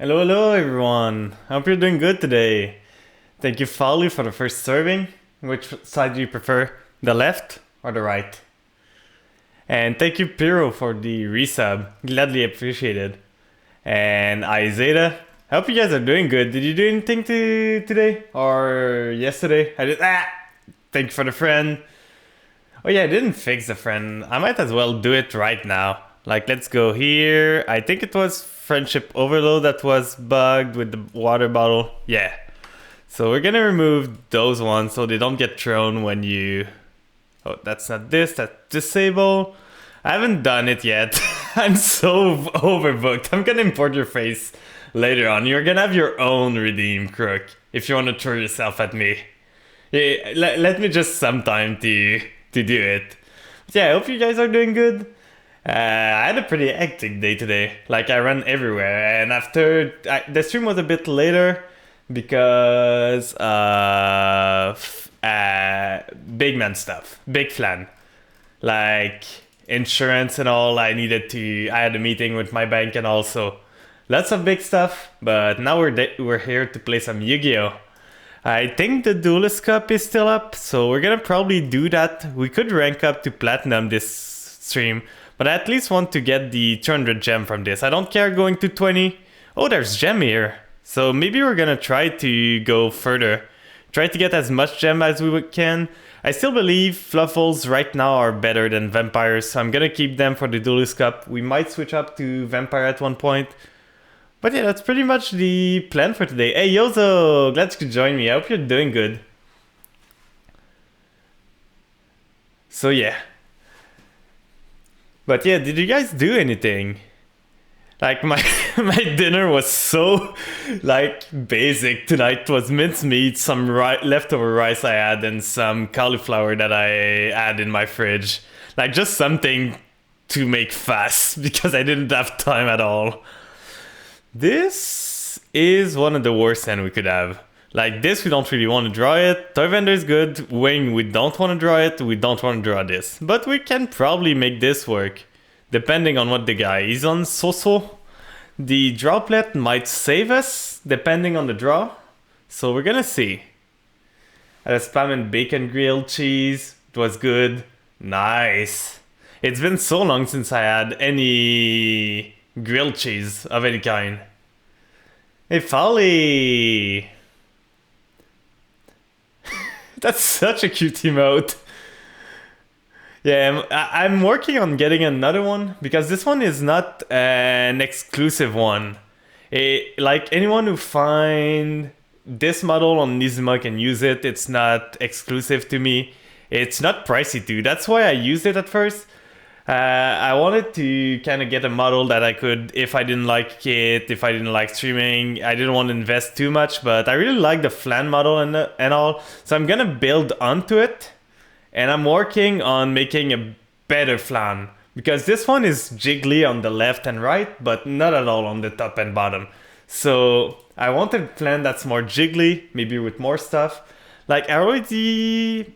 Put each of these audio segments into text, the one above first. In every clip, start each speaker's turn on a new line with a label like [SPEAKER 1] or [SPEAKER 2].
[SPEAKER 1] Hello, hello everyone. Hope you're doing good today. Thank you, Folly, for the first serving. Which side do you prefer, the left or the right? And thank you, Piro, for the resub. Gladly appreciated. And Izeta, I hope you guys are doing good. Did you do anything today or yesterday? I did. Thank you for the friend. Oh yeah, I didn't fix the friend. I might as well do it right now. Like, let's go here. I think it was friendship overload that was bugged with the water bottle. Yeah. So we're gonna remove those ones so they don't get thrown when you... Oh, that's not this. That's disable. I haven't done it yet. I'm so overbooked. I'm gonna import your face later on. You're gonna have your own redeem, Crook, if you want to throw yourself at me. Yeah, let me just some time to do it. But yeah, I hope you guys are doing good. I had a pretty hectic day today. Like, I ran everywhere, and after the stream was a bit later because big man stuff, big flan, like insurance and all. I had a meeting with my bank and also lots of big stuff. But now we're here to play some Yu-Gi-Oh! I think the Duelist Cup is still up, so we're gonna probably do that. We could rank up to Platinum this stream, but I at least want to get the 200 gem from this. I don't care going to 20. Oh, there's gem here. So maybe we're gonna try to go further. Try to get as much gem as we can. I still believe Fluffles right now are better than Vampires, so I'm gonna keep them for the Duelist Cup. We might switch up to Vampire at one point. But yeah, that's pretty much the plan for today. Hey, Yozo! Glad you could join me. I hope you're doing good. So yeah. But yeah, did you guys do anything? Like, my my dinner was so, like, basic tonight. It was mincemeat, some leftover rice I had, and some cauliflower that I had in my fridge. Like, just something to make fast, because I didn't have time at all. This is one of the worst hand we could have. Like, this, we don't really want to draw it. Toy Vendor is good. Wing, we don't want to draw it. We don't want to draw this. But we can probably make this work, depending on what the guy is on. So the droplet might save us, depending on the draw. So we're gonna see. I had a spam and bacon grilled cheese. It was good. Nice. It's been so long since I had any grilled cheese of any kind. Hey, Folly! That's such a cute emote. Yeah, I'm working on getting another one because this one is not an exclusive one. Like, anyone who find this model on Nizuma can use it. It's not exclusive to me. It's not pricey too. That's why I used it at first. I wanted to kind of get a model that I could, if I didn't like it, if I didn't like streaming, I didn't want to invest too much, but I really like the Flan model and all, so I'm gonna build onto it, and I'm working on making a better Flan, because this one is jiggly on the left and right, but not at all on the top and bottom. So I wanted a Flan that's more jiggly, maybe with more stuff. Like, I already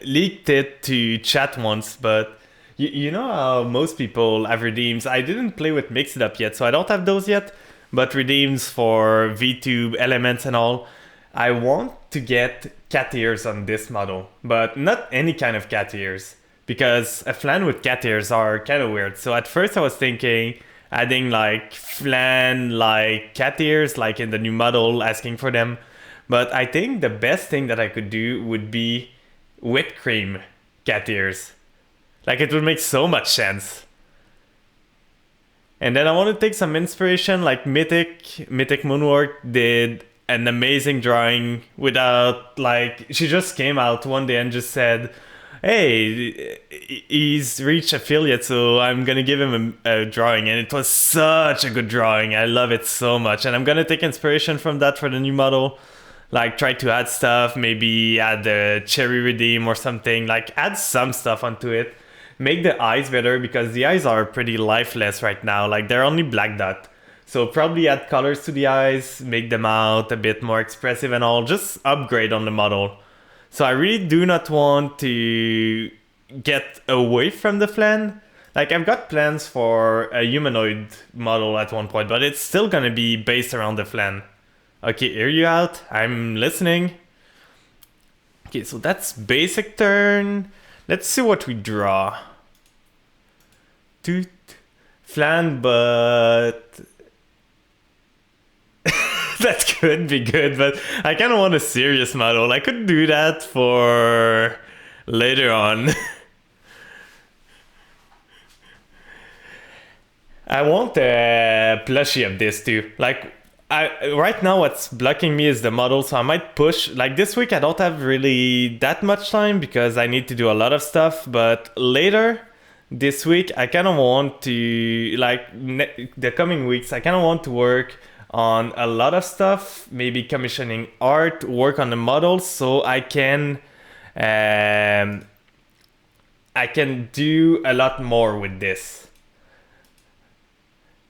[SPEAKER 1] leaked it to chat once, but you know how most people have redeems. I didn't play with Mix It Up yet, so I don't have those yet, but redeems for VTube elements and all. I want to get cat ears on this model, but not any kind of cat ears, because a flan with cat ears are kind of weird. So at first I was thinking adding like flan like cat ears, like in the new model, asking for them. But I think the best thing that I could do would be whipped cream cat ears. Like, it would make so much sense. And then I want to take some inspiration, like Mythic Moonwork did an amazing drawing without, like, she just came out one day and just said, hey, he's reached affiliate, so I'm gonna give him a drawing. And it was such a good drawing. I love it so much. And I'm gonna take inspiration from that for the new model. Like, try to add stuff, maybe add the cherry redeem or something, like add some stuff onto it. Make the eyes better, because the eyes are pretty lifeless right now, like they're only black dot. So probably add colors to the eyes, make them out a bit more expressive and all, just upgrade on the model. So I really do not want to get away from the flan. Like, I've got plans for a humanoid model at one point, but it's still gonna be based around the Flan. Okay, hear you out. I'm listening. Okay, so that's basic turn. Let's see what we draw. Toot. Flan, but... that could be good, but I kind of want a serious model. I could do that for later on. I want a plushie of this too. Like, right now what's blocking me is the model, so I might push. Like this week I don't have really that much time because I need to do a lot of stuff, but later this week I kind of want to, like the coming weeks, I kind of want to work on a lot of stuff, maybe commissioning art, work on the models, so I can do a lot more with this.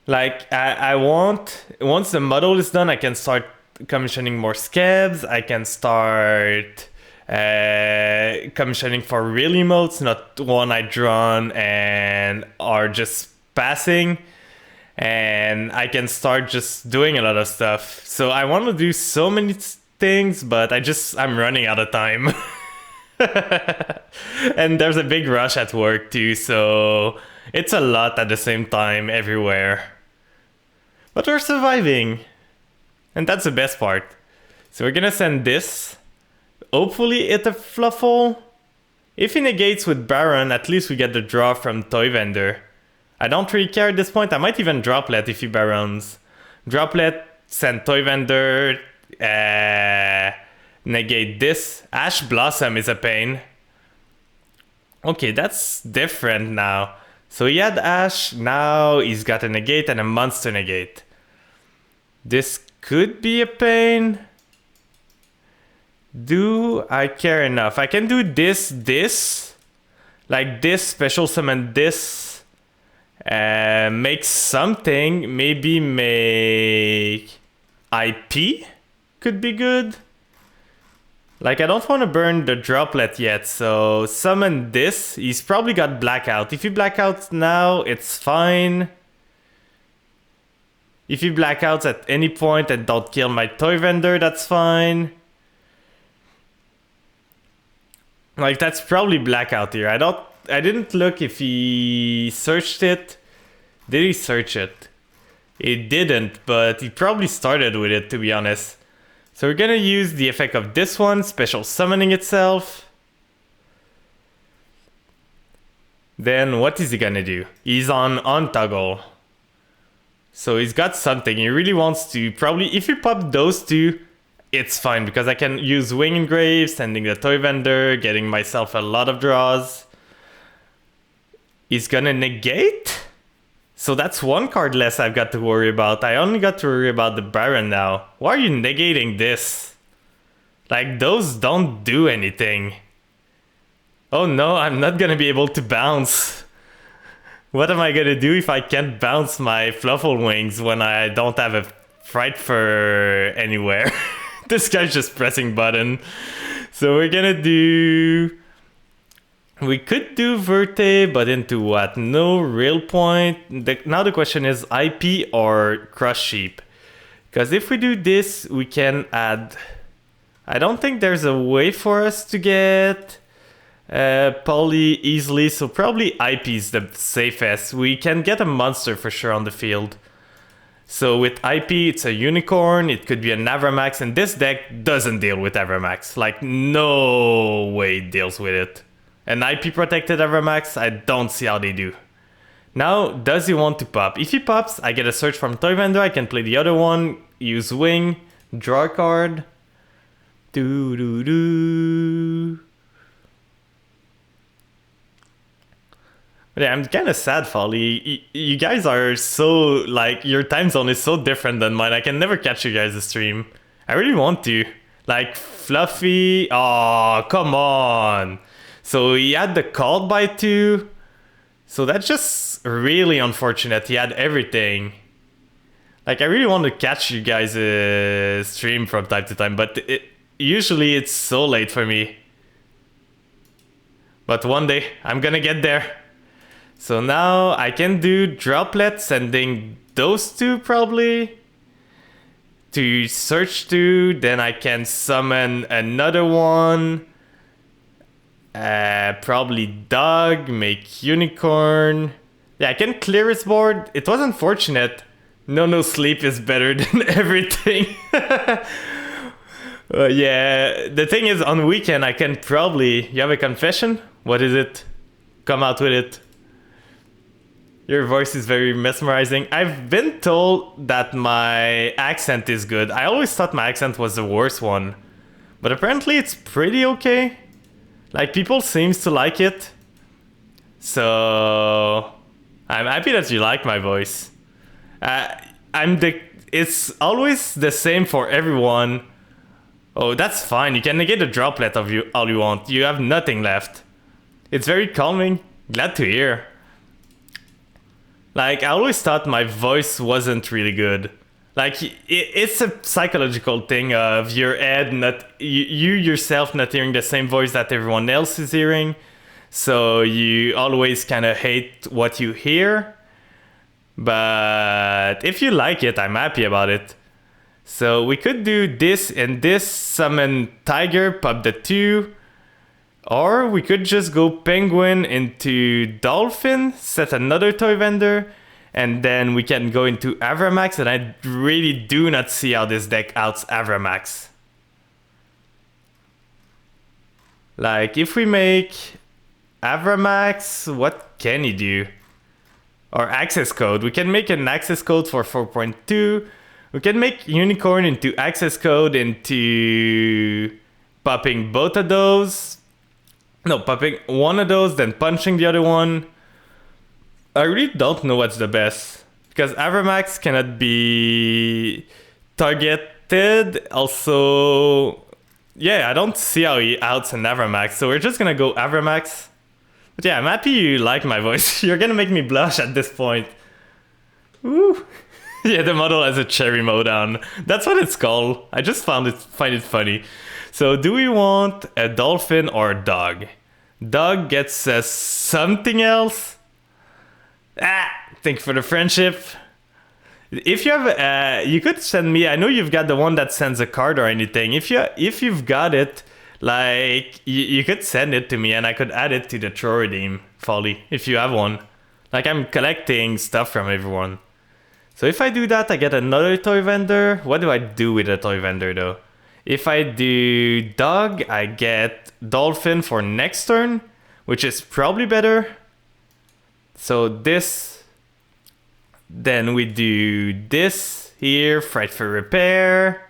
[SPEAKER 1] Like, I want, once the model is done, I can start commissioning more scabs. I can start commissioning for real emotes, not one I drawn and are just passing. And I can start just doing a lot of stuff. So I want to do so many things, but I'm running out of time. And there's a big rush at work too, so it's a lot at the same time everywhere. But we're surviving. And that's the best part. So we're gonna send this. Hopefully hit a Fluffle. If he negates with Baron, at least we get the draw from Toy Vendor. I don't really care at this point. I might even Droplet if he Barons. Droplet, send Toy Vendor, negate this. Ash Blossom is a pain. Okay, that's different now. So he had Ash, now he's got a negate and a monster negate. This could be a pain. Do I care enough? I can do this. Like this, special summon this. Make something. Maybe make IP? Could be good. Like, I don't want to burn the Droplet yet, so summon this. He's probably got Blackout. If he blackouts now, it's fine. If he blackouts at any point and don't kill my Toy Vendor, that's fine. Like, that's probably Blackout here. I didn't look if he searched it. Did he search it? He didn't, but he probably started with it, to be honest. So we're gonna use the effect of this one, special summoning itself. Then what is he gonna do? He's on toggle. So he's got something. He really wants to probably, if you pop those two, it's fine because I can use Wing Engrave, sending the Toy Vendor, getting myself a lot of draws. He's gonna negate? So that's one card less I've got to worry about. I only got to worry about the Baron now. Why are you negating this? Like, those don't do anything. Oh no, I'm not gonna be able to bounce. What am I gonna do if I can't bounce my Fluffle Wings when I don't have a Fright Fur anywhere? This guy's just pressing button. So we're gonna do... We could do Verte, but into what? No real point. Now the question is IP or Crush Sheep. Because if we do this, we can add... I don't think there's a way for us to get Poly easily, so probably IP is the safest. We can get a monster for sure on the field. So with IP, it's a Unicorn, it could be a Navramax, and this deck doesn't deal with Avramax. Like, no way it deals with it. An IP protected Avramax, I don't see how they do. Now, does he want to pop? If he pops, I get a search from Toy Vendor, I can play the other one, use Wing, draw a card. Doo-doo-doo. But yeah, I'm kind of sad, Folly. You guys are so, like, your time zone is so different than mine. I can never catch you guys' stream. I really want to. Like, Fluffy, oh, come on. So he had the called by 2. So that's just really unfortunate. He had everything. Like, I really want to catch you guys' stream from time to time, but usually it's so late for me. But one day, I'm gonna get there. So now I can do droplet, sending those two probably to search to. Then I can summon another one. Probably dog, make unicorn. Yeah, I can clear his board. It was unfortunate. No sleep is better than everything. Yeah, the thing is, on weekend I can probably... You have a confession? What is it? Come out with it. Your voice is very mesmerizing. I've been told that my accent is good. I always thought my accent was the worst one. But apparently it's pretty okay. Like, people seems to like it. So... I'm happy that you like my voice. It's always the same for everyone. Oh, that's fine. You can negate a droplet of you all you want. You have nothing left. It's very calming. Glad to hear. Like, I always thought my voice wasn't really good. Like, it's a psychological thing of your head not... You yourself not hearing the same voice that everyone else is hearing. So you always kind of hate what you hear. But if you like it, I'm happy about it. So we could do this and this, summon tiger, pop the 2. Or we could just go penguin into dolphin, set another toy vendor, and then we can go into Avramax, and I really do not see how this deck outs Avramax. Like, if we make Avramax, what can he do? Or access code. We can make an access code for 4.2. We can make unicorn into access code into popping both of those. No, popping one of those, then punching the other one. I really don't know what's the best. Because Avramax cannot be targeted. Also, yeah, I don't see how he outs an Avramax. So we're just gonna go Avramax. But yeah, I'm happy you like my voice. You're gonna make me blush at this point. Woo. Yeah, the model has a cherry mode on. That's what it's called. I just find it funny. So do we want a dolphin or a dog? Dog gets us something else. Thank you for the friendship. If you have, you could send me. I know you've got the one that sends a card or anything. If you've got it, like you could send it to me and I could add it to the Throw Redeem folly if you have one. Like, I'm collecting stuff from everyone. So if I do that, I get another toy vendor. What do I do with a toy vendor though? If I do dog, I get dolphin for next turn, which is probably better. So this, then we do this here, frightful repair.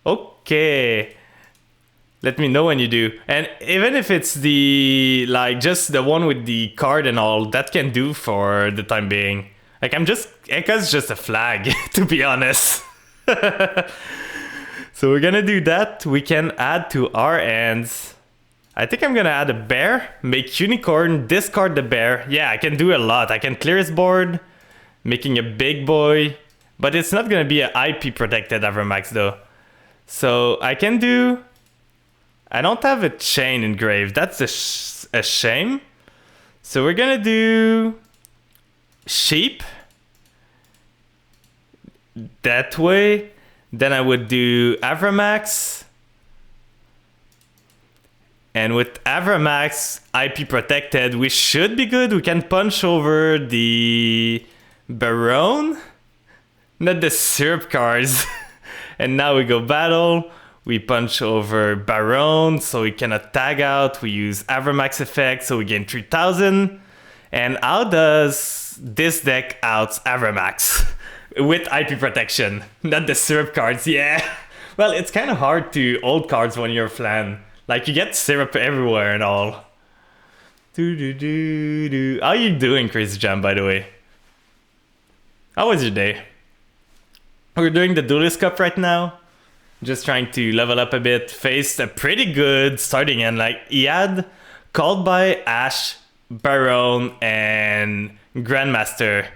[SPEAKER 1] Okay. Let me know when you do. And even if it's the, like, just the one with the card and all, that can do for the time being. Like, Ekka's just a flag, to be honest. So we're gonna do that. We can add to our ends. I think I'm gonna add a bear, make unicorn, discard the bear. Yeah, I can do a lot. I can clear his board, making a big boy. But it's not gonna be an IP protected Avramax though. So I can do... I don't have a chain engraved. That's a shame. So we're gonna do sheep that way. Then I would do Avramax. And with Avramax IP protected, we should be good. We can punch over the Baron, not the syrup cards. And now we go battle. We punch over Baron, so we cannot tag out. We use Avramax effect, so we gain 3000. And how does this deck outs Avramax? With IP protection, not the syrup cards, yeah. Well, it's kind of hard to hold cards when you're Flan. Like, you get syrup everywhere and all. How you doing, Crazy Jam, by the way? How was your day? We're doing the Duelist Cup right now. Just trying to level up a bit. Faced a pretty good starting end. Like, he had Called by Ash, Baron, and Grandmaster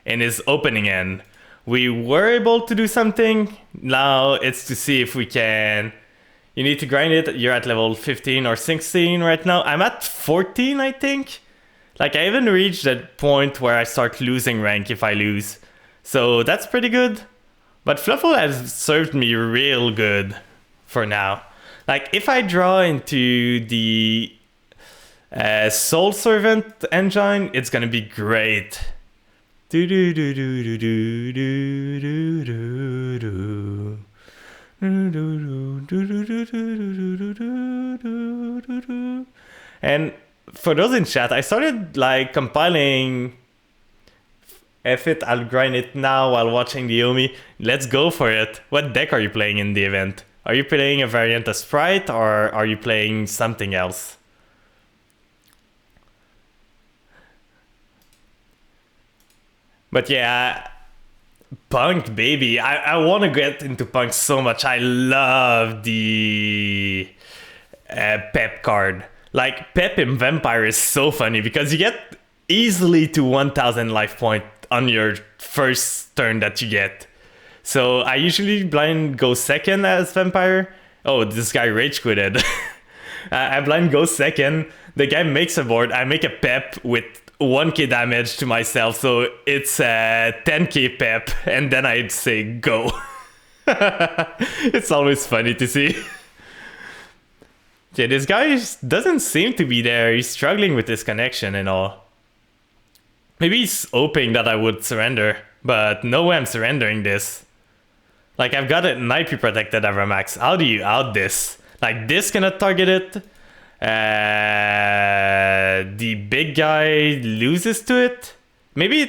[SPEAKER 1] in his opening end. We were able to do something. Now it's to see if we can... You need to grind it. You're at level 15 or 16 right now. I'm at 14, I think. Like, I even reached that point where I start losing rank if I lose. So that's pretty good. But Fluffle has served me real good for now. Like, if I draw into the Soul Servant engine, it's gonna be great. Do do do do do do do do do. And for those in chat, I started like compiling. F it, I'll grind it now while watching the Yomi. Let's go for it. What deck are you playing in the event? Are you playing a variant of Sprite or are you playing something else? But yeah, Punk, baby. I want to get into Punk so much. I love the Pep card. Like, Pep in Vampire is so funny because you get easily to 1000 life point on your first turn that you get. So I usually blind go second as Vampire. Oh, this guy rage quitted. I blind go second. The guy makes a board. I make a Pep with 1k damage to myself, so it's 10k Pep, and then I'd say go. It's always funny to see. Yeah, this guy doesn't seem to be there. He's struggling with this connection and all. Maybe he's hoping that I would surrender, but no way I'm surrendering this. Like, I've got an IP protected Avramax. How do you out this? Like, this cannot target it. The big guy loses to it. Maybe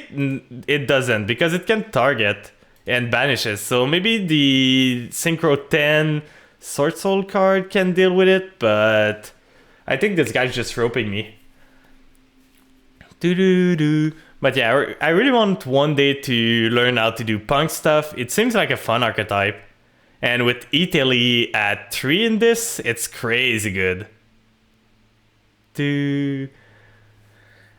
[SPEAKER 1] it doesn't, because it can target and banishes. So maybe the Synchro 10 Sword Soul card can deal with it, but I think this guy's just roping me. But yeah, I really want one day to learn how to do Punk stuff. It seems like a fun archetype. And with Italy at 3 in this, it's crazy good.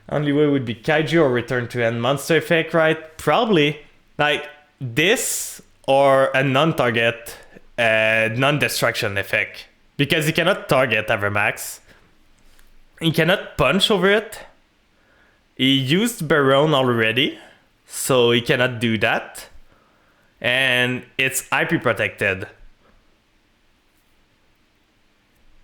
[SPEAKER 1] Only way would be Kaiju or Return to End monster effect, right? Probably. Like, this or a non-target, non-destruction effect. Because you cannot target Evermax. You cannot punch over it. He used Baron already, so he cannot do that. And it's IP protected.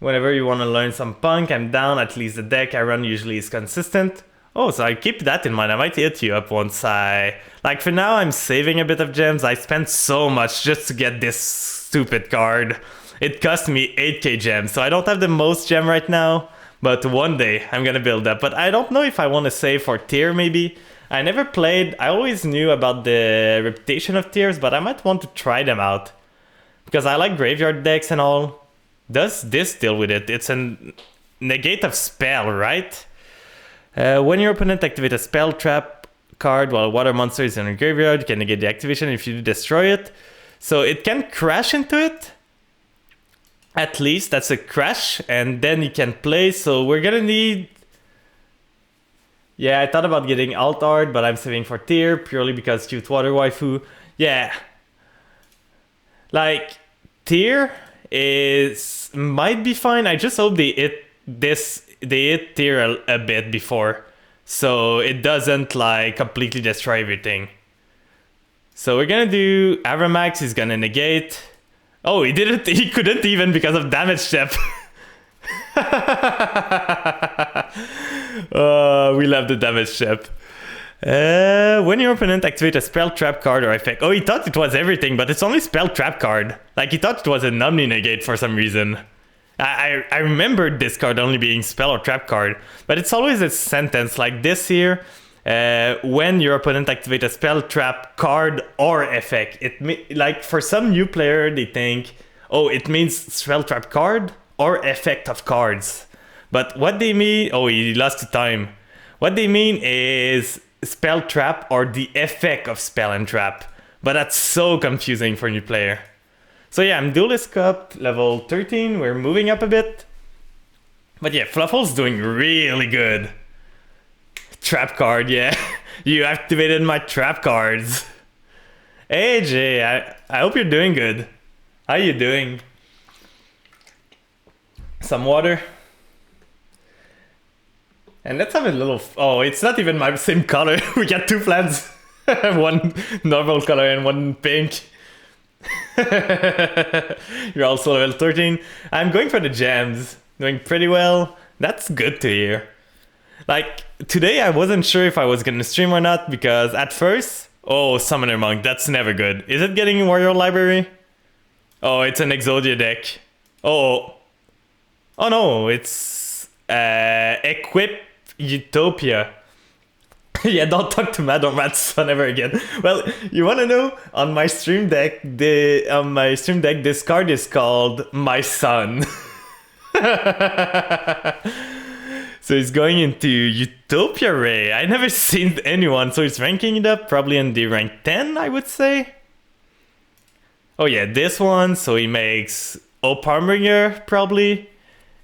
[SPEAKER 1] Whenever you want to learn some Punk, I'm down. At least the deck I run usually is consistent. Oh, so I keep that in mind. I might hit you up once I... Like, for now, I'm saving a bit of gems. I spent so much just to get this stupid card. It cost me 8k gems, so I don't have the most gem right now. But one day, I'm gonna build up. But I don't know if I want to save for tier, maybe. I never played... I always knew about the reputation of tiers, but I might want to try them out. Because I like graveyard decks and all. Does this deal with it? It's a negate of spell, right? When your opponent activates a spell trap card while a water monster is in a graveyard, you can negate the activation if you destroy it. So it can crash into it. At least that's a crash, and then you can play. So we're gonna need... Yeah, I thought about getting alt art, but I'm saving for tier purely because cute water waifu. Yeah. Like, tier might be fine. I just hope they hit tier a bit before, so it doesn't like completely destroy everything. So we're gonna do Avramax is gonna negate. Oh, he didn't. He couldn't even because of damage step. We love the damage step. When your opponent activates a spell trap card or effect. Oh, he thought it was everything, but it's only spell trap card. Like, he thought it was an Omni negate for some reason. I remembered this card only being spell or trap card, but it's always a sentence like this here. When your opponent activates a spell trap card or effect, like for some new player they think, oh, it means spell trap card or effect of cards. But what they mean, oh, he lost to time. What they mean is spell trap or the effect of spell and trap. But that's so confusing for a new player. So yeah, I'm Duelist Cup level 13. We're moving up a bit. But yeah, Fluffle's doing really good. Trap card, yeah. You activated my trap cards. Hey Jay, I hope you're doing good. How you doing? Some water? And let's have a little... Oh, it's not even my same color. We got two plants. One normal color and one pink. You're also level 13. I'm going for the gems. Doing pretty well. That's good to hear. Like, today I wasn't sure if I was gonna stream or not, because at first... Oh, Summoner Monk, that's never good. Is it getting Warrior Library? Oh, it's an Exodia deck. Oh. Oh no, it's... Equip Utopia. Yeah, don't talk to Mad or Mad's son ever again. Well, you wanna know? On my stream deck, this card is called My Son. So he's going into Utopia Ray. I never seen anyone, so he's ranking it up, probably in the rank 10, I would say. Oh yeah, this one, so he makes Oparminger, probably.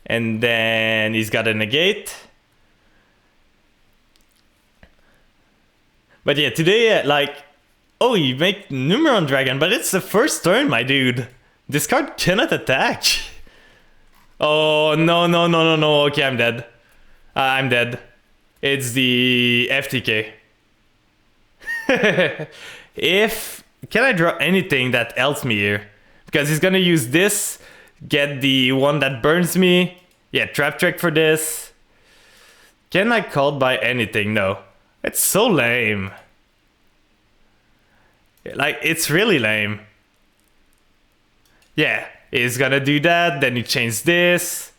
[SPEAKER 1] And then he's got a negate. But yeah, today, like... Oh, you make Numeron Dragon, but it's the first turn, my dude. This card cannot attack. Oh, no, no, no, no, no. Okay, I'm dead. I'm dead. It's the FTK. If... Can I draw anything that helps me here? Because he's gonna use this, get the one that burns me. Yeah, Trap Trick for this. Can I call by anything? No. It's so lame. Like, it's really lame. Yeah, he's gonna do that, then he changed this.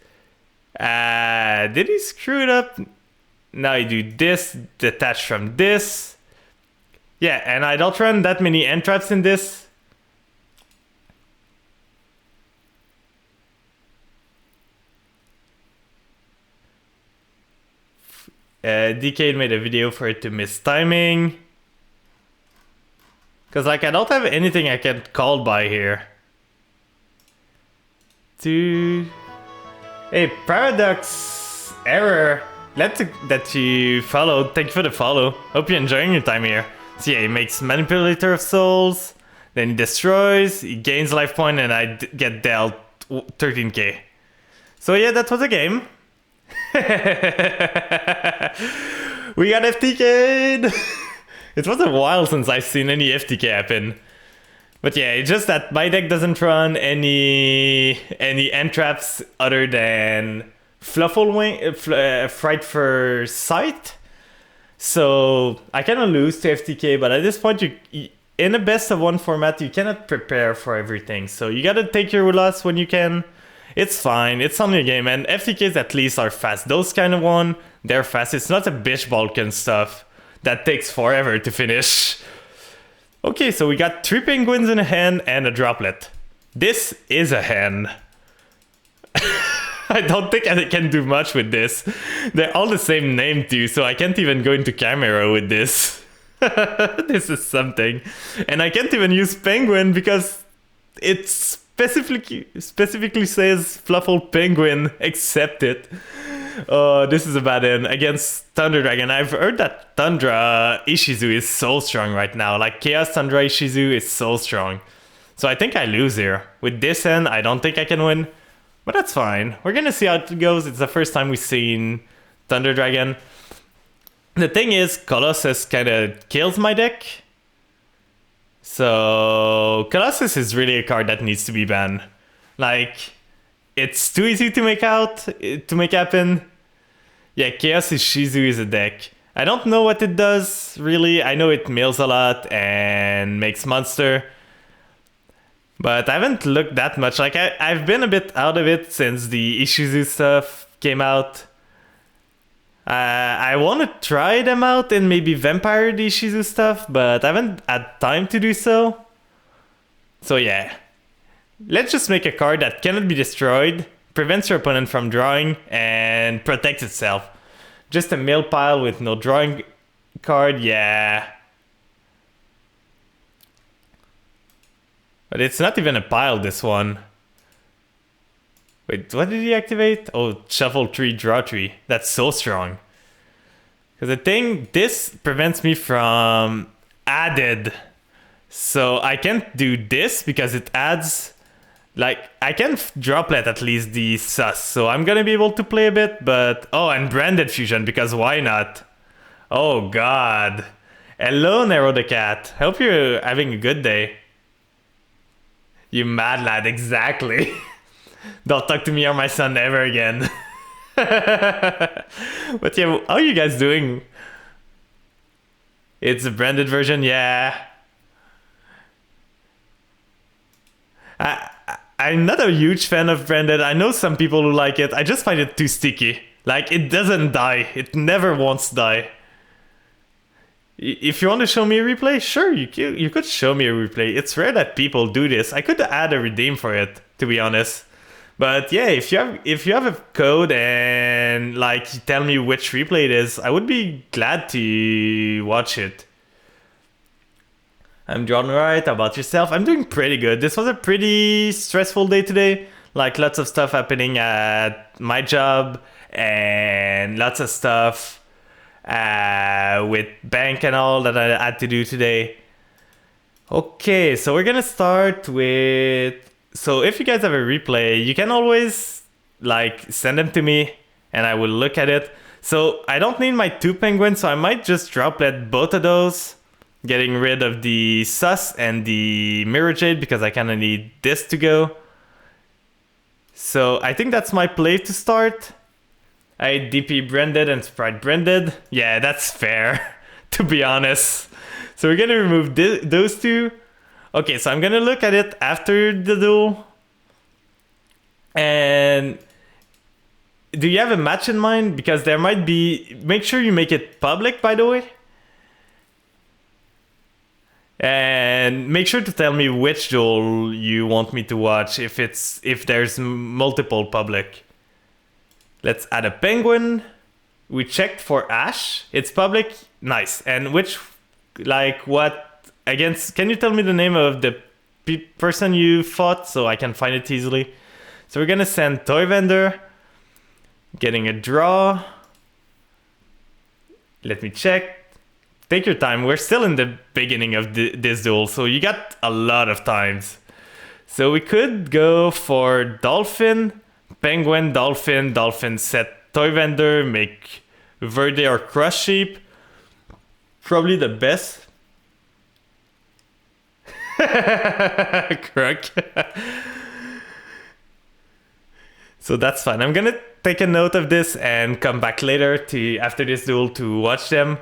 [SPEAKER 1] Did he screw it up? Now you do this, detach from this. Yeah, and I don't run that many end traps in this. DK made a video for it to miss timing. Cause like I don't have anything I can call by here. Hey, Paradox Error. Glad that you followed. Thank you for the follow. Hope you're enjoying your time here. So yeah, he makes Manipulator of Souls. Then he destroys. He gains life point, and I get dealt 13k. So yeah, that was a game. We got FTK'd. It was a while since I've seen any FTK happen. But yeah, it's just that my deck doesn't run any end traps other than Fluffle Wing, Fright for Sight. So I cannot lose to FTK, but at this point, in a best of one format, you cannot prepare for everything. So you gotta take your loss when you can. It's fine, it's on your game, and FTKs at least are fast. Those kind of one, they're fast. It's not a bitch Balkan stuff that takes forever to finish. Okay, so we got 3 penguins in a hand and a droplet. This is a hand. I don't think I can do much with this. They're all the same name too, so I can't even go into camera with this. This is something. And I can't even use penguin because it specifically says Fluffle Penguin, accept it. This is a bad end against Thunder Dragon. I've heard that Tundra Ishizu is so strong right now. Like Chaos Tundra Ishizu is so strong. So I think I lose here. With this end, I don't think I can win. But that's fine. We're gonna see how it goes. It's the first time we've seen Thunder Dragon. The thing is, Colossus kinda kills my deck. So Colossus is really a card that needs to be banned. Like, it's too easy to make happen. Yeah, Chaos Ishizu is a deck. I don't know what it does, really. I know it mills a lot and makes monster. But I haven't looked that much. Like, I've been a bit out of it since the Ishizu stuff came out. I want to try them out and maybe Vampire the Ishizu stuff, but I haven't had time to do so. So yeah. Let's just make a card that cannot be destroyed, prevents your opponent from drawing, and protects itself. Just a mill pile with no drawing card, yeah. But it's not even a pile, this one. Wait, what did he activate? Oh, shuffle 3, draw 3. That's so strong. Because the thing, this prevents me from added. So I can't do this because it adds Like, I can droplet at least the sus, so I'm gonna be able to play a bit, but... Oh, and branded fusion, because why not? Oh, God. Hello, Nero the Cat. Hope you're having a good day. You mad lad, exactly. Don't talk to me or my son ever again. But yeah, how are you guys doing? It's a branded version, yeah. I'm not a huge fan of branded. I know some people who like it. I just find it too sticky. Like, it doesn't die. It never wants to die. If you want to show me a replay, sure, you could show me a replay. It's rare that people do this. I could add a redeem for it, to be honest. But yeah, if you have a code and like you tell me which replay it is, I would be glad to watch it. I'm John Wright. How about yourself? I'm doing pretty good. This was a pretty stressful day today. Like lots of stuff happening at my job and lots of stuff with bank and all that I had to do today. Okay, so we're gonna start with... So if you guys have a replay, you can always like send them to me and I will look at it. So I don't need my 2 penguins, so I might just droplet both of those, getting rid of the sus and the mirror jade because I kind of need this to go. So I think that's my play to start. I DP branded and sprite branded. Yeah, that's fair, to be honest. So we're gonna remove those two. Okay, so I'm gonna look at it after the duel. And do you have a match in mind? Because there might be... Make sure you make it public, by the way. And make sure to tell me which duel you want me to watch if there's multiple public. Let's add a penguin. We checked for Ash. It's public. Nice. And which, like, what against? Can you tell me the name of the person you fought so I can find it easily? So we're gonna send Toy Vendor. Getting a draw. Let me check. Take your time. We're still in the beginning of this duel, so you got a lot of times. So we could go for Dolphin, Penguin, Dolphin, Dolphin set Toy Vendor, make Verde or Crush Sheep. Probably the best. Crook. So that's fine. I'm gonna take a note of this and come back later after this duel to watch them.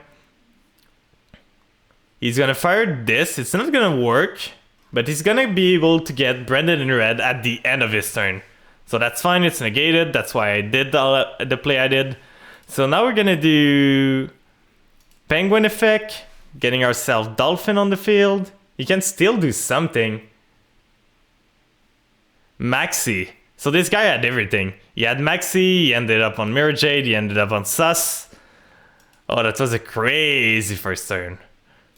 [SPEAKER 1] He's gonna fire this. It's not gonna work, but he's gonna be able to get branded in red at the end of his turn. So that's fine, it's negated. That's why I did the play I did. So now we're gonna do Penguin effect, getting ourselves Dolphin on the field. He can still do something. Maxi. So this guy had everything. He had Maxi, he ended up on Mirror Jade, he ended up on Sus. Oh, that was a crazy first turn.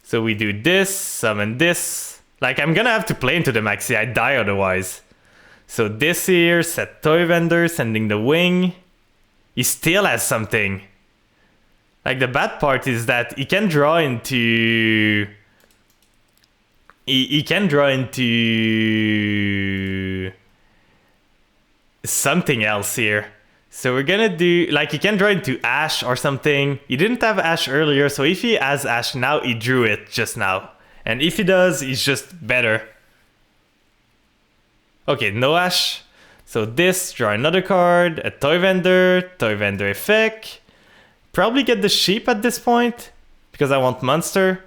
[SPEAKER 1] So we do this, summon this. Like, I'm gonna have to play into the Maxi, I die otherwise. So this here, set Toy Vendor, sending the wing. He still has something. Like, the bad part is that he can draw into... He can draw into... something else here. So we're gonna do, like, he can draw into Ash or something. He didn't have Ash earlier, so if he has Ash now, he drew it just now. And if he does, he's just better. Okay, no Ash. So this, draw another card, a Toy Vendor effect. Probably get the sheep at this point, because I want monster.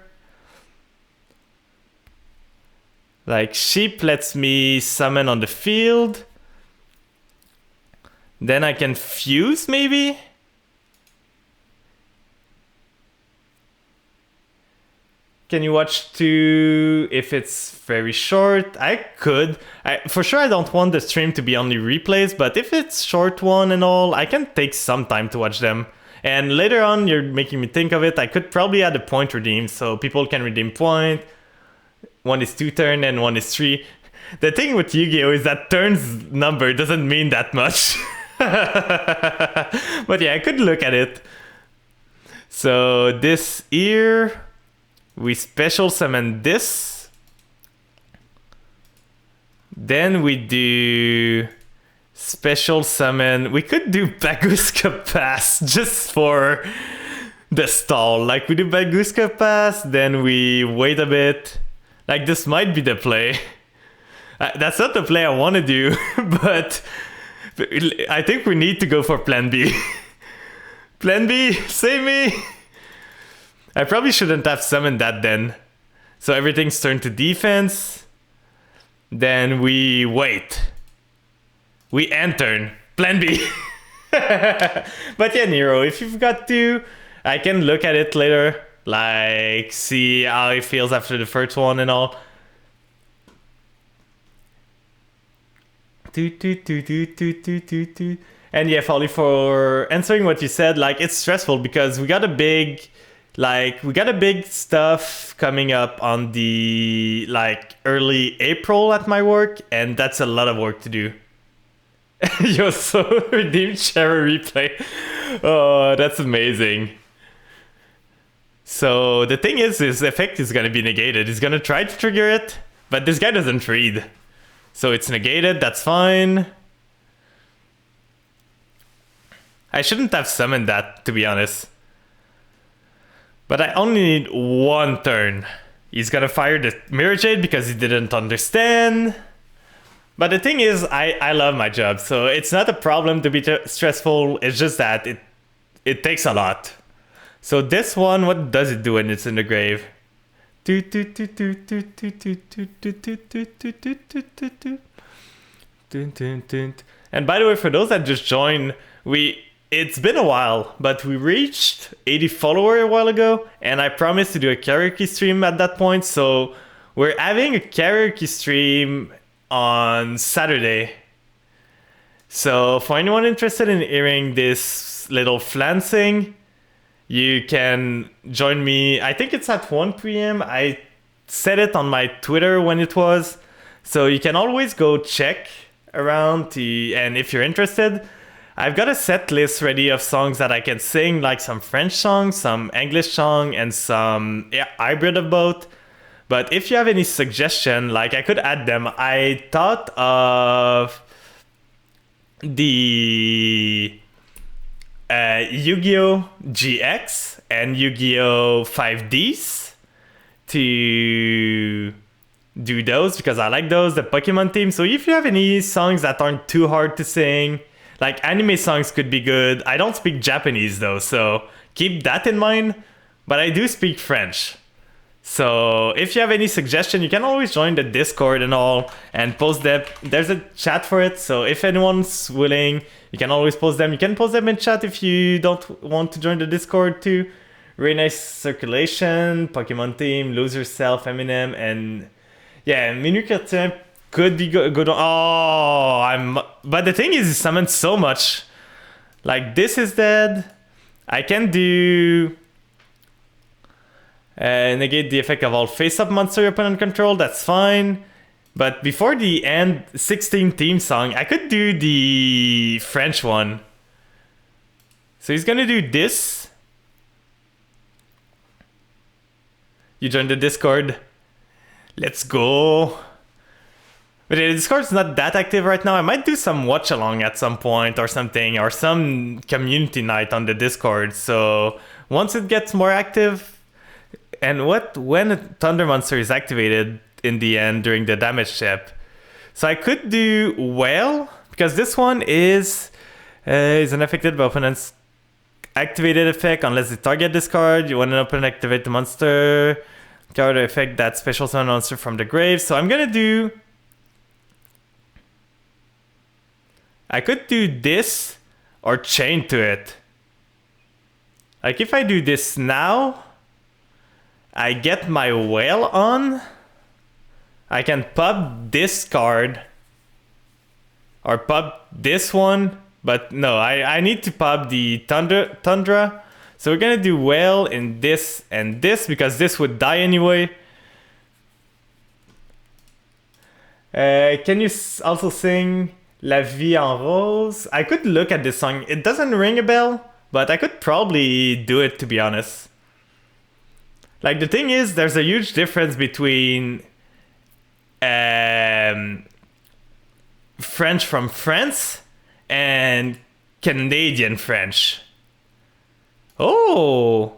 [SPEAKER 1] Like, sheep lets me summon on the field. Then I can fuse, maybe? Can you watch 2 if it's very short? I could. For sure I don't want the stream to be only replays, but if it's short one and all, I can take some time to watch them. And later on, you're making me think of it, I could probably add a point redeem so people can redeem point. 1 is 2 turn and 1 is 3. The thing with Yu-Gi-Oh! Is that turns number doesn't mean that much. But yeah, I could look at it. So this here, we special summon this. Then we do special summon. We could do Baguska Pass just for the stall. Like, we do Baguska Pass, then we wait a bit. Like, this might be the play. That's not the play I want to do, but I think we need to go for Plan B. Plan B, save me! I probably shouldn't have summoned that then. So everything's turned to defense. Then we wait. We end turn. Plan B. But yeah, Nero, if you've got to, I can look at it later. Like, see how it feels after the first one and all. And yeah, Folly, for answering what you said, like, it's stressful because we got a big stuff coming up on the, like, early April at my work, and that's a lot of work to do. Yo, so redeemed share a replay. Oh, that's amazing. So the thing is, his effect is gonna be negated. He's gonna try to trigger it, but this guy doesn't read. So it's negated, that's fine. I shouldn't have summoned that, to be honest. But I only need one turn. He's gonna fire the Mirror Jade because he didn't understand. But the thing is, I love my job, so it's not a problem to be stressful. It's just that it takes a lot. So this one, what does it do when it's in the grave? And by the way, for those that just joined, it's been a while, but we reached 80 followers a while ago, and I promised to do a karaoke stream at that point, so we're having a karaoke stream on Saturday. So for anyone interested in hearing this little Flan sing, you can join me. I think it's at 1 p.m. I said it on my Twitter when it was, so you can always go check around and if you're interested, I've got a set list ready of songs that I can sing, like some French songs, some English song, and some hybrid of both. But if you have any suggestion, like, I could add them. I thought of the Yu-Gi-Oh! GX and Yu-Gi-Oh! 5Ds to do those because I like those, the Pokemon theme. So if you have any songs that aren't too hard to sing, like anime songs could be good. I don't speak Japanese though, so keep that in mind. But I do speak French. So if you have any suggestion, you can always join the Discord and all and post them. There's a chat for it, so if anyone's willing, you can always post them. You can post them in chat if you don't want to join the Discord too. Really nice circulation, Pokemon theme, Lose Yourself, Eminem, and yeah, Minuit Chrétien could be good. But the thing is, he summons so much. Like, this is dead. I can do negate the effect of all face-up monster your opponent control. That's fine. But before the end 16 theme song, I could do the French one. So he's gonna do this. You joined the Discord. Let's go. But the Discord's not that active right now. I might do some watch along at some point or something, or some community night on the Discord. So once it gets more active, and when a Thunder Monster is activated in the end during the damage step. So I could do Whale, because this one is unaffected by opponent's activated effect unless the target discard. You want an opponent activate the monster card effect that special summon monster from the grave. So I'm gonna do, I could do this or chain to it. Like if I do this now, I get my Whale on. I can pop this card or pop this one, but no, I need to pop the Tundra. So we're gonna do Whale in this and this because this would die anyway. Can you also sing La Vie en Rose? I could look at this song. It doesn't ring a bell, but I could probably do it, to be honest. Like, the thing is, there's a huge difference between French from France and Canadian French. Oh!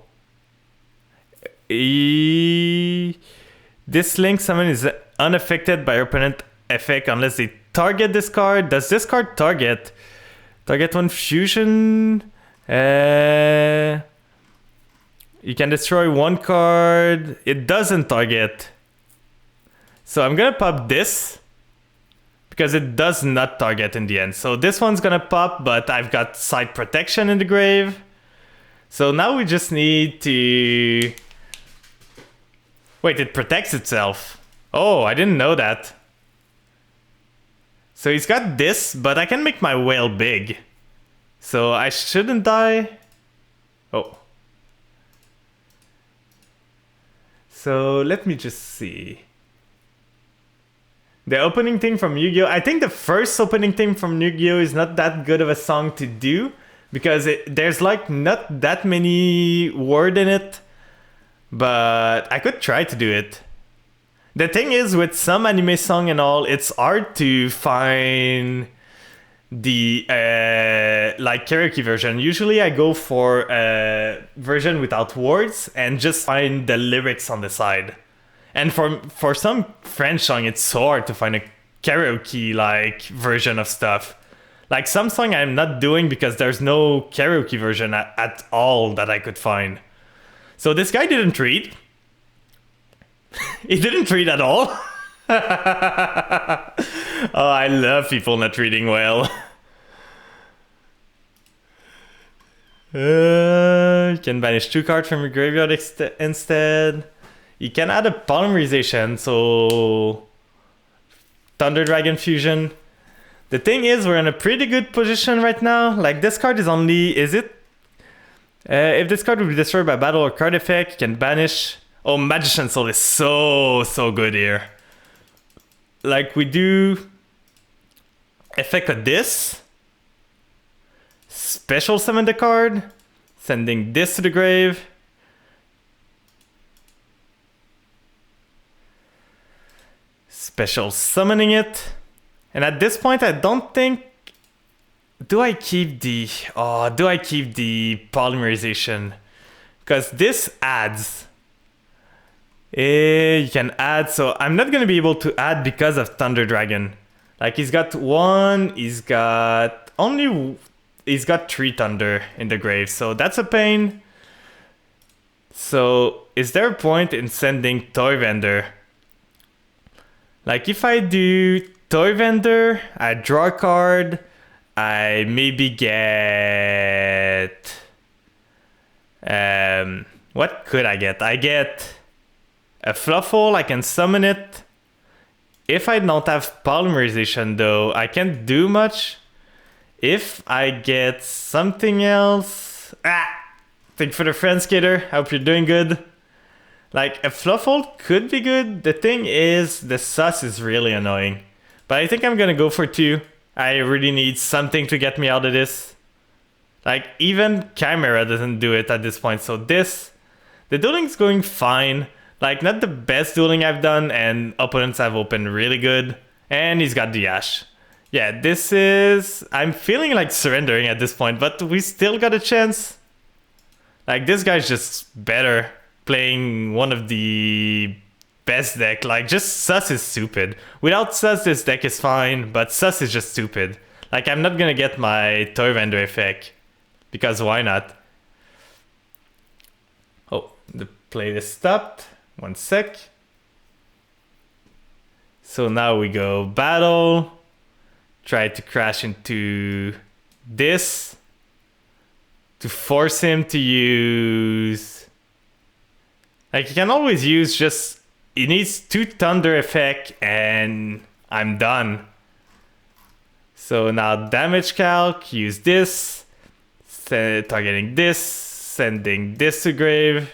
[SPEAKER 1] This link summon is unaffected by opponent effect unless they target this card. Does this card target? Target one fusion? You can destroy one card. It doesn't target. So I'm gonna pop this because it does not target in the end. So this one's gonna pop, but I've got side protection in the grave. So now we just need to... Wait, it protects itself. Oh, I didn't know that. So he's got this, but I can make my whale big. So I shouldn't die. Oh. So let me just see. The opening theme from Yu-Gi-Oh! I think the first opening theme from Yu-Gi-Oh! Is not that good of a song to do. Because there's like not that many words in it. But I could try to do it. The thing is, with some anime song and all, it's hard to find the like karaoke version. Usually I go for a version without words and just find the lyrics on the side. And for some French song, it's so hard to find a karaoke like version of stuff. Like some song I'm not doing because there's no karaoke version at all that I could find. So this guy didn't read. He didn't read at all. Oh, I love people not reading well. You can banish 2 cards from your graveyard instead. You can add a polymerization, so Thunder Dragon Fusion. The thing is, we're in a pretty good position right now. Like this card is only, is it? If this card will be destroyed by battle or card effect, you can banish. Oh, Magician Soul is so good here. Like we do effect of this. Special summon the card. Sending this to the grave. Special summoning it. And at this point, I don't think... Do I keep the polymerization? Because this adds. You can add, so I'm not going to be able to add because of Thunder Dragon. Like he's got 3 Thunder in the grave, so that's a pain. So is there a point in sending Toy Vendor? Like if I do Toy Vendor, I draw a card, I maybe get... what could I get? I get a Fluffle, I can summon it. If I don't have polymerization though, I can't do much. If I get something else... Thank you for the friend, Skater. I hope you're doing good. Like, a Fluffle could be good. The thing is, the sus is really annoying. But I think I'm gonna go for 2. I really need something to get me out of this. Like, even Chimera doesn't do it at this point. So the dueling's going fine. Like, not the best dueling I've done, and opponents have opened really good. And he's got the Ash. Yeah, this is... I'm feeling like surrendering at this point, but we still got a chance. Like, this guy's just better playing one of the best deck. Like, just Sus is stupid. Without Sus, this deck is fine, but Sus is just stupid. Like, I'm not gonna get my Toy Vendor effect, because why not? Oh, the playlist stopped. 1 sec. So now we go battle. Try to crash into this to force him to use... Like, you can always use just... He needs 2 Thunder effect and I'm done. So now damage calc, use this, targeting this, sending this to grave,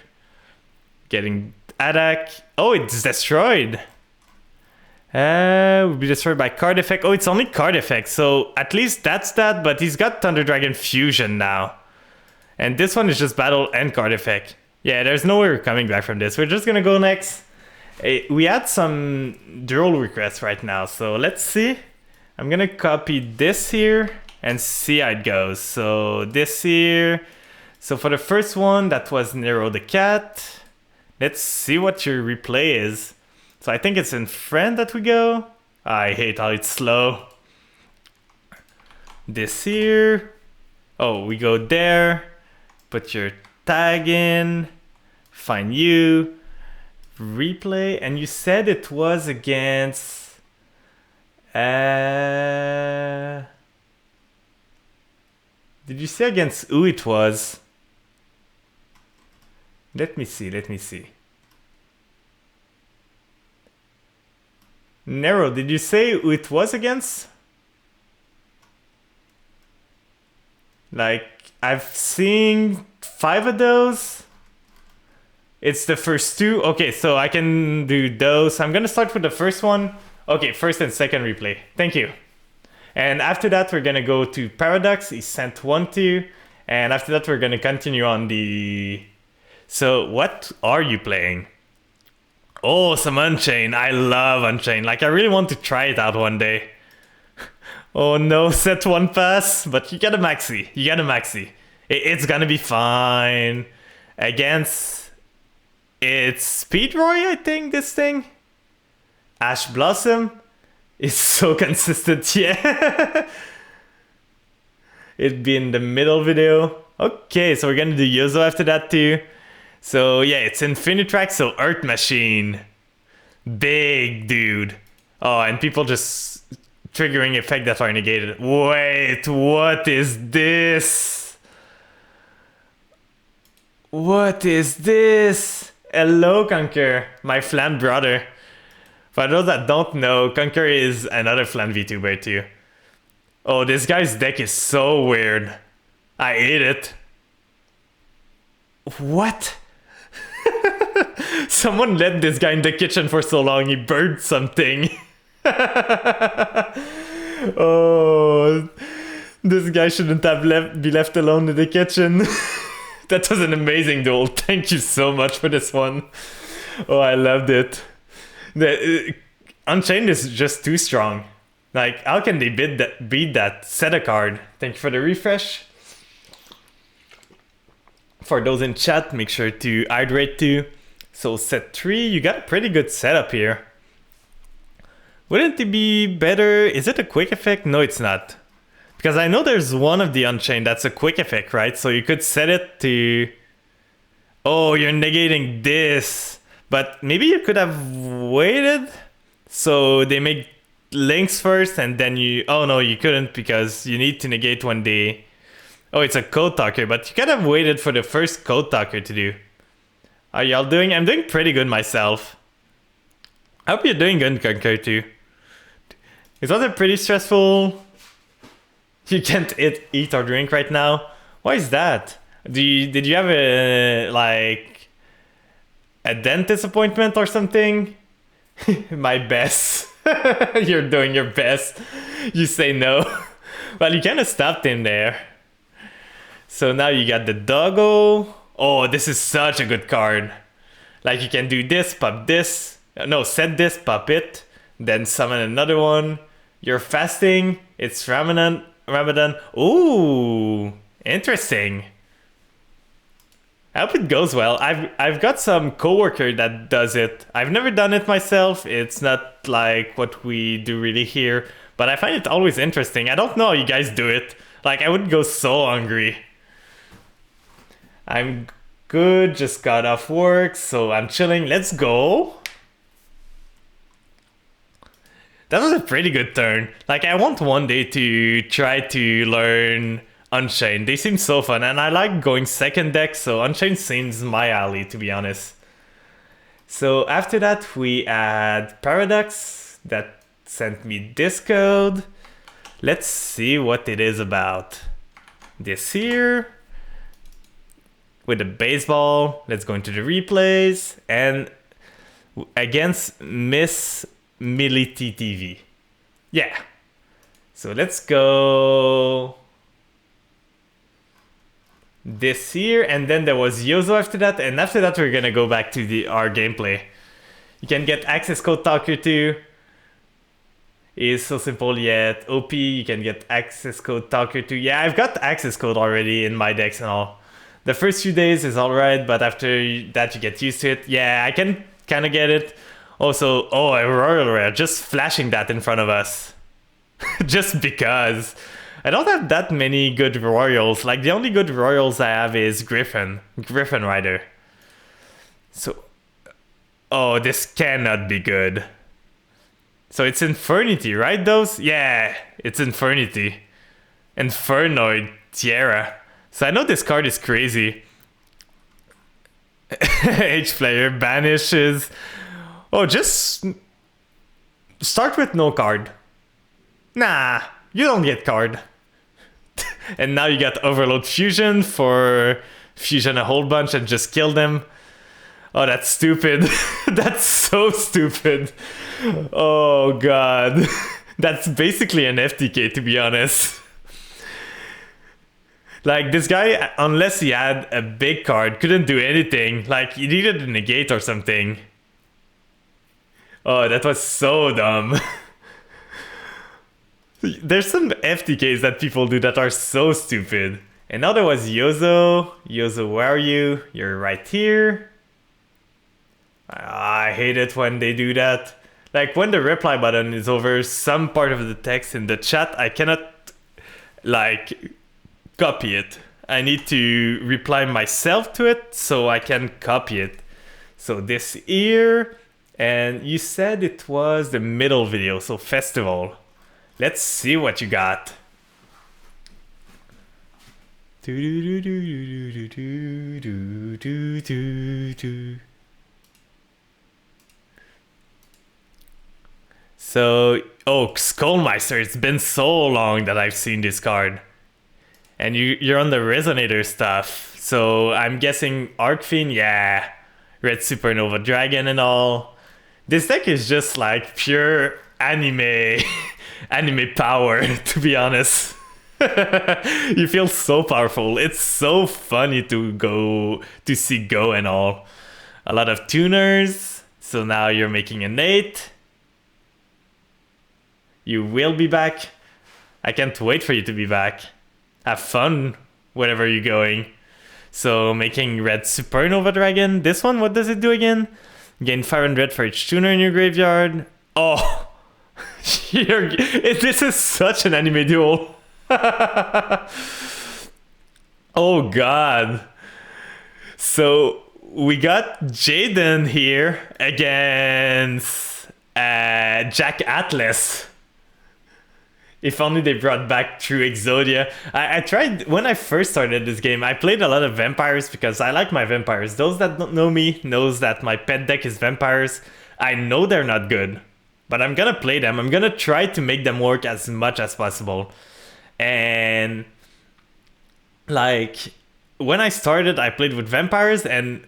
[SPEAKER 1] getting attack. Oh, it's destroyed. Will be destroyed by card effect. Oh, it's only card effect, so at least that's that, but he's got Thunder Dragon Fusion now. And this one is just battle and card effect. Yeah, there's no way we're coming back from this. We're just gonna go next. We had some duel requests right now, so let's see. I'm gonna copy this here and see how it goes. So this here. So for the first one, that was Nero the cat. Let's see what your replay is. So I think it's in friend that we go. I hate how it's slow. This here. Oh, we go there. Put your tag in. Find you. Replay. And you said it was against... Did you say against who it was? Let me see. Nero, did you say who it was against? Like, I've seen 5 of those. It's the first 2. Okay, so I can do those. I'm gonna start with the first one. Okay, first and second replay. Thank you. And after that, we're gonna go to Paradox. He sent 1, 2. And after that, we're gonna continue on the... So, what are you playing? Oh, some Unchained. I love Unchained. Like, I really want to try it out one day. Oh no, set 1 pass. But you got a maxi. It's gonna be fine. Against... It's Speedroy, I think, this thing. Ash Blossom. It's so consistent, yeah. It'd be in the middle video. Okay, so we're gonna do Yozo after that too. So yeah, it's Infinitrack, so Earth Machine. Big dude. Oh, and people just triggering effect that are negated. Wait, what is this? What is this? Hello, Conquer, my Flan brother. For those that don't know, Conquer is another Flan Vtuber too. Oh, this guy's deck is so weird. I hate it. What? Someone let this guy in the kitchen for so long, he burned something. Oh, this guy shouldn't have be left alone in the kitchen. That was an amazing duel. Thank you so much for this one. Oh, I loved it. Unchained is just too strong. Like, how can they beat that? Set a card. Thank you for the refresh. For those in chat, make sure to hydrate too. So set 3, you got a pretty good setup here. Wouldn't it be better? Is it a quick effect? No, it's not. Because I know there's one of the Unchained that's a quick effect, right? So you could set it to... Oh, you're negating this. But maybe you could have waited. So they make links first and then you... Oh no, you couldn't because you need to negate when they... Oh, it's a Code Talker, but you could have waited for the first Code Talker to do. How y'all doing? I'm doing pretty good myself. I hope you're doing good, Conquer, too. It wasn't pretty stressful. You can't eat or drink right now. Why is that? Did you have a, like, a dentist appointment or something? My best. You're doing your best. You say no. Well, you kind of stopped in there. So now you got the doggo. Oh, this is such a good card. Like you can do this, pop this. No, set this, pop it. Then summon another one. You're fasting. It's Ramadan. Ooh, interesting. I hope it goes well. I've got some coworker that does it. I've never done it myself. It's not like what we do really here. But I find it always interesting. I don't know how you guys do it. Like I would go so hungry. I'm good, just got off work, so I'm chilling. Let's go. That was a pretty good turn. Like, I want one day to try to learn Unchained. They seem so fun, and I like going second deck, so Unchained seems my alley, to be honest. So after that, we had Paradox that sent me this code. Let's see what it is about. This here. With the baseball, let's go into the replays, and against Miss Mility TV. Yeah. So let's go this here, and then there was Yozo after that, and after that we're gonna go back to our gameplay. You can get access code Talker too. is so simple yet OP. You can get access code Talker too. Yeah, I've got access code already in my decks and all. The first few days is alright, but after that you get used to it. Yeah, I can kind of get it. Also, oh, a Royal Rare, just flashing that in front of us. Just because. I don't have that many good Royals. Like, the only good Royals I have is Griffin Rider. So, oh, this cannot be good. So it's Infernity, right, those? Yeah, it's Infernity. Infernoid Tierra. So I know this card is crazy. H player banishes. Oh, just start with no card. Nah, you don't get card. And now you got Overload Fusion for fusion a whole bunch and just kill them. Oh, that's stupid. That's so stupid. Oh god. That's basically an FTK, to be honest. Like, this guy, unless he had a big card, couldn't do anything. Like, he needed a negate or something. Oh, that was so dumb. There's some FTKs that people do that are so stupid. And now there was Yozo. Yozo, where are you? You're right here. I hate it when they do that. Like, when the reply button is over some part of the text in the chat, I cannot, like, copy it. I need to reply myself to it so I can copy it. So this here, and you said it was the middle video, so festival. Let's see what you got. So, oh, Skullmeister, it's been so long that I've seen this card. And you're on the Resonator stuff. So I'm guessing Arcfiend, yeah. Red Supernova Dragon and all. This deck is just like pure anime anime power, to be honest. You feel so powerful. It's so funny to see go and all. A lot of tuners. So now you're making an 8. You will be back. I can't wait for you to be back. Have fun wherever you're going. So making Red Supernova Dragon. This one, what does it do again? Gain 500 for each tuner in your graveyard. Oh, this is such an anime duel. Oh god. So we got Jaden here against Jack Atlas. If only they brought back True Exodia. I tried, when I first started this game, I played a lot of vampires because I like my vampires. Those that don't know me knows that my pet deck is vampires. I know they're not good, but I'm gonna play them. I'm gonna try to make them work as much as possible. And like, when I started, I played with vampires and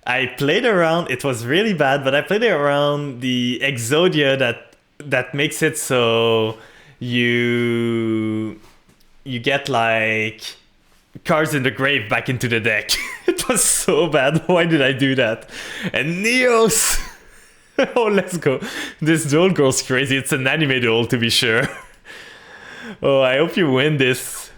[SPEAKER 1] I played around, it was really bad, but I played around the Exodia that makes it so you get like cards in the grave back into the deck. It was so bad. Why did I do that? And Neos! Oh, let's go. This duel goes crazy. It's an anime duel, to be sure. Oh, I hope you win this.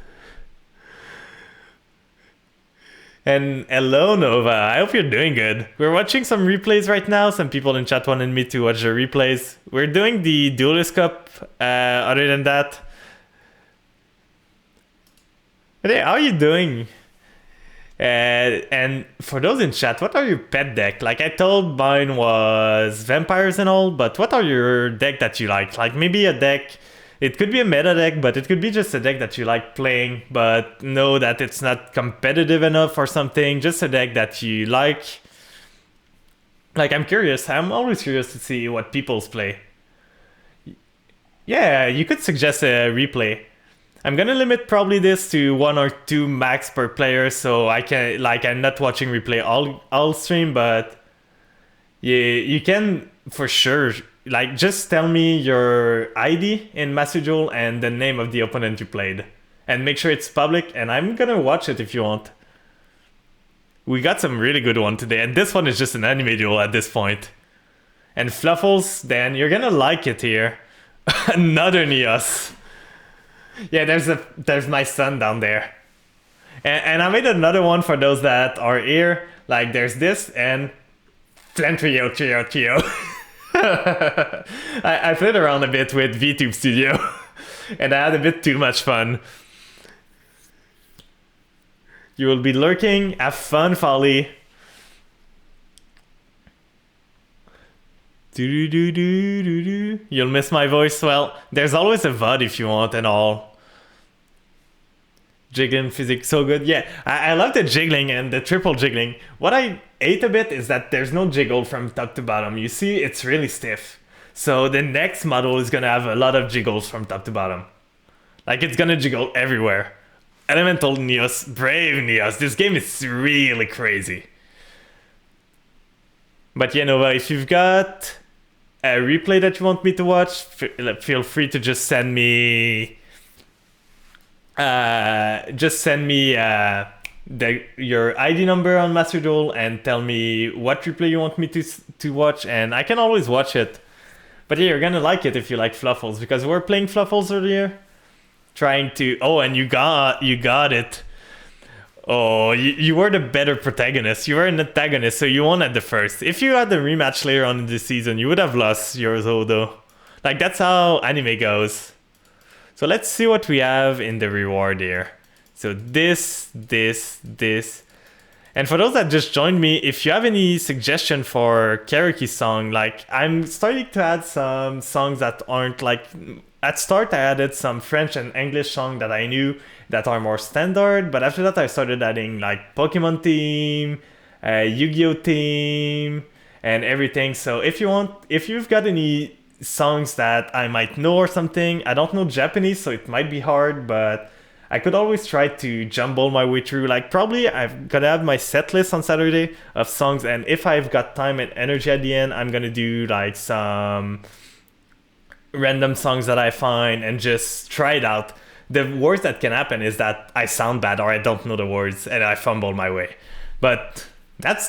[SPEAKER 1] And hello, Nova. I hope you're doing good. We're watching some replays right now. Some people in chat wanted me to watch the replays. We're doing the Duelist Cup. Other than that, hey, how are you doing? And for those in chat, what are your pet deck? Like, I told mine was vampires and all, but what are your deck that you like? Like, maybe a deck. It could be a meta deck, but it could be just a deck that you like playing, but know that it's not competitive enough or something. Just a deck that you like. Like, I'm curious. I'm always curious to see what people's play. Yeah, you could suggest a replay. I'm gonna limit probably this to 1 or 2 max per player, so I can, like, I'm not watching replay all stream, but you can for sure. Like, just tell me your ID in Master Duel and the name of the opponent you played. And make sure it's public, and I'm gonna watch it if you want. We got some really good one today, and this one is just an anime duel at this point. And Fluffles, Dan, you're gonna like it here. Another Neos. Yeah, there's my son down there. And I made another one for those that are here. Like there's this and Flan Trio. I played around a bit with VTube Studio and I had a bit too much fun. You will be lurking, have fun, Folly. You'll miss my voice. Well, there's always a VOD if you want and all. Jiggling physics so good. Yeah, I love the jiggling and the triple jiggling. What I hate a bit is that there's no jiggle from top to bottom. You see, it's really stiff. So the next model is gonna have a lot of jiggles from top to bottom. Like it's gonna jiggle everywhere. Elemental Neos, brave Neos. This game is really crazy. But yeah, Nova, if you've got a replay that you want me to watch, feel free to just send me your ID number on Master Duel and tell me what replay you want me to watch, and I can always watch it. But yeah, you're gonna like it if you like Fluffles, because we were playing Fluffles earlier, trying to. Oh, and you got it. Oh, you were the better protagonist. You were an antagonist, so you won at the first. If you had the rematch later on in the season, you would have lost yours, though. Like, that's how anime goes. So let's see what we have in the reward here. So this. And for those that just joined me, if you have any suggestion for karaoke song, like, I'm starting to add some songs that aren't like... At start, I added some French and English songs that I knew that are more standard, but after that I started adding like Pokemon theme, Yu-Gi-Oh theme, and everything. So if you've got any songs that I might know or something, I don't know Japanese, so it might be hard, but I could always try to jumble my way through. Like probably I'm gonna have my set list on Saturday of songs, and if I've got time and energy at the end, I'm gonna do like some random songs that I find and just try it out. The worst that can happen is that I sound bad or I don't know the words and I fumble my way. But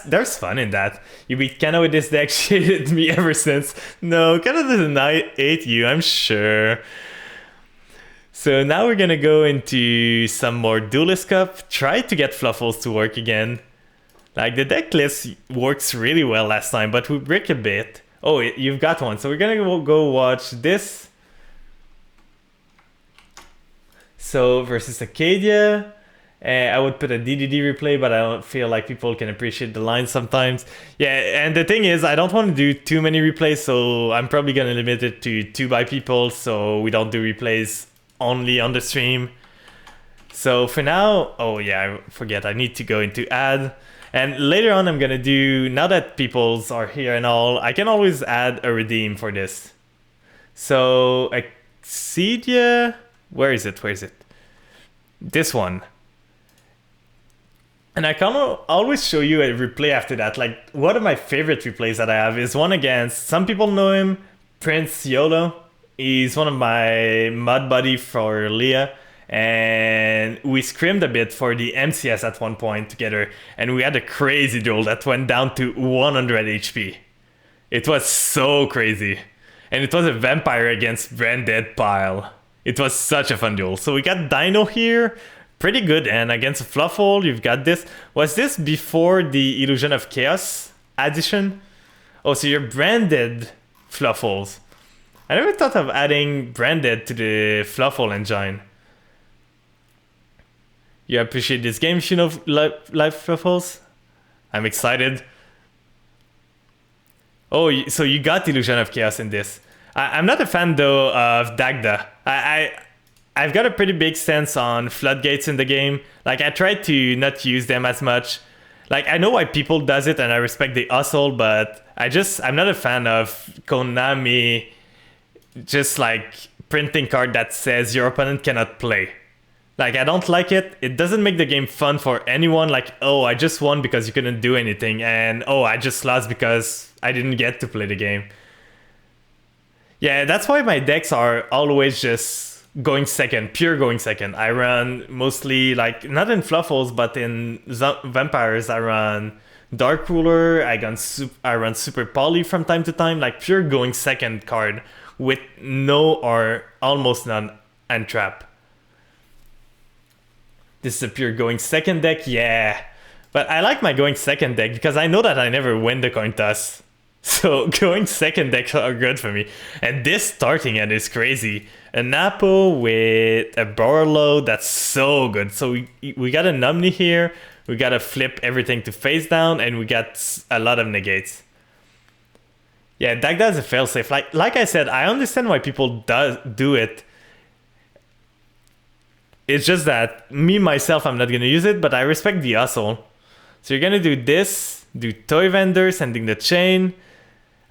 [SPEAKER 1] there's fun in that. You beat Kenna with this deck, she hated me ever since. No, Kenna doesn't hate you, I'm sure. So now we're gonna go into some more Duelist Cup, try to get Fluffles to work again. Like the deck list works really well last time, but we break a bit. Oh, you've got one. So we're gonna go watch this. So versus Acadia. I would put a DDD replay, but I don't feel like people can appreciate the line sometimes. Yeah, and the thing is, I don't want to do too many replays, so I'm probably gonna limit it to 2 by people, so we don't do replays only on the stream. So for now, oh yeah, I forget, I need to go into ad. And later on, I'm gonna do, now that peoples are here and all, I can always add a redeem for this. So, Excedia, where is it? This one. And I can always show you a replay after that. Like, one of my favorite replays that I have is one against, some people know him, Prince YOLO. He's one of my mod buddy for Leah. And we scrimmed a bit for the MCS at one point together, and we had a crazy duel that went down to 100 HP. It was so crazy. And it was a vampire against Brand Dead pile. It was such a fun duel. So we got Dino here, pretty good, and against a Fluffle, you've got this. Was this before the Illusion of Chaos addition? Oh, so you're branded Fluffles. I never thought of adding branded to the Fluffle engine. You appreciate this game, you know, live Fluffles? I'm excited. Oh, so you got Illusion of Chaos in this. I'm not a fan, though, of Dagda. I've got a pretty big stance on floodgates in the game. Like, I try to not use them as much. Like, I know why people does it, and I respect the hustle, but I'm not a fan of Konami just, like, printing card that says your opponent cannot play. Like, I don't like it. It doesn't make the game fun for anyone. Like, oh, I just won because you couldn't do anything. And, oh, I just lost because I didn't get to play the game. Yeah, that's why my decks are always just going second. Pure going second. I run mostly, like, not in Fluffles, but in Vampires, I run Dark Ruler. I run Super Poly from time to time. Like, pure going second card. with no or almost none untrap. This is a pure going second deck, yeah. But I like my going second deck because I know that I never win the coin toss. So going second decks are good for me. And this starting end is crazy. A Napo with a Borlow, that's so good. So we got a Numney here. We gotta flip everything to face down, and we got a lot of negates. Yeah, Dagda's a failsafe. Like I said, I understand why people do it. It's just that me myself, I'm not gonna use it, but I respect the hustle. So you're gonna do this, do Toy Vendor, sending the chain.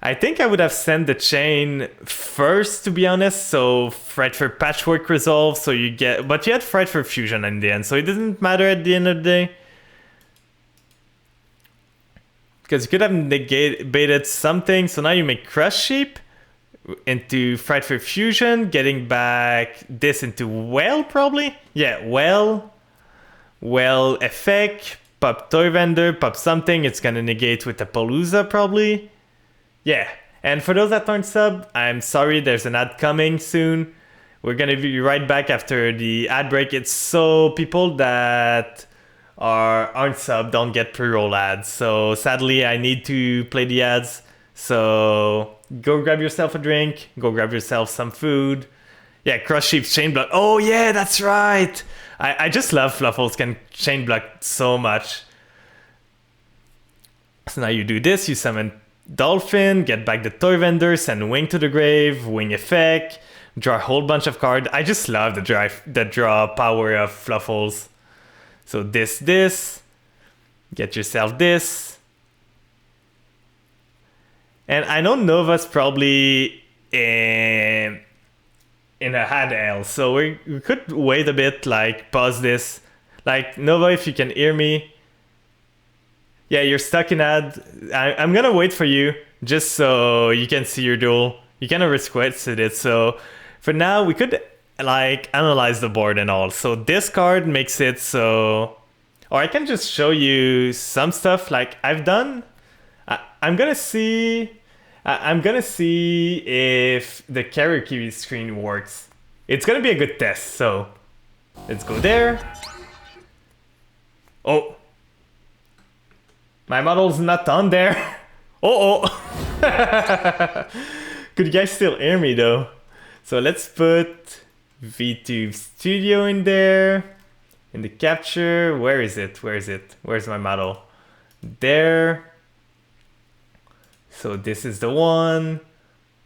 [SPEAKER 1] I think I would have sent the chain first, to be honest. So Frightful Patchwork resolve, so you get, but you had Frightful Fusion in the end, so it doesn't matter at the end of the day. Because you could have negated something, so now you make Crush Sheep into Frightful Fusion, getting back this into Well, probably? Yeah, Well effect, pop Toy Vendor, pop something, it's gonna negate with the Palooza, probably. Yeah, and for those that aren't sub, I'm sorry, there's an ad coming soon. We're gonna be right back after the ad break. It's so people that aren't sub don't get pre-roll ads. So sadly, I need to play the ads. So go grab yourself a drink, go grab yourself some food. Yeah, Crush Sheep's chain block. Oh yeah, that's right. I just love Fluffles can chain block so much. So now you do this, you summon Dolphin, get back the Toy Vendor, send Wing to the grave, Wing effect, draw a whole bunch of cards. I just love the draw power of Fluffles. So this, get yourself this. And I know Nova's probably in a hand L, so we could wait a bit, like pause this. Like Nova, if you can hear me. Yeah, you're stuck in ad. I'm gonna wait for you just so you can see your duel. You kind of requested it, so for now we could like analyze the board and all. So this card makes it so, or I can just show you some stuff like I've done. I'm gonna see if the karaoke screen works. It's gonna be a good test. So let's go there. Oh. My model's not on there. Oh. Could you guys still hear me though? So let's put Vtube Studio in there. In the capture. Where is it? Where's my model? There. So this is the one.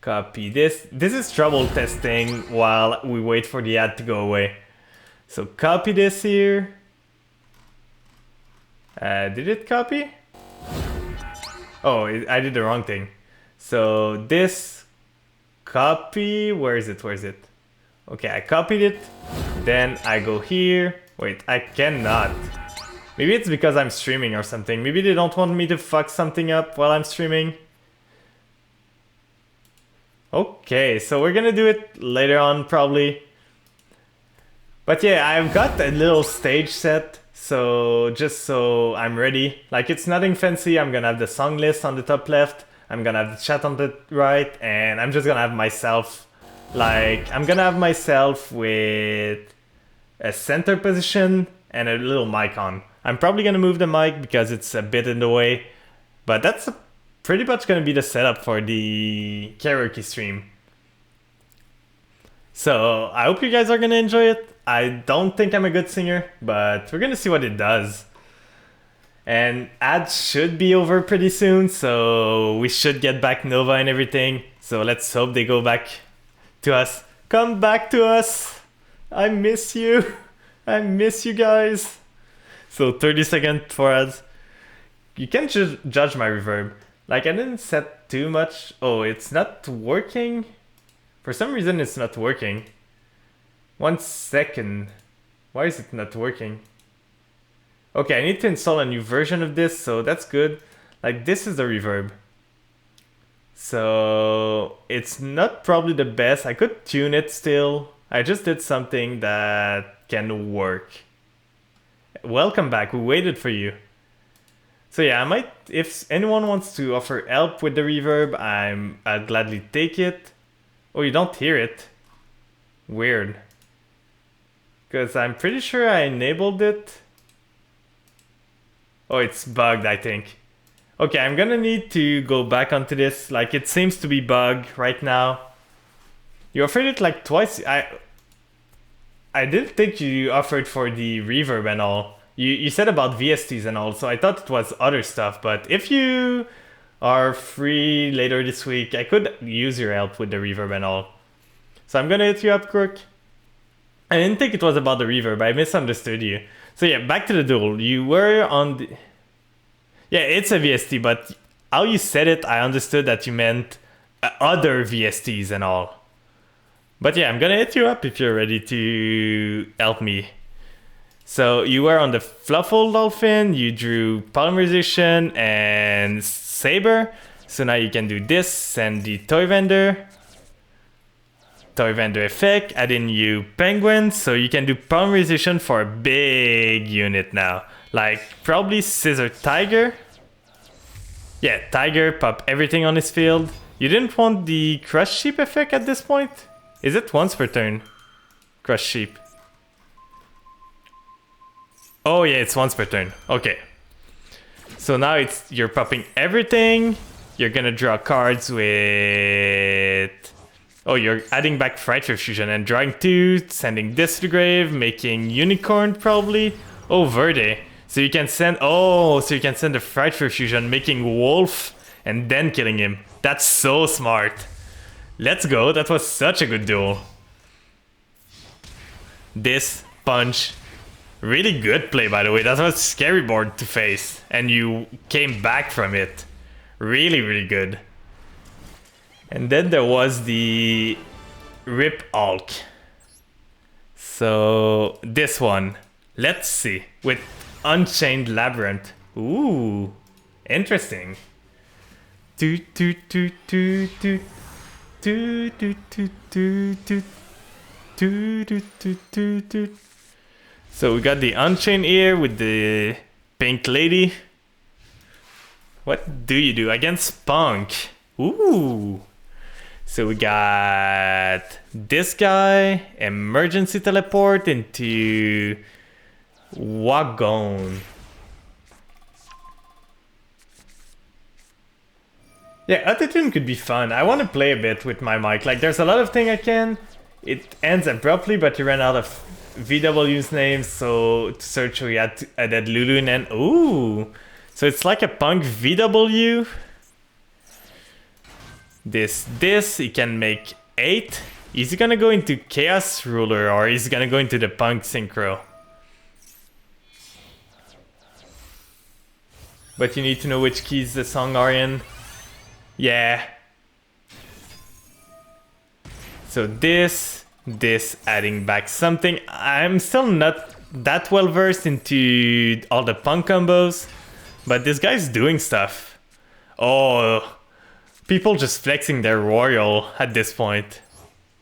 [SPEAKER 1] Copy this. This is trouble testing while we wait for the ad to go away. So copy this here. Did it copy? Oh, I did the wrong thing. So this copy, where is it? Okay, I copied it. Then I go here. Wait, I cannot. Maybe it's because I'm streaming or something. Maybe they don't want me to fuck something up while I'm streaming. Okay, so we're gonna do it later on probably. But yeah, I've got a little stage set. So just so I'm ready, like it's nothing fancy. I'm gonna have the song list on the top left, I'm gonna have the chat on the right, and I'm just gonna have myself, like I'm gonna have myself with a center position and a little mic on. I'm probably gonna move the mic because it's a bit in the way, but that's pretty much gonna be the setup for the karaoke stream. So I hope you guys are gonna enjoy it. I don't think I'm a good singer, but we're gonna see what it does. And ads should be over pretty soon, so we should get back Nova and everything. So let's hope they go back to us. Come back to us! I miss you! I miss you guys! So 30 seconds for ads. You can't just judge my reverb. Like I didn't set too much. Oh, it's not working? For some reason it's not working. 1 second. Why is it not working? Okay, I need to install a new version of this, so that's good. Like this is the reverb. So it's not probably the best. I could tune it still. I just did something that can work. Welcome back, we waited for you. So yeah, I might, if anyone wants to offer help with the reverb, I'd gladly take it. Oh, you don't hear it. Weird. Because I'm pretty sure I enabled it. Oh, it's bugged, I think. Okay, I'm gonna need to go back onto this. Like, it seems to be bugged right now. You offered it like twice. I didn't think you offered for the reverb and all. You said about VSTs and all, so I thought it was other stuff. But if you are free later this week, I could use your help with the reverb and all. So I'm gonna hit you up, Crook. I didn't think it was about the reverb. I misunderstood you. So yeah, back to the duel. You were on the... Yeah, it's a VST, but how you said it, I understood that you meant other VSTs and all. But yeah, I'm gonna hit you up if you're ready to help me. So you were on the Fluffle Dolphin, you drew Polymerization and Saber. So now you can do this and the Toy Vendor. Toy Vendor effect, add in you Penguin. So you can do Polymerization for a big unit now. Like probably Scissor Tiger. Yeah, Tiger, pop everything on his field. You didn't want the Crush Sheep effect at this point? Is it once per turn? Crush Sheep. Oh yeah, it's once per turn. Okay. So now you're popping everything. You're gonna draw cards with... Oh, you're adding back Frightful Fusion and drawing 2, sending this to the grave, making Unicorn probably. Oh, Verde. So you can send... Oh, so you can send the Frightful Fusion, making Wolf, and then killing him. That's so smart. Let's go, that was such a good duel. This punch, really good play by the way, that was a scary board to face. And you came back from it. Really, really good. And then there was the Rip Hulk. So, this one. Let's see, with Unchained Labyrinth. Ooh, interesting. Toot, toot, toot, toot, toot. Do, do, do, do, do. Do, do, do, do, do. So we got the Unchained here with the pink lady. What do you do against Punk? Ooh. So we got this guy, emergency teleport into Wagon. Yeah, Autotune could be fun. I want to play a bit with my mic. Like, there's a lot of things I can. It ends abruptly, but you ran out of VW's names, so to search we had to add Lulu and then... Ooh! So it's like a Punk VW. This, he can make 8. Is he gonna go into Chaos Ruler, or is he gonna go into the Punk Synchro? But you need to know which keys the song are in. Yeah. So this adding back something. I'm still not that well versed into all the Punk combos, but this guy's doing stuff. Oh, people just flexing their Royal at this point.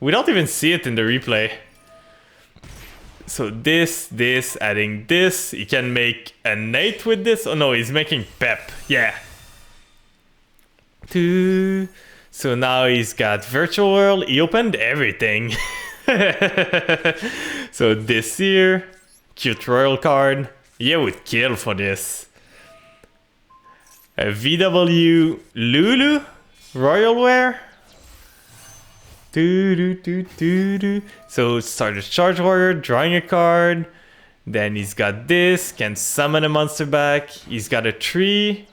[SPEAKER 1] We don't even see it in the replay. So this, adding this. He can make an 8 with this. Oh no, he's making Pep. Yeah. 2. So now he's got Virtual World. He opened everything. So this here, cute Royal card. Yeah, would kill for this. A VW Lulu Royal Wear. So start a Charge Warrior, drawing a card. Then he's got this, can summon a monster back. He's got a 3.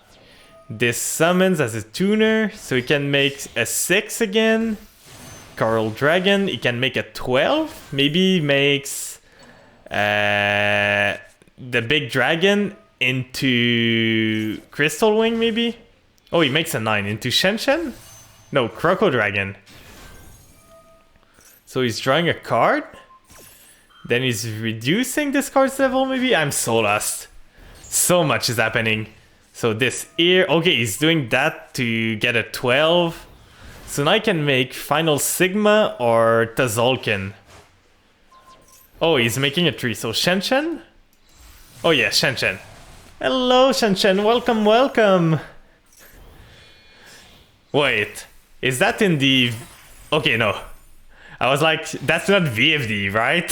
[SPEAKER 1] This summons as a tuner, so he can make a 6 again. Coral Dragon, he can make a 12. Maybe he makes the big dragon into Crystal Wing, maybe? Oh, he makes a 9 into Shen Shen? No, Croco Dragon. So he's drawing a card. Then he's reducing this card's level, maybe? I'm so lost. So much is happening. So this here, okay, he's doing that to get a 12. So now I can make Final Sigma or Tazolkin. Oh, he's making a 3. So Shen Shen? Oh yeah, Shen Shen. Hello, Shen Shen. Welcome, welcome. Wait, is that in the... Okay, no. I was like, that's not VFD, right?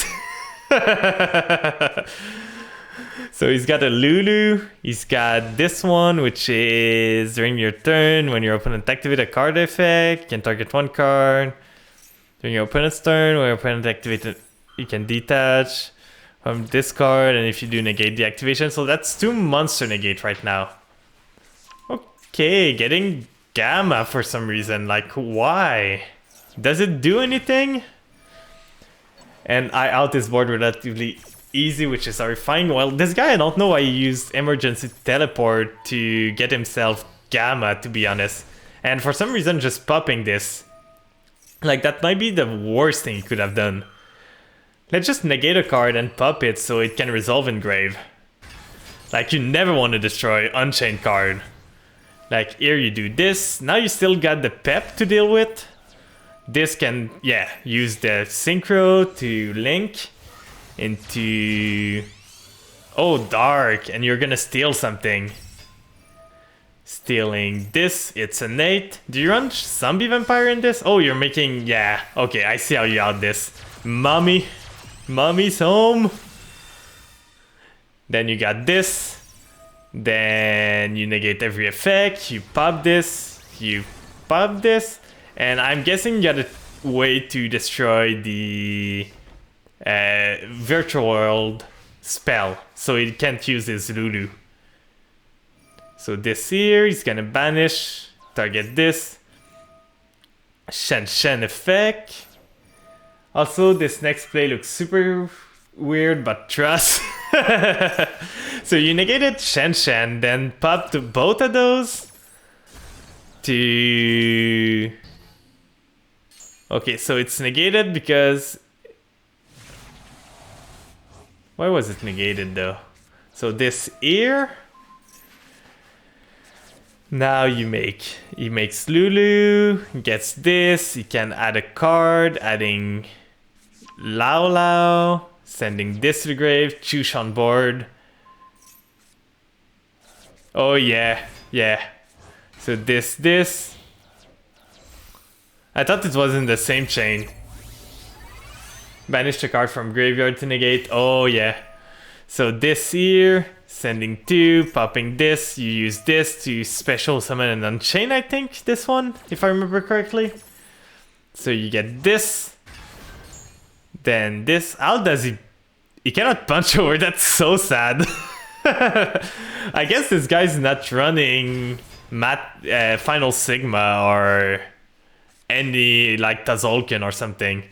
[SPEAKER 1] So he's got a Lulu. He's got this one, which is during your turn, when your opponent activates a card effect, you can target one card. During your opponent's turn, when your opponent activates it, you can detach from this card, and if you do negate the activation. So that's 2 monster negate right now. Okay, getting Gamma for some reason. Like, why? Does it do anything? And I out this board relatively easy, which is horrifying. Well, this guy, I don't know why he used emergency teleport to get himself Gamma, to be honest. And for some reason, just popping this, like, that might be the worst thing he could have done. Let's just negate a card and pop it so it can resolve engrave. Like, you never want to destroy Unchained card. Like, here you do this. Now you still got the pep to deal with. This can, yeah, use the synchro to link into... Oh, dark, and you're gonna steal something. Stealing this, it's an 8. Do you run Zombie Vampire in this? Oh, you're making, yeah, okay, I see how you out this. Mommy's home. Then you got this. Then you negate every effect. You pop this. You pop this. And I'm guessing you got a way to destroy the virtual world spell, so it can't use his Lulu. So this here, he's gonna banish, target this. Shen effect. Also, this next play looks super weird, but trust. So you negated Shen, then popped both of those to... Okay, so it's negated because... Why was it negated though? So this here... Now he makes Lulu, gets this, he can add a card, adding Lao, sending this to the grave, Chush on board. Oh yeah. So this. I thought it was in the same chain. Banish the card from graveyard to negate. Oh yeah. So this here, sending 2, popping this. You use this to special summon an Unchain, I think, this one, if I remember correctly. So you get this. Then this. How does he... He cannot punch over, that's so sad. I guess this guy's not running Final Sigma or any like Tazolkin or something.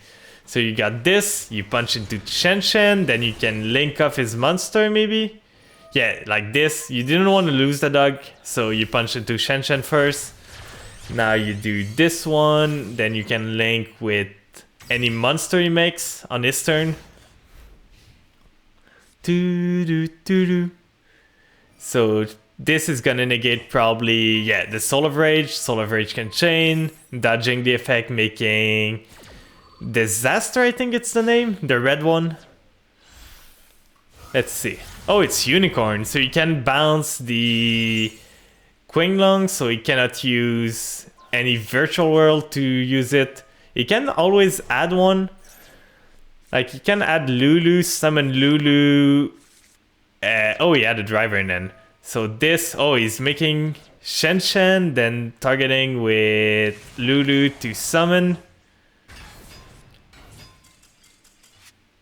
[SPEAKER 1] So you got this, you punch into Shen, then you can link off his monster maybe. Yeah, like this. You didn't want to lose the dog, so you punch into Shen first. Now you do this one, then you can link with any monster he makes on his turn. So this is gonna negate probably, yeah, the Soul of Rage. Soul of Rage can chain, dodging the effect, making Disaster, I think it's the name, the red one. Let's see. Oh, it's Unicorn, so you can bounce the Qinglong, so he cannot use any virtual world to use it. He can always add one. Like, you can add Lulu, summon Lulu. Oh, he added Driver in then. So this, oh, he's making Shen, then targeting with Lulu to summon.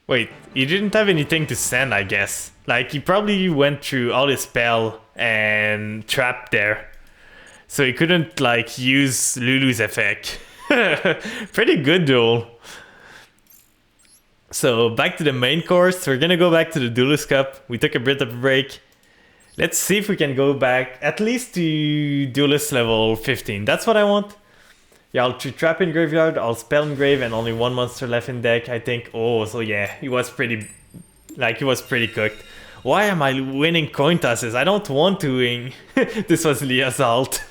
[SPEAKER 1] Wait, he didn't have anything to send, I guess. Like, he probably went through all his spell and trapped there. So he couldn't, like, use Lulu's effect. Pretty good duel. So back to the main course. We're gonna go back to the Duelist Cup. We took a bit of a break. Let's see if we can go back at least to Duelist level 15. That's what I want. Yeah, I'll trap in graveyard, I'll spell engrave, and only one monster left in deck, I think. Oh, so yeah, he was pretty cooked. Why am I winning coin tosses? I don't want to win. This was Leah's ult.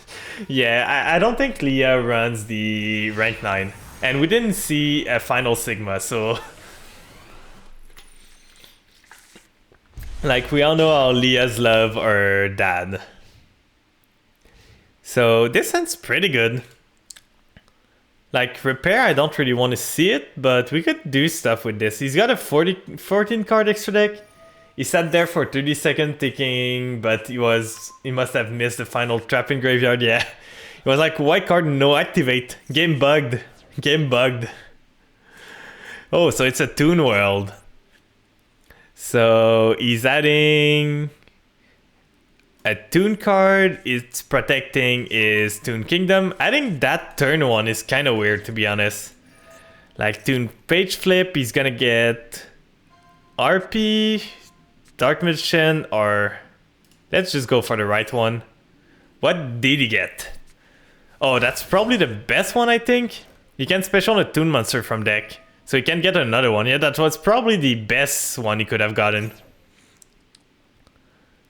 [SPEAKER 1] Yeah, I don't think Leah runs the rank 9. And we didn't see a Final Sigma, so... Like, we all know how Leah's love her dad. So, this sounds pretty good. Like, repair, I don't really want to see it, but we could do stuff with this. He's got a 14 card extra deck. He sat there for 30 seconds thinking, but he must have missed the final trap in graveyard, yeah. He was like, white card, no activate. Game bugged. Game bugged. Oh, so it's a Toon World. So he's adding a Toon card. It's protecting his Toon Kingdom. I think that turn one is kind of weird, to be honest. Like Toon Page Flip, he's gonna get RP, Dark Magician, or let's just go for the right one. What did he get? Oh, that's probably the best one, I think. You can special a Toon Monster from deck. So he can get another one. Yeah, that was probably the best one he could have gotten.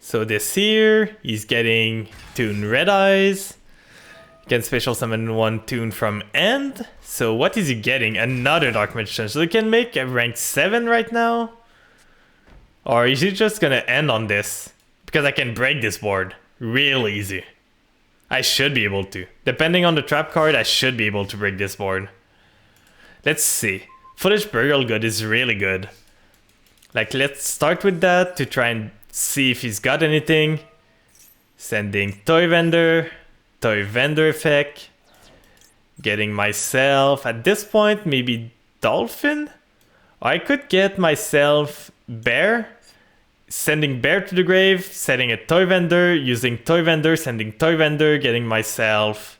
[SPEAKER 1] So this here, he's getting Toon Red Eyes. He can special summon one Toon from End. So what is he getting? Another Dark Magician. So he can make a rank 7 right now. Or is he just gonna end on this? Because I can break this board real easy. I should be able to. Depending on the trap card, I should be able to break this board. Let's see. Foolish Burial Good is really good. Like, let's start with that to try and see if he's got anything. Sending Toy Vendor effect. Getting myself, at this point, maybe Dolphin? Or I could get myself Bear. Sending Bear to the grave, setting a Toy Vendor, using Toy Vendor, sending Toy Vendor, getting myself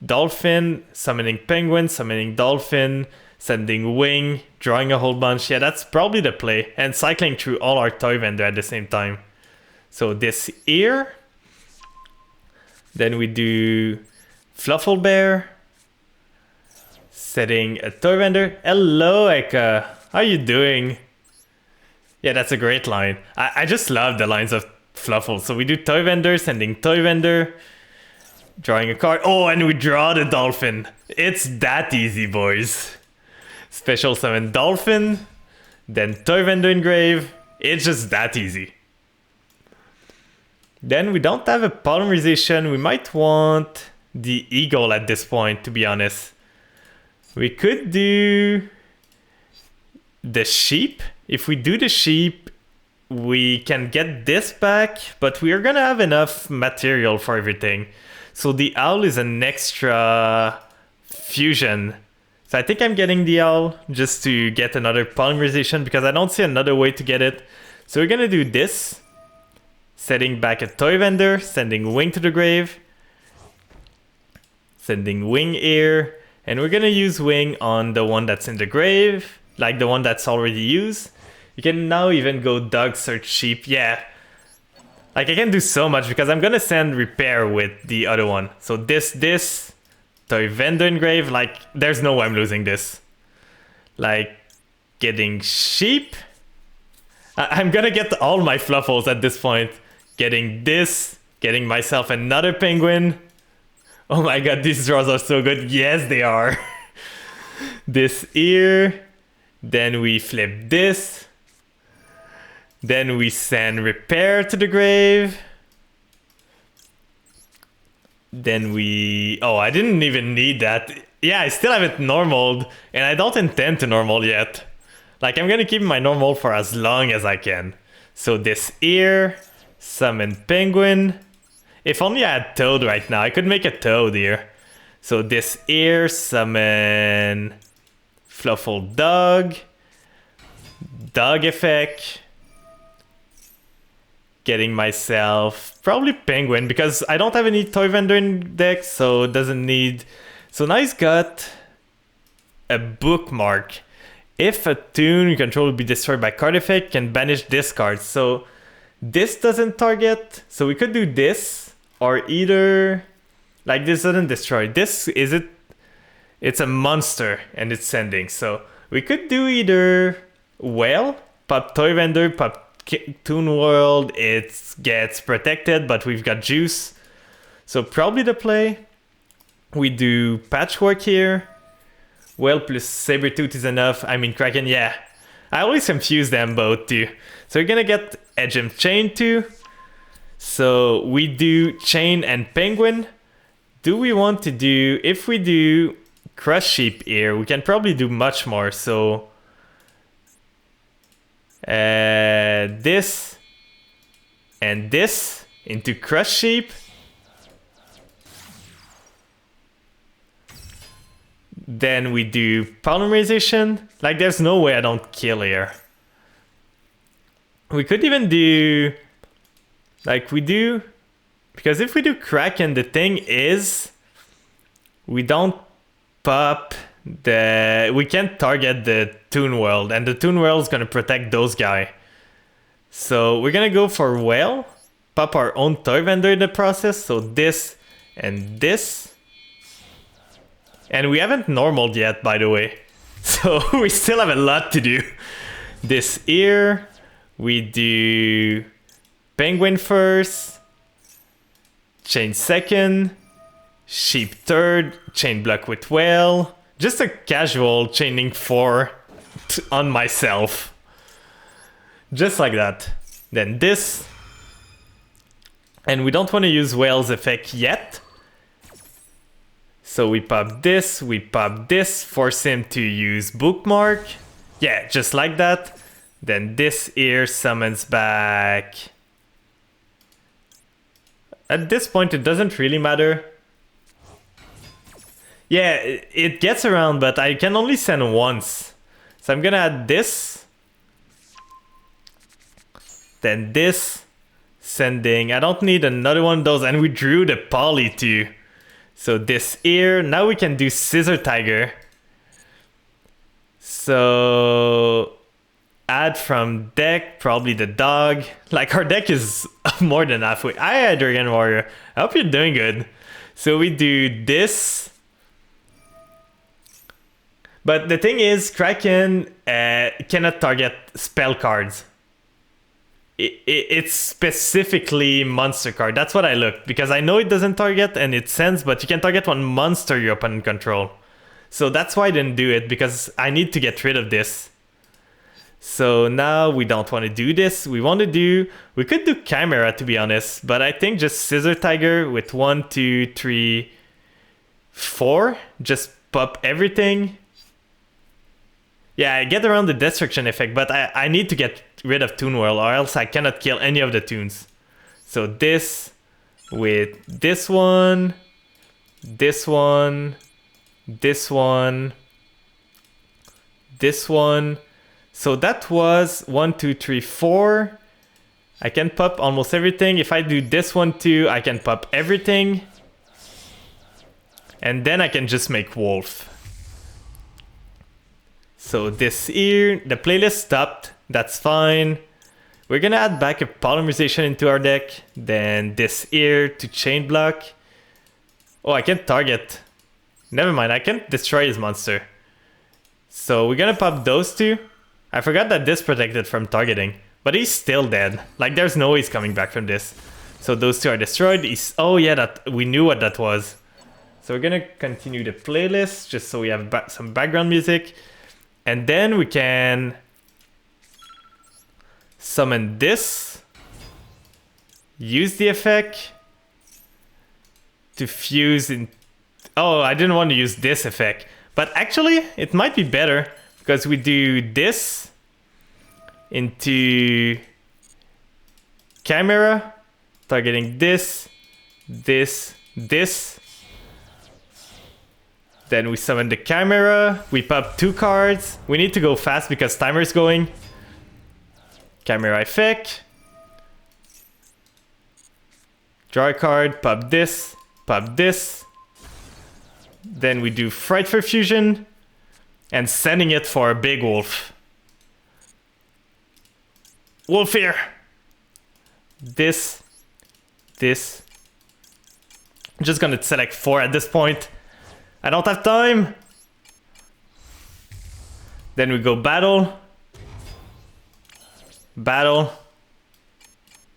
[SPEAKER 1] Dolphin, summoning Penguin, summoning Dolphin, sending Wing, drawing a whole bunch. Yeah, that's probably the play. And cycling through all our Toy Vendor at the same time. So this here. Then we do Fluffle Bear. Setting a Toy Vendor. Hello, Eka. How you doing? Yeah, that's a great line. I just love the lines of Fluffle. So we do Toy Vendor, sending Toy Vendor. Drawing a card. Oh, and we draw the Dolphin. It's that easy, boys. Special summon Dolphin, then Toy Vendor engrave. It's just that easy. Then we don't have a polymerization. We might want the Eagle at this point, to be honest. We could do the Sheep. If we do the Sheep, we can get this back, but we are gonna have enough material for everything. So the Owl is an extra fusion. So I think I'm getting the Owl just to get another polymerization because I don't see another way to get it. So we're gonna do this. Setting back a Toy Vendor, sending Wing to the grave. Sending Wing here. And we're gonna use Wing on the one that's in the grave, like the one that's already used. You can now even go Dog Search Sheep. Yeah. Like I can do so much because I'm gonna send Repair with the other one. So this. Toy Vendor engrave, like, there's no way I'm losing this. Like, getting Sheep. I'm gonna get all my Fluffles at this point. Getting this, getting myself another Penguin. Oh my god, these draws are so good. Yes, they are. This here. Then we flip this. Then we send Repair to the grave. Then we... Oh, I didn't even need that. Yeah, I still have it normaled, and I don't intend to normal yet. Like, I'm gonna keep my normal for as long as I can. So this here, summon Penguin. If only I had Toad right now, I could make a Toad here. So this here, summon Fluffle Dog. Dog effect. Getting myself probably Penguin because I don't have any Toy Vendor in deck, so it doesn't need. So now he's got a bookmark. If a toon you control will be destroyed by card effect, can banish this card. So this doesn't target. So we could do this, or either like this doesn't destroy. This is it. It's a monster and it's sending. So we could do either Whale, pop Toy Vendor, pop Toon World, it gets protected, but we've got juice. So probably the play. We do Patchwork here. Well, plus Sabertooth is enough. I mean, Kraken, yeah. I always confuse them both too. So we're gonna get Edgem Chain too. So we do Chain and Penguin. Do we want to do, if we do Crush Sheep here. We can probably do much more, so... this and this into Crush Sheep. Then we do polymerization. Like, there's no way I don't kill here. We could even do... Like, we do... Because if we do Kraken, the thing is... We don't pop the... We can't target the Toon World. And the Toon World is going to protect those guys. So we're going to go for Whale. Pop our own toy vendor in the process. So this and this. And we haven't normaled yet, by the way. So we still have a lot to do. This here, we do Penguin first, Chain second, Sheep third, Chain block with Whale. Just a casual chaining 4 on myself. Just like that. Then this. And we don't want to use Whale's effect yet. So we pop this, force him to use Bookmark. Yeah, just like that. Then this here summons back. At this point, it doesn't really matter. Yeah, it gets around, but I can only send once. So I'm gonna add this. Then this. Sending. I don't need another one of those. And we drew the poly too. So this here, now we can do Scissor Tiger. So add from deck, probably the dog. Like, our deck is more than halfway. Hi, Dragon Warrior. I hope you're doing good. So we do this. But the thing is, Kraken cannot target spell cards. It's specifically monster card. That's what I looked, because I know it doesn't target and it sends, but you can target one monster your opponent control. So that's why I didn't do it, because I need to get rid of this. So now we don't want to do this. We could do Chimera, to be honest, but I think just Scissor Tiger with 1, 2, 3, 4. Just pop everything. Yeah, I get around the destruction effect, but I need to get rid of Toon World, or else I cannot kill any of the toons. So this with this one, this one, this one, this one. So that was 1, 2, 3, 4. I can pop almost everything. If I do this one too, I can pop everything. And then I can just make Wolf. So this here, the playlist stopped. That's fine. We're gonna add back a polymerization into our deck. Then this here to chain block. Oh, I can't target. Never mind, I can't destroy his monster. So we're gonna pop those two. I forgot that this protected from targeting. But he's still dead. Like, there's no way he's coming back from this. So those two are destroyed. Oh yeah, that we knew what that was. So we're gonna continue the playlist just so we have some background music. And then we can summon this. Use the effect to fuse in... Oh, I didn't want to use this effect. But actually, it might be better because we do this into Chimera, targeting this, this, this. Then we summon the Chimera. We pop 2 cards. We need to go fast because timer is going. Chimera effect. Draw a card, pop this, pop this. Then we do Frightful Fusion and sending it for a big wolf. Wolf here. This. I'm just gonna select 4 at this point. I don't have time. Then we go battle. Battle.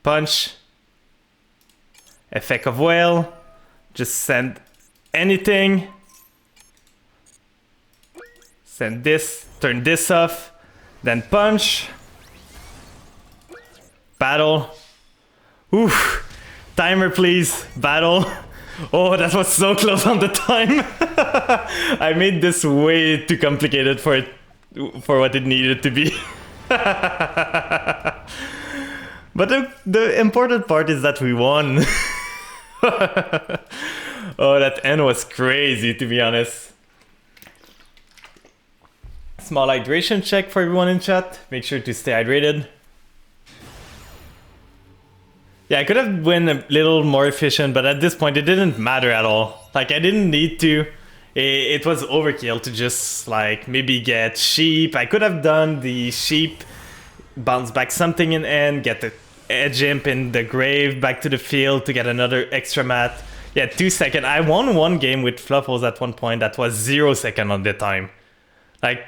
[SPEAKER 1] Punch. Effect of Whale. Just send anything. Send this. Turn this off. Then punch. Battle. Oof. Timer, please. Battle. Oh, that was so close on the time. I made this way too complicated for what it needed to be. But the important part is that we won. Oh, that end was crazy, to be honest. Small hydration check for everyone in chat. Make sure to stay hydrated. Yeah, I could have been a little more efficient, but at this point it didn't matter at all. Like, I didn't need to. It was overkill to just, like, maybe get sheep. I could have done the sheep, bounce back something in end, get the edge imp in the grave back to the field to get another extra mat. Yeah, 2 seconds. I won one game with Fluffles at one point that was 0 second on the time. Like,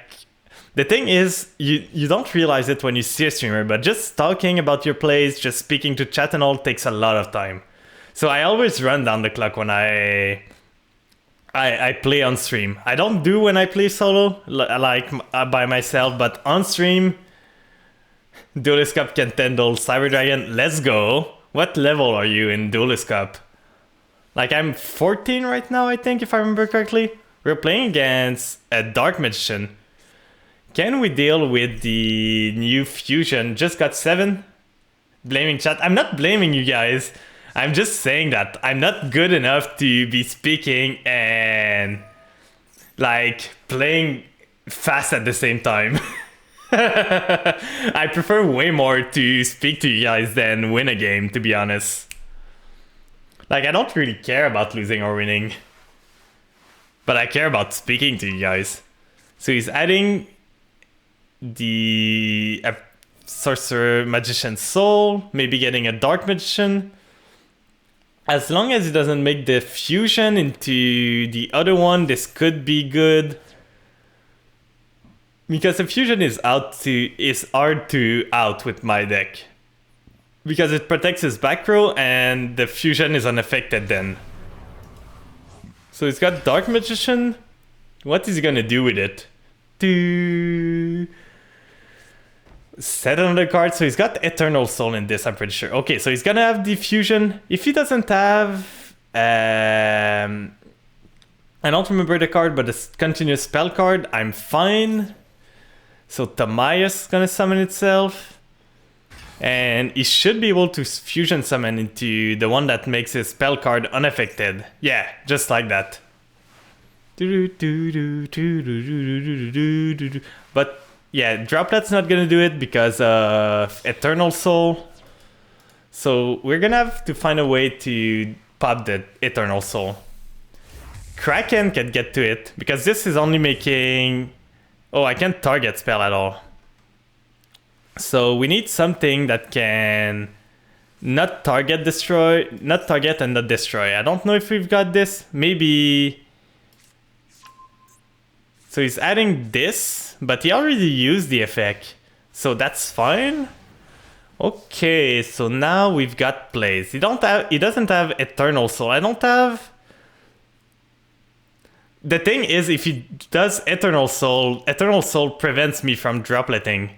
[SPEAKER 1] the thing is, you don't realize it when you see a streamer, but just talking about your plays, just speaking to chat and all takes a lot of time. So I always run down the clock when I play on stream. I don't do when I play solo, like by myself, but on stream, Duelist Cup Contendle, Cyber Dragon, let's go. What level are you in Duelist Cup? Like, I'm 14 right now, I think, if I remember correctly. We're playing against a Dark Magician. Can we deal with the new fusion? Just got 7. Blaming chat. I'm not blaming you guys. I'm just saying that I'm not good enough to be speaking and like playing fast at the same time. I prefer way more to speak to you guys than win a game, to be honest. Like, I don't really care about losing or winning, but I care about speaking to you guys. So he's adding the Sorcerer Magician Soul, maybe getting a Dark Magician. As long as it doesn't make the fusion into the other one, this could be good. Because the fusion is hard to out with my deck. Because it protects his back row and the fusion is unaffected then. So he's got Dark Magician. What is he gonna do with it? Set another card. So he's got Eternal Soul in this, I'm pretty sure. Okay, so he's gonna have the fusion. If he doesn't have I don't remember the card, but the continuous spell card, I'm fine. So Tamias is gonna summon itself. And he should be able to fusion summon into the one that makes his spell card unaffected. Yeah, just like that. But yeah, Droplet's not gonna do it because of Eternal Soul. So we're gonna have to find a way to pop the Eternal Soul. Kraken can get to it because this is only making... Oh, I can't target spell at all. So we need something that can not target and not destroy. I don't know if we've got this. Maybe... So he's adding this, but he already used the effect. So that's fine. Okay, so now we've got plays. He doesn't have Eternal Soul. I don't have... The thing is, if he does Eternal Soul prevents me from dropleting.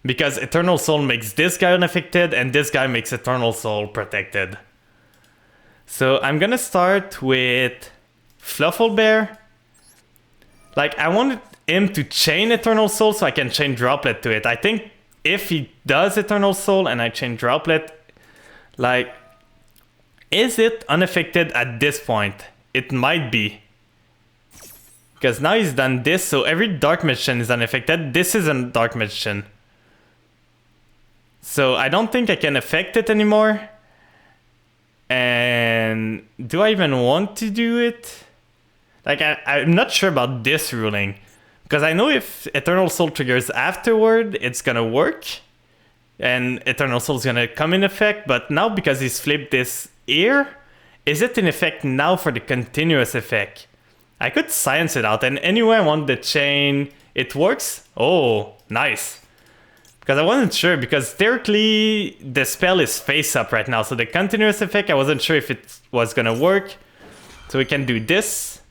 [SPEAKER 1] Because Eternal Soul makes this guy unaffected and this guy makes Eternal Soul protected. So I'm gonna start with Fluffle Bear. Like, I wanted him to chain Eternal Soul so I can chain Droplet to it. I think if he does Eternal Soul and I chain Droplet, like, is it unaffected at this point? It might be. Because now he's done this, so every Dark Magician is unaffected. This is a Dark Magician. So I don't think I can affect it anymore. And do I even want to do it? Like, I'm not sure about this ruling. Because I know if Eternal Soul triggers afterward, it's gonna work. And Eternal Soul is gonna come in effect. But now because he's flipped this here, is it in effect now for the continuous effect? I could science it out, and anyway I want the chain. It works? Oh, nice. Because I wasn't sure, because theoretically the spell is face up right now, so the continuous effect, I wasn't sure if it was gonna work. So we can do this,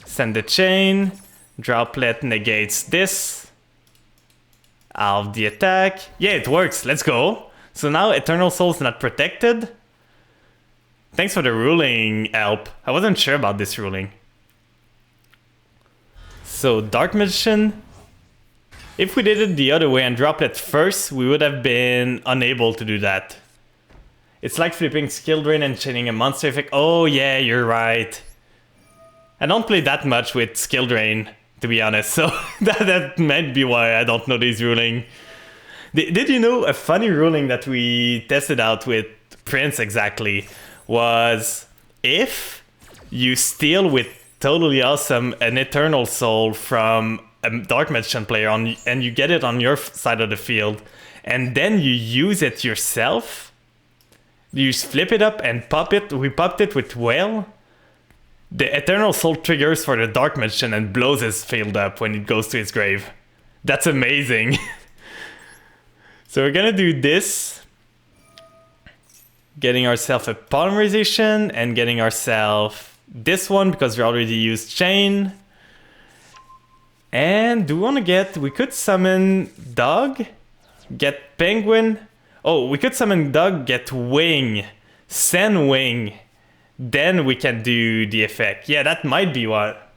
[SPEAKER 1] send the chain, Droplet negates this, out of the attack. Yeah, it works, let's go. So now Eternal Soul's not protected. Thanks for the ruling help. I wasn't sure about this ruling. So Dark Magician. If we did it the other way and dropped it first, we would have been unable to do that. It's like flipping Skill Drain and chaining a monster effect. Oh yeah, you're right. I don't play that much with Skill Drain, to be honest, so that might be why I don't know this ruling. Did you know a funny ruling that we tested out with Prince exactly was if you steal with Totally Awesome an Eternal Soul from a Dark Magician player and you get it on your side of the field, and then you use it yourself, you flip it up and pop it. We popped it with Whale. The Eternal Soul triggers for the Dark Magician and blows his field up when it goes to his grave. That's amazing. So we're gonna do this. Getting ourselves a Polymerization and getting ourselves this one because we already used Chain. And do we want to get... We could summon Dog, get Penguin. Oh, we could summon Dog, get Wing, send Wing. Then we can do the effect. Yeah, that might be what.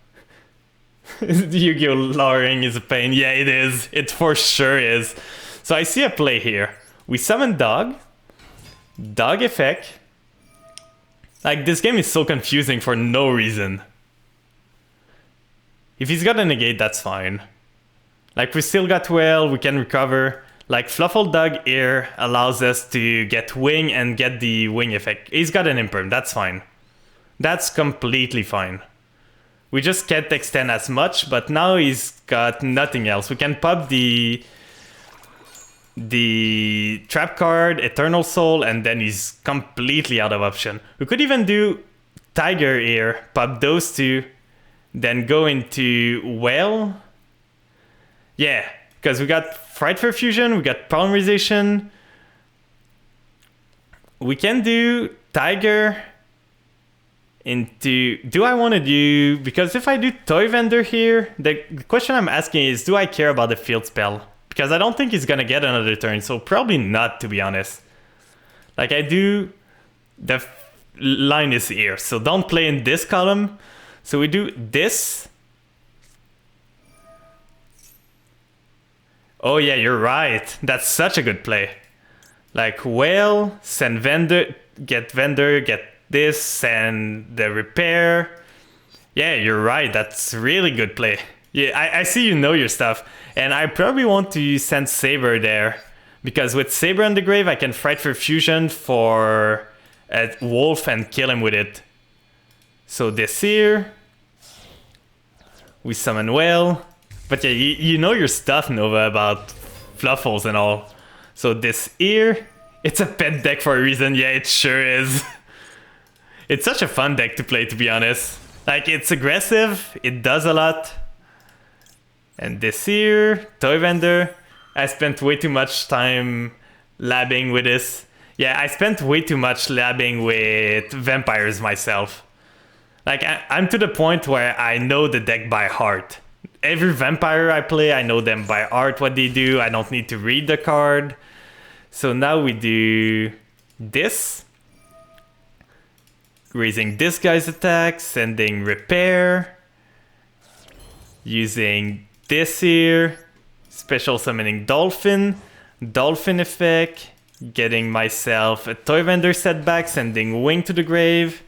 [SPEAKER 1] Yu-Gi-Oh! Lowering is a pain. Yeah, it is. It for sure is. So I see a play here. We summon Dog. Dog effect. Like, this game is so confusing for no reason. If he's got a negate, that's fine. Like, we still got Whale, we can recover. Like, Fluffle Dog here allows us to get Wing and get the Wing effect. He's got an Imperm, that's fine. That's completely fine. We just can't extend as much, but now he's got nothing else. We can pop the trap card, Eternal Soul, and then he's completely out of option. We could even do Tiger here, pop those two, then go into Whale. Yeah, because we got Frightful Fusion, we got Polymerization. We can do Tiger into... Do I want to do... Because if I do Toy Vendor here, the question I'm asking is, do I care about the field spell? Because I don't think he's gonna get another turn, so probably not, to be honest. Like, I do... The line is here, so don't play in this column. So we do this. Oh yeah, you're right. That's such a good play. Like, Whale, send Vendor, get this, send the Repair. Yeah, you're right. That's really good play. Yeah, I see you know your stuff. And I probably want to send Saber there. Because with Saber on the grave, I can Frightful Fusion for a Wolf and kill him with it. So this here. We summon Whale. But yeah, you know your stuff, Nova, about Fluffles and all. So this here. It's a pet deck for a reason. Yeah, it sure is. It's such a fun deck to play, to be honest. Like, it's aggressive. It does a lot. And this here, Toy Vendor. I spent way too much time labbing with this. Yeah, I spent way too much labbing with vampires myself. Like, I'm to the point where I know the deck by heart. Every vampire I play, I know them by heart, what they do. I don't need to read the card. So now we do this. Raising this guy's attack, sending Repair. Using this here, special summoning Dolphin, Dolphin effect, getting myself a Toy Vendor setback, sending Wing to the grave.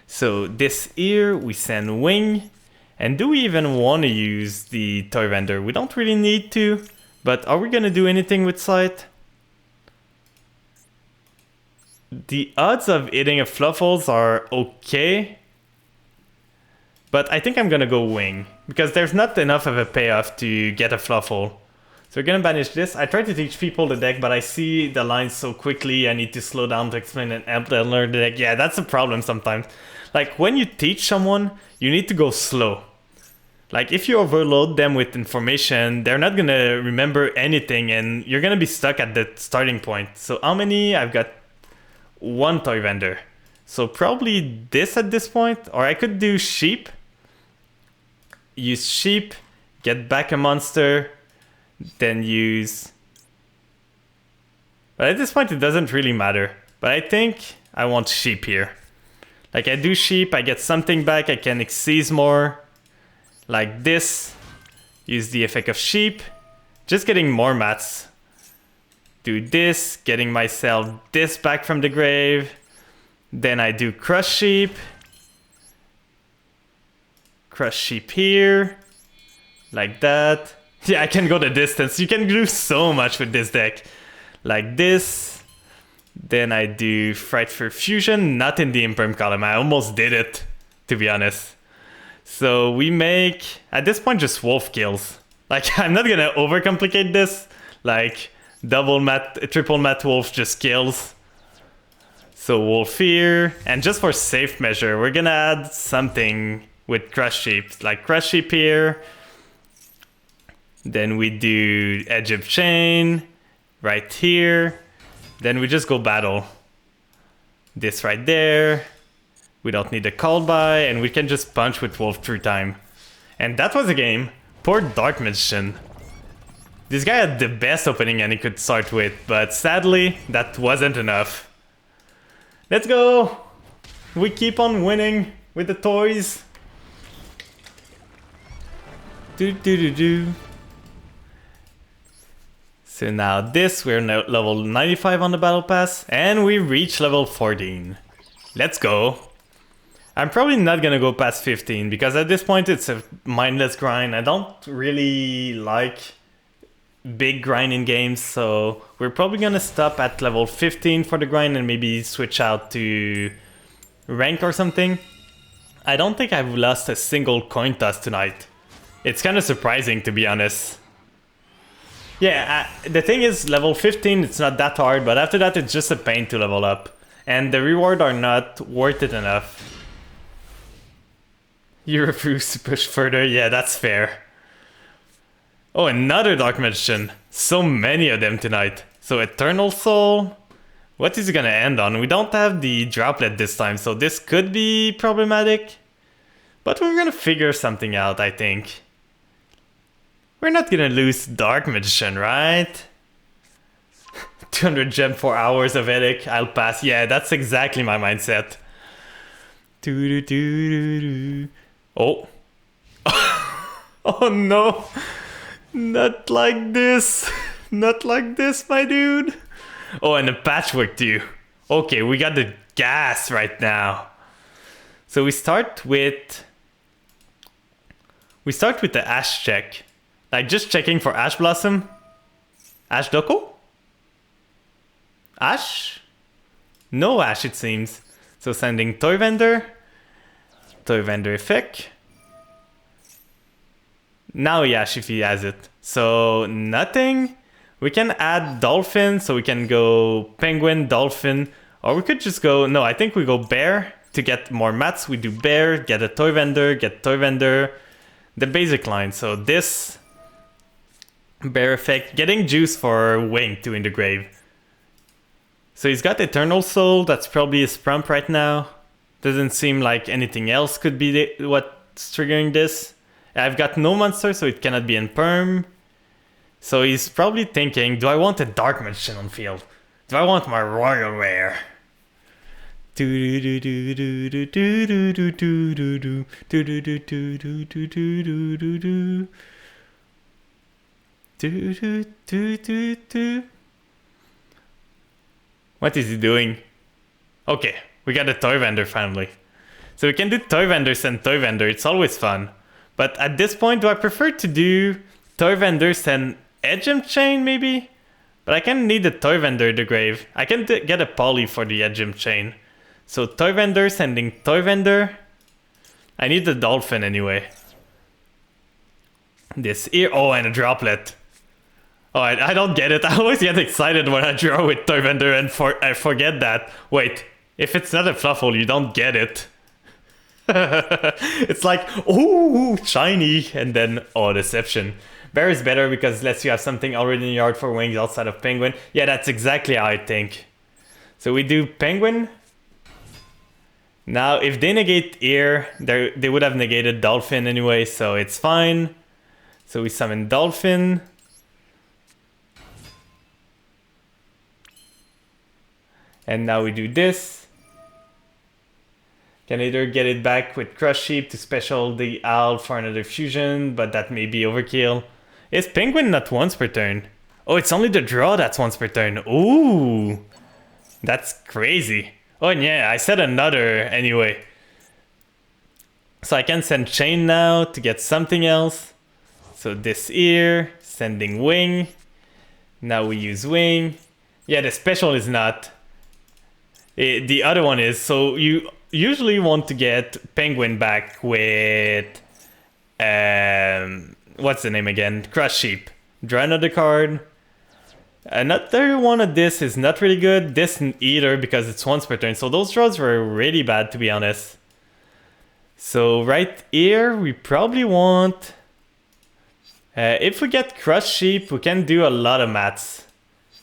[SPEAKER 1] So this here, we send Wing. And do we even want to use the Toy Vendor? We don't really need to, but are we gonna do anything with Sight? The odds of hitting a Fluffles are okay. But I think I'm gonna go Wing. Because there's not enough of a payoff to get a Fluffle. So we're gonna banish this. I try to teach people the deck, but I see the lines so quickly. I need to slow down to explain and help them learn the deck. Yeah, that's a problem sometimes. Like, when you teach someone, you need to go slow. Like, if you overload them with information, they're not gonna remember anything and you're gonna be stuck at the starting point. So how many? I've got one Toy Vendor. So probably this at this point. Or I could do Sheep. Use Sheep. Get back a monster. Then use But at this point, it doesn't really matter. But I think I want sheep here. Like, I do sheep, I get something back, I can exceed more. Like this. Use the effect of sheep. Just getting more mats. Do this, getting myself this back from the grave. Then I do crush sheep. Crush sheep here. Like that. Yeah, I can go the distance. You can do so much with this deck. Like this. Then I do Frightful Fusion. Not in the Imperm column. I almost did it, to be honest. So we make, at this point, just wolf kills. Like, I'm not gonna overcomplicate this. Like, double mat, triple mat wolf just kills. So wolf here. And just for safe measure, we're gonna add something with crush sheep. Like crush sheep here. Then we do Edge of Chain right here. Then we just go battle. This right there. We don't need a call by, and we can just punch with wolf through time. And that was a game. Poor Dark Magician. This guy had the best opening and he could start with, but sadly, that wasn't enough. Let's go! We keep on winning with the toys. Do. So now this, we're now level 95 on the battle pass, and we reach level 14. Let's go. I'm probably not gonna go past 15, because at this point it's a mindless grind. I don't really like big grinding games, so we're probably gonna stop at level 15 for the grind and maybe switch out to rank or something. I don't think I've lost a single coin toss tonight. It's kind of surprising, to be honest. Yeah, the thing is, level 15, it's not that hard, but after that it's just a pain to level up. And the rewards are not worth it enough. You refuse to push further? Yeah, that's fair. Oh, another Dark Magician. So many of them tonight. So Eternal Soul. What is it gonna end on? We don't have the droplet this time, so this could be problematic. But we're gonna figure something out, I think. We're not gonna lose Dark Magician, right? 200 gem, 4 hours of Edic, I'll pass. Yeah, that's exactly my mindset. Oh. Oh no. Not like this. Not like this, my dude. Oh, and a patchwork too. Okay, we got the gas right now. So we start with the Ash check. Like just checking for Ash Blossom. Ash Doko? Ash? No Ash, it seems. So sending Toy Vendor. Toy Vendor effect. Now Yash if he has it. So nothing. We can add Dolphin, so we can go Penguin, Dolphin. Or we could just go, no, I think we go Bear to get more mats. We do Bear, get a Toy Vendor, get Toy Vendor. The basic line. So this Bear effect, getting juice for Wing too in the grave. So he's got Eternal Soul, that's probably his prompt right now. Doesn't seem like anything else could be what's triggering this. I've got no monster, so it cannot be in perm. So he's probably thinking, do I want a Dark Magician on field? Do I want my Royal Rare? What is he doing? Okay, we got a Toy Vendor finally. So we can do Toy Vendors and Toy Vendor, it's always fun. But at this point, do I prefer to do Toy Vendors and Edge of Chain maybe? But I can need a Toy Vendor in the grave. I can get a poly for the Edge of Chain. So Toy Vendor sending Toy Vendor. I need the Dolphin anyway. This here, oh, and a Droplet. Oh, I don't get it. I always get excited when I draw with Toy Vendor and I forget that. Wait, if it's not a Fluffle, you don't get it. It's like, oh, shiny, and then, oh, deception. Bear is better because it lets you have something already in the yard for Wings outside of Penguin. Yeah, that's exactly how I think. So we do Penguin. Now, if they negate Ear, they would have negated Dolphin anyway, so it's fine. So we summon Dolphin. And now we do this. Can either get it back with Crush Sheep to special the Owl for another fusion, but that may be overkill. Is Penguin not once per turn? Oh, it's only the draw that's once per turn. Ooh, that's crazy. Oh, and yeah, I said another anyway. So I can send Chain now to get something else. So this here, sending Wing. Now we use Wing. Yeah, the special is not. The other one is. So you usually want to get Penguin back with what's the name again? Crush Sheep. Draw another card. Another one of this is not really good. This either because it's once per turn. So those draws were really bad, to be honest. So right here we probably want. If we get Crush Sheep, we can do a lot of mats.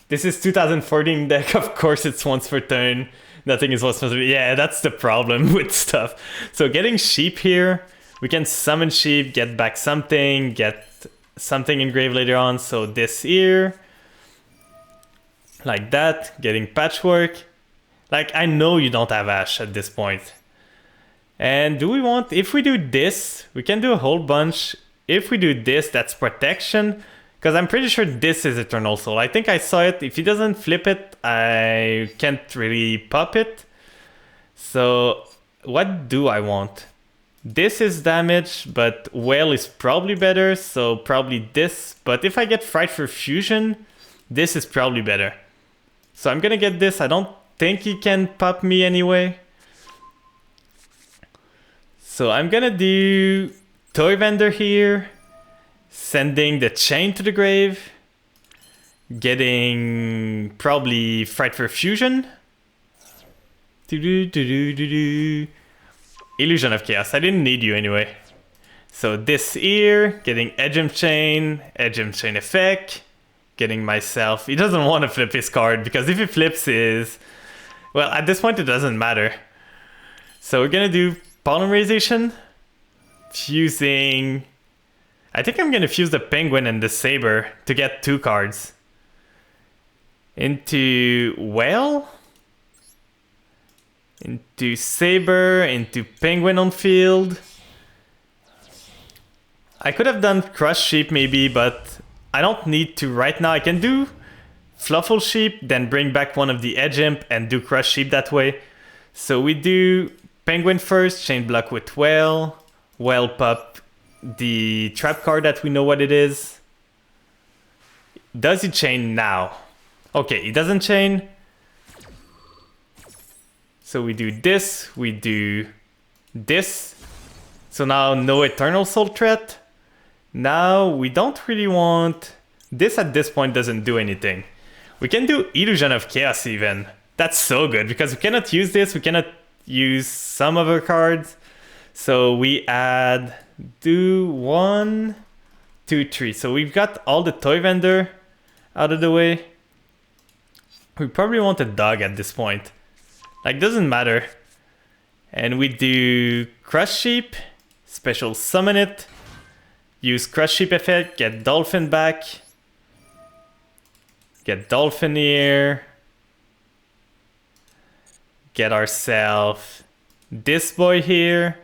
[SPEAKER 1] This is 2014 deck. Of course, it's once per turn. Nothing is once per turn. Yeah, that's the problem with stuff. So getting Sheep here, we can summon Sheep, get back something, get something engraved later on. So this here, like that, getting Patchwork. Like, I know you don't have Ash at this point. And do we want, if we do this, we can do a whole bunch. If we do this, that's protection. Because I'm pretty sure this is Eternal Soul. I think I saw it. If he doesn't flip it, I can't really pop it. So what do I want? This is damage, but Whale is probably better. So probably this. But if I get Frightful Fusion, this is probably better. So I'm going to get this. I don't think he can pop me anyway. So I'm going to do Toy Vendor here. Sending the Chain to the grave. Getting probably Frightful Fusion. Illusion of Chaos. I didn't need you anyway. So this here. Getting Edgem Chain effect. Getting myself. He doesn't want to flip his card because if he flips his. Well, at this point it doesn't matter. So we're gonna do Polymerization. Fusing. I think I'm gonna fuse the Penguin and the Saber to get 2 cards. Into Whale. Into Saber. Into Penguin on field. I could have done Crush Sheep maybe, but I don't need to right now. I can do Fluffle Sheep, then bring back one of the Edge Imp and do Crush Sheep that way. So we do Penguin first, Chain Block with Whale. Whale pop the trap card that we know what it is. Does he chain now? Okay, he doesn't chain. So we do this, we do this. So now no Eternal Soul threat. Now we don't really want... This at this point doesn't do anything. We can do Illusion of Chaos even. That's so good because we cannot use this, we cannot use some other cards. So we add... Do 1, 2, 3. So we've got all the Toy Vendor out of the way. We probably want a dog at this point. Like, doesn't matter. And we do Crush Sheep, special summon it, use Crush Sheep effect, get Dolphin back, get Dolphin here, get ourselves this boy here.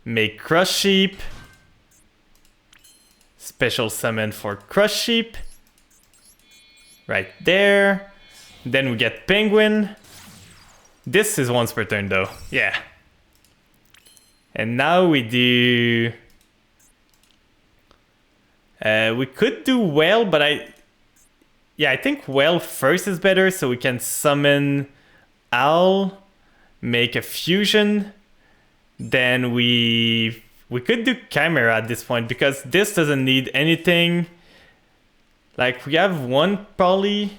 [SPEAKER 1] Make Crush Sheep. Special summon for Crush Sheep. Right there. Then we get Penguin. This is once per turn though. Yeah. And now we do... we could do Whale, but I think Whale first is better, so we can summon Owl. Make a fusion. Then we could do Chimera at this point because this doesn't need anything. Like we have 1 poly.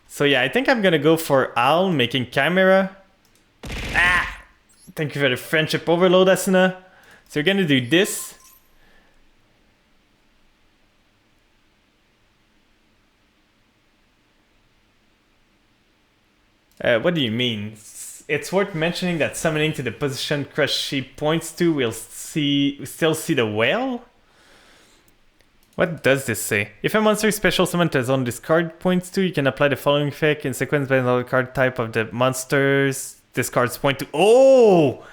[SPEAKER 1] So yeah, I think I'm gonna go for Owl making Chimera. Ah! Thank you for the friendship overload, Asuna. So we're gonna do this. What do you mean? It's worth mentioning that summoning to the position Crush Sheep points to, we'll still see the Whale. What does this say? If a monster is special summoned to a zone this card points to, you can apply the following effect in sequence by another card type of the monsters this card's point to. Oh!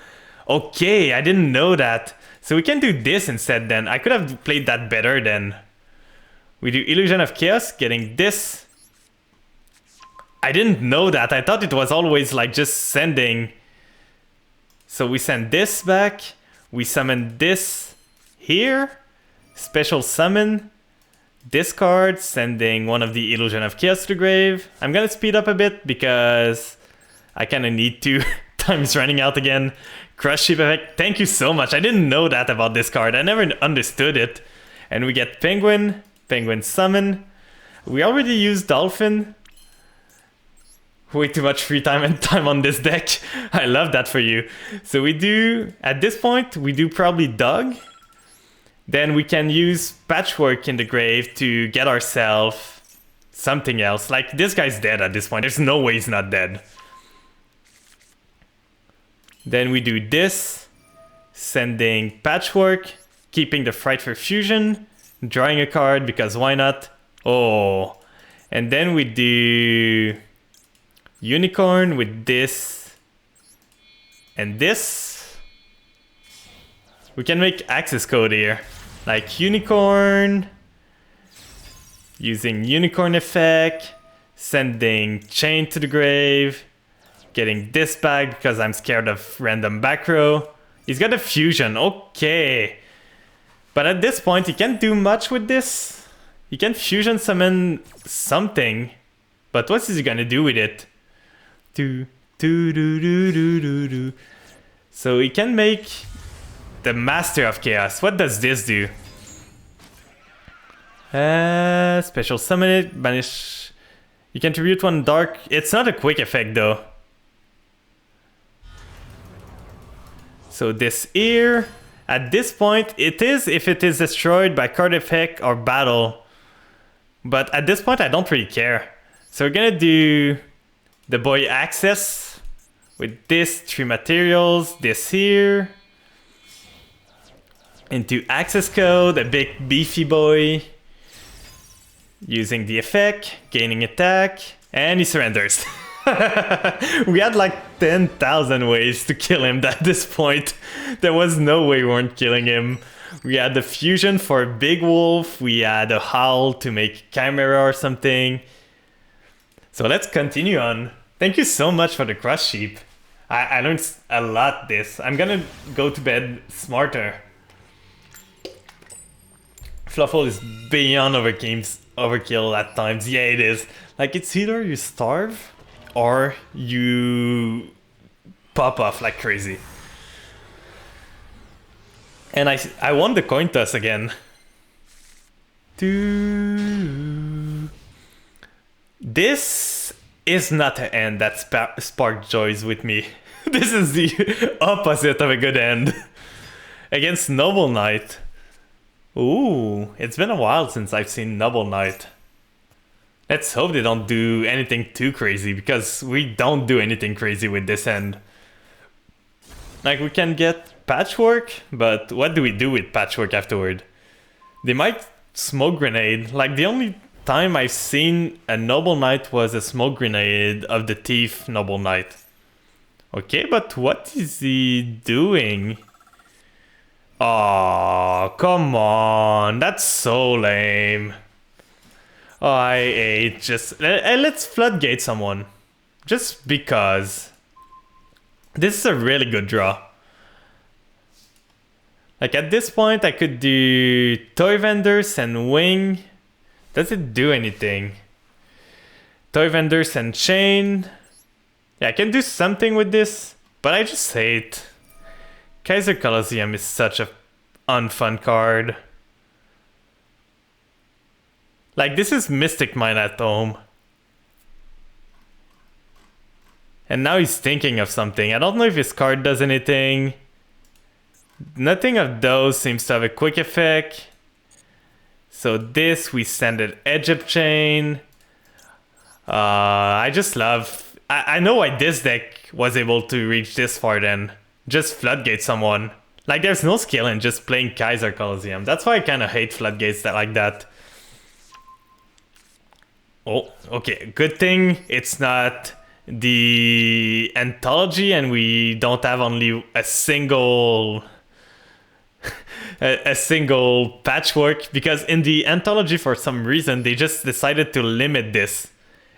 [SPEAKER 1] Okay, I didn't know that. So we can do this instead then. I could have played that better then. We do Illusion of Chaos, getting this. I didn't know that. I thought it was always like just sending. So we send this back. We summon this here. Special summon. Discard, sending one of the Illusion of Chaos to the grave. I'm gonna speed up a bit because I kinda need to. Time's running out again. Crush Ship effect. Thank you so much. I didn't know that about this card. I never understood it. And we get Penguin. Penguin summon. We already used Dolphin. Way too much free time and time on this deck. I love that for you. So we do, at this point, we do probably Dog. Then we can use Patchwork in the grave to get ourselves something else. Like, this guy's dead at this point. There's no way he's not dead. Then we do this. Sending Patchwork. Keeping the Frightful Fusion. Drawing a card, because why not? Oh. And then we do Unicorn with this and this. We can make access code here. Like Unicorn. Using Unicorn effect. Sending Chain to the grave. Getting this back because I'm scared of random back row. He's got a fusion. Okay. But at this point, he can't do much with this. He can fusion summon something. But what is he gonna do with it? So he can make the Master of Chaos. What does this do? Special summon it, banish. You can tribute one dark. It's not a quick effect though. So this here, at this point, it is if it is destroyed by card effect or battle. But at this point, I don't really care. So we're gonna do the boy access with this 3 materials, this here. Into access code, a big beefy boy. Using the effect, gaining attack, and he surrenders. We had like 10,000 ways to kill him at this point. There was no way we weren't killing him. We had the fusion for Big Wolf, we had a howl to make Chimera or something. So let's continue on. Thank you so much for the Crush Sheep. I learned a lot this. I'm gonna go to bed smarter. Fluffle is beyond overkill at times. Yeah, it is. Like, it's either you starve or you pop off like crazy. And I won the coin toss again. This is not an end that sparked joys with me. This is the opposite of a good end. Against Noble Knight. Ooh, it's been a while since I've seen Noble Knight. Let's hope they don't do anything too crazy, because we don't do anything crazy with this end. Like, we can get Patchwork, but what do we do with Patchwork afterward? They might Smoke Grenade. Like, the only time I've seen a Noble Knight was a Smoke Grenade of the Thief Noble Knight. Okay, but what is he doing? Oh, come on. That's so lame. Oh, I hate just... let's floodgate someone. Just because. This is a really good draw. Like, at this point, I could do Toy Vendors and Wing. Does it do anything? Toy Vendors and Chain. Yeah, I can do something with this, but I just hate... Kaiser Colosseum is such a unfun card. Like, this is Mystic Mine at home. And now he's thinking of something. I don't know if his card does anything. Nothing of those seems to have a quick effect. So this, we send an Egypt Chain. I just love... I know why this deck was able to reach this far then. Just floodgate someone. Like, there's no skill in just playing Kaiser Coliseum. That's why I kind of hate floodgates like that. Oh, okay. Good thing it's not the anthology and we don't have only a single a single patchwork, because in the anthology for some reason they just decided to limit this,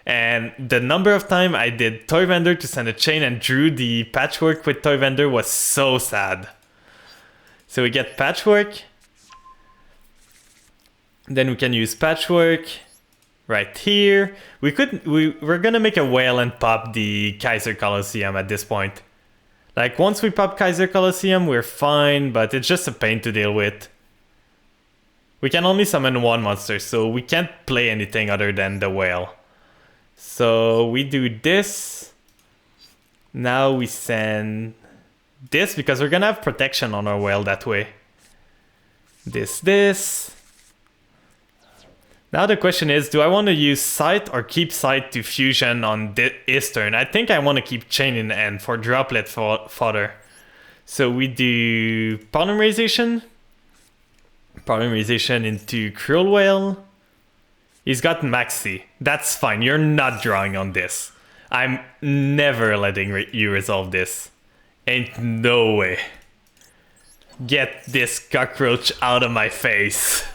[SPEAKER 1] and the number of time I did Toy Vendor to send a chain and drew the patchwork with Toy Vendor was so sad. So we get patchwork, then we can use patchwork right here. We're gonna make a whale and pop the Kaiser Coliseum at this point. Like, once we pop Kaiser Coliseum, we're fine, but it's just a pain to deal with. We can only summon one monster, so we can't play anything other than the whale. So we do this. Now we send this, because we're gonna have protection on our whale that way. This. Now the question is, do I want to use Sight or keep Sight to fusion on his turn? I think I want to keep Chain in the end for droplet fodder. So we do Polymerization. Polymerization into Cruel Whale. He's got Maxi. That's fine, you're not drawing on this. I'm never letting you resolve this. Ain't no way. Get this cockroach out of my face.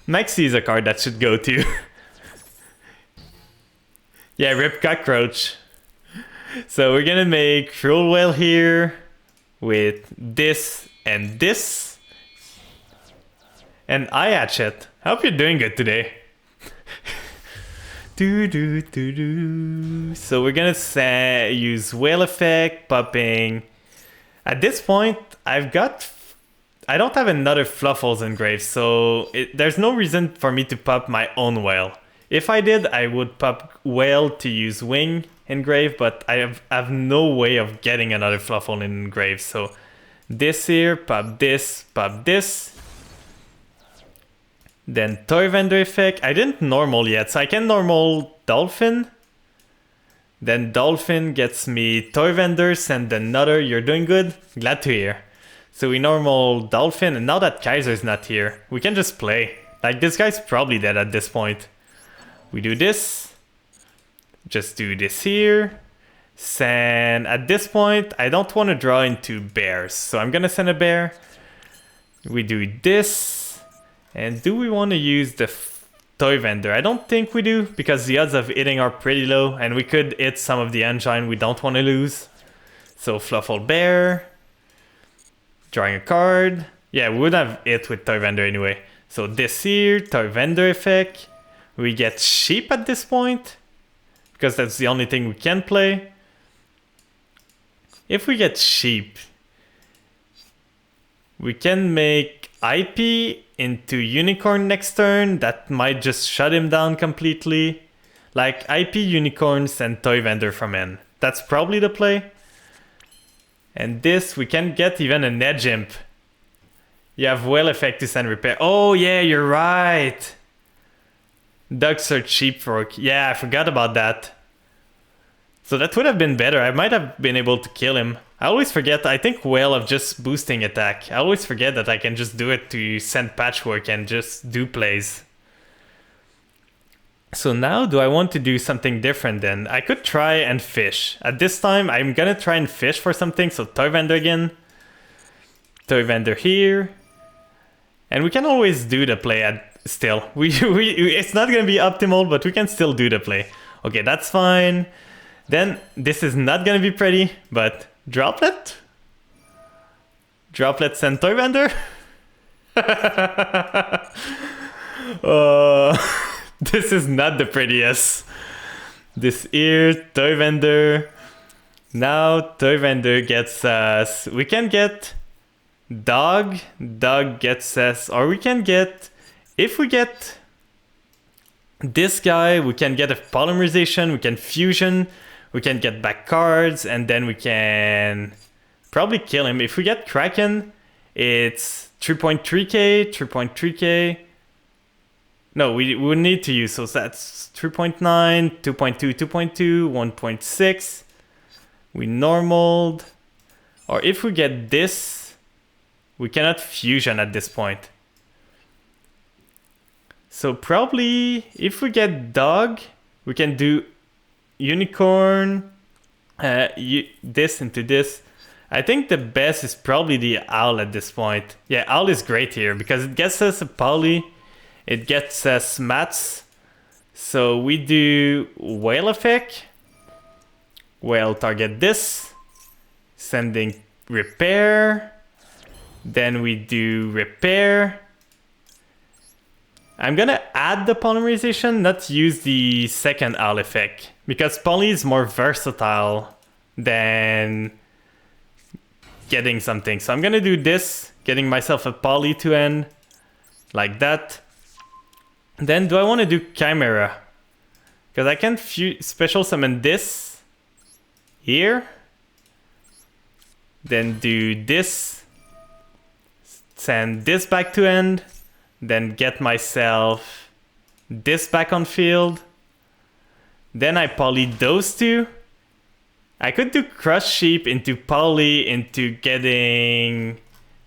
[SPEAKER 1] Maxi is a card that should go too. Yeah, rip cockroach. So we're gonna make Cruel Whale here with this and this. And Eye Hatchet. I hope you're doing good today. So we're gonna use Whale Effect, popping. At this point, I don't have another Fluffles Engraved, so there's no reason for me to pop my own whale. If I did, I would pop whale to use wing engrave, but I have no way of getting another Fluffle engraved. So this here, pop this, then Toy Vendor effect. I didn't normal yet, so I can normal Dolphin. Then Dolphin gets me Toy Vendor, send another. You're doing good. Glad to hear. So we normal Dolphin, and now that Kaiser's not here, we can just play. Like, this guy's probably dead at this point. We do this. Just do this here. Send. At this point, I don't want to draw into bears, so I'm gonna send a bear. We do this. And do we want to use the Toy Vendor? I don't think we do, because the odds of hitting are pretty low, and we could hit some of the engine we don't want to lose. So Fluffle Bear. Drawing a card. Yeah, we would have hit with Toy Vendor anyway. So this here, Toy Vendor effect. We get Sheep at this point, because that's the only thing we can play. If we get Sheep, we can make IP into Unicorn next turn. That might just shut him down completely. Like, IP Unicorns and Toy Vendor from N. That's probably the play. And this, we can get even an Edge Imp. You have Whale Effect to send repair. Oh yeah, you're right. Ducks are cheap for... Yeah, I forgot about that. So that would have been better. I might have been able to kill him. I always forget, I think Whale of just boosting attack. I always forget that I can just do it to send Patchwork and just do plays. So now, do I want to do something different then? I could try and fish. At this time, I'm gonna try and fish for something, so Toy Vendor again. Toy Vendor here. And we can always do the play still. It's not gonna be optimal, but we can still do the play. Okay, that's fine. Then, this is not gonna be pretty, but Droplet? Droplet send Toy Vendor? This is not the prettiest. This here, Toy Vendor. Now Toy Vendor gets us... We can get Dog. Dog gets us... Or we can get... If we get this guy, we can get a Polymerization, we can Fusion, we can get back cards, and then we can probably kill him. If we get Kraken, it's 3.3k, 3.3k. No, we need to use, so that's 3.9, 2.2, 2.2, 1.6. We normaled. Or if we get this, we cannot fusion at this point. So probably if we get dog, we can do unicorn, this into this. I think the best is probably the owl at this point. Yeah, owl is great here because it gets us a poly, it gets us mats. So we do whale effect. Whale target this, sending repair. Then we do repair. I'm gonna add the polymerization, not use the second owl effect, because poly is more versatile than getting something. So I'm gonna do this, getting myself a poly to end, like that. Then do I want to do chimera? Because I can special summon this here. Then do this, send this back to end. Then get myself this back on field. Then I poly those two. I could do crush sheep into poly into getting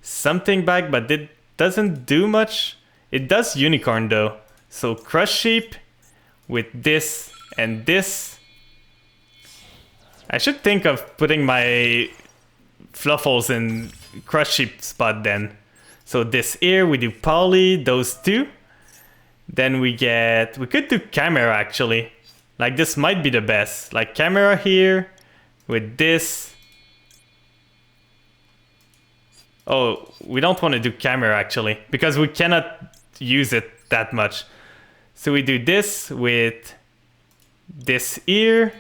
[SPEAKER 1] something back, but it doesn't do much. It does unicorn though. So crush sheep with this and this. I should think of putting my fluffles in crush sheep spot then. So this here, we do poly, those two. Then we could do camera actually. Like this might be the best. Like camera here with this. Oh, we don't want to do camera actually because we cannot use it that much. So we do this with this ear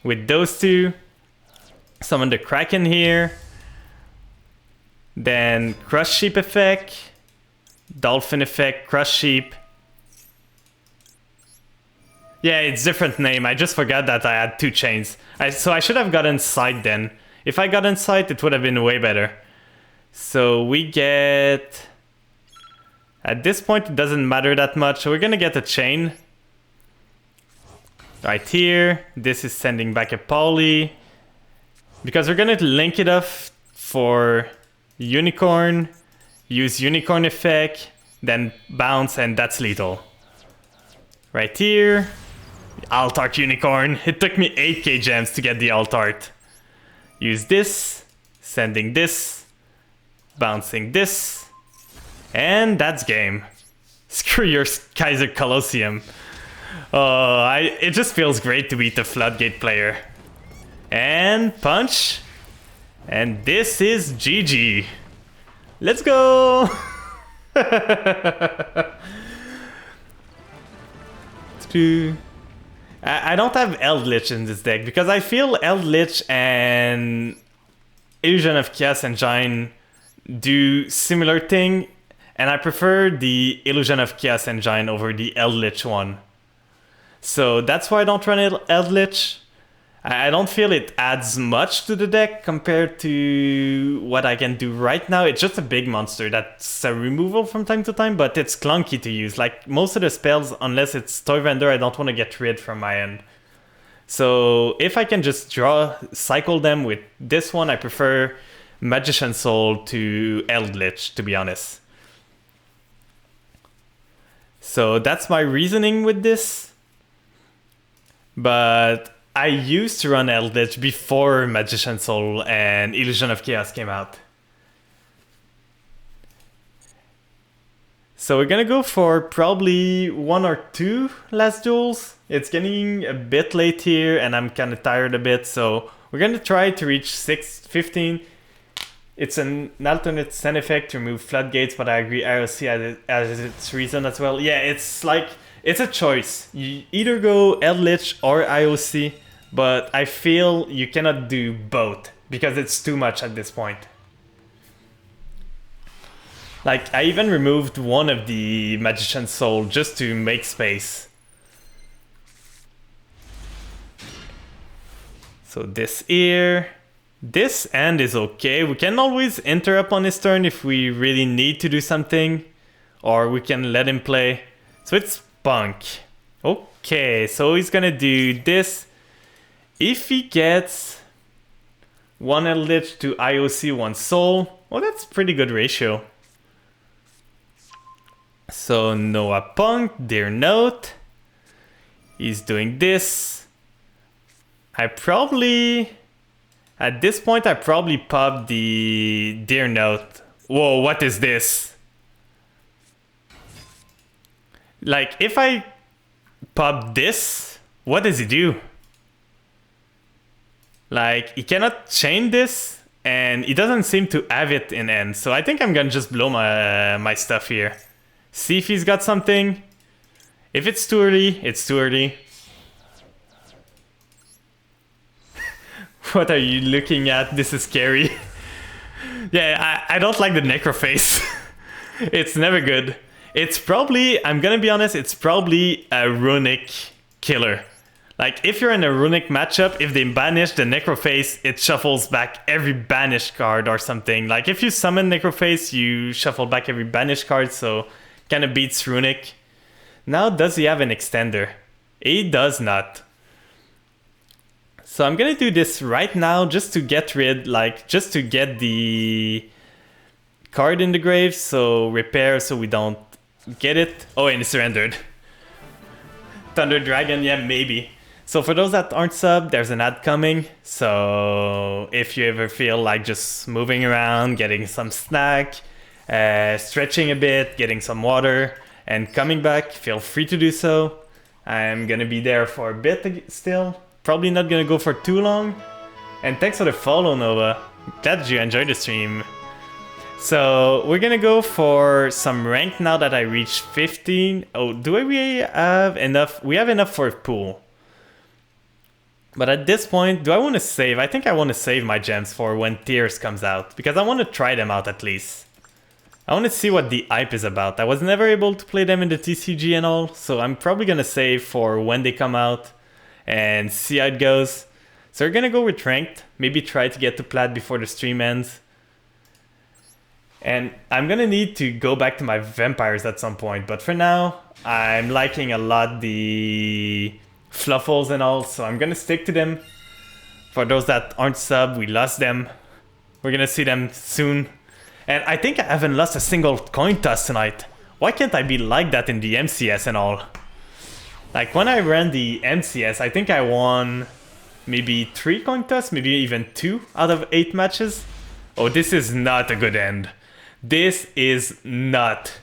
[SPEAKER 1] with those two. Summon the Kraken here. Then crush sheep effect, dolphin effect, crush sheep. Yeah, it's different name. I just forgot that I had two chains. So I should have gotten sight then. If I got in sight, it would have been way better. So we get... At this point, it doesn't matter that much. So we're gonna get a chain. Right here. This is sending back a poly. Because we're gonna link it up for... unicorn, use unicorn effect, then bounce, and that's lethal. Right here, Altart unicorn. It took me 8k gems to get the Altart. Use this, sending this, bouncing this, and that's game. Screw your Kaiser Colosseum. It just feels great to beat the Floodgate player. And punch. And this is GG. Let's go! I don't have Eldritch in this deck because I feel Eldritch and Illusion of Chaos Engine do similar thing, and I prefer the Illusion of Chaos Engine over the Eldritch one. So that's why I don't run Eldritch. I don't feel it adds much to the deck compared to what I can do right now. It's just a big monster that's a removal from time to time, but it's clunky to use. Like most of the spells, unless it's Toy Vendor, I don't want to get rid from my end. So if I can just cycle them with this one, I prefer Magician Soul to Eldritch, to be honest. So that's my reasoning with this. But I used to run Eldritch before Magician Soul and Illusion of Chaos came out. So we're gonna go for probably 1 or 2 last duels. It's getting a bit late here and I'm kind of tired a bit, so we're gonna try to reach 15. It's an alternate send effect to remove floodgates, but I agree IOC as its reason as well. Yeah, it's like, it's a choice. You either go Eldritch or IOC, but I feel you cannot do both because it's too much at this point. Like, I even removed one of the Magician Soul just to make space. So this here. This end is okay. We can always interrupt on his turn if we really need to do something. or we can let him play. So it's Punk. Okay, so he's gonna do this. If he gets 1 Eldritch to IOC 1 Soul, well, that's pretty good ratio. So Noah Punk, Dear Note. He's doing this. At this point, I probably pop the Dear Note. Whoa, what is this? Like, if I pop this, what does he do? Like, he cannot chain this, and he doesn't seem to have it in end. So I think I'm gonna just blow my stuff here. See if he's got something. If it's too early, it's too early. What are you looking at? This is scary. Yeah, I don't like the Necroface. It's never good. It's probably, I'm gonna be honest, it's probably a runic killer. Like, if you're in a runic matchup, if they banish the Necroface, it shuffles back every banished card or something. Like, if you summon Necroface, you shuffle back every banished card, so kind of beats runic. Now, does he have an extender? He does not. So I'm gonna do this right now just to get just to get the card in the grave, so repair so we don't get it. Oh, and it surrendered. Thunder Dragon, yeah, maybe. So for those that aren't sub, there's an ad coming. So if you ever feel like just moving around, getting some snack, stretching a bit, getting some water, and coming back, feel free to do so. I'm gonna be there for a bit still. Probably not gonna go for too long. And thanks for the follow, Nova. Glad you enjoyed the stream. So we're gonna go for some rank now that I reached 15. Oh, do we have enough? We have enough for a pool. But at this point, do I want to save? I think I want to save my gems for when Tears comes out. Because I want to try them out at least. I want to see what the hype is about. I was never able to play them in the TCG and all. So I'm probably gonna save for when they come out. And see how it goes. So we're gonna go with ranked. Maybe try to get to plat before the stream ends. And I'm gonna need to go back to my vampires at some point. But for now, I'm liking a lot the fluffles and all. So I'm gonna stick to them. For those that aren't sub, we lost them. We're gonna see them soon. And I think I haven't lost a single coin toss tonight. Why can't I be like that in the MCS and all? Like, when I ran the MCS, I think I won maybe 3 coin toss, maybe even 2 out of 8 matches. Oh, this is not a good end. This is not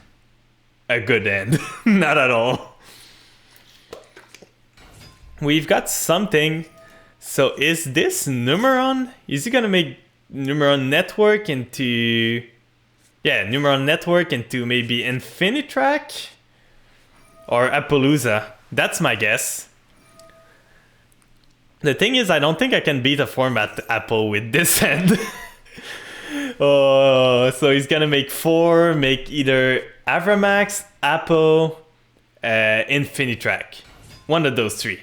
[SPEAKER 1] a good end. Not at all. We've got something. So is this Numeron? Is he gonna make Numeron Network into... Yeah, Numeron Network into maybe Infinitrack? Or Appaloosa? That's my guess. The thing is, I don't think I can beat a format Apple with this hand. Oh, so he's gonna make 4, make either Avramax, Apple, Infinitrack. One of those 3.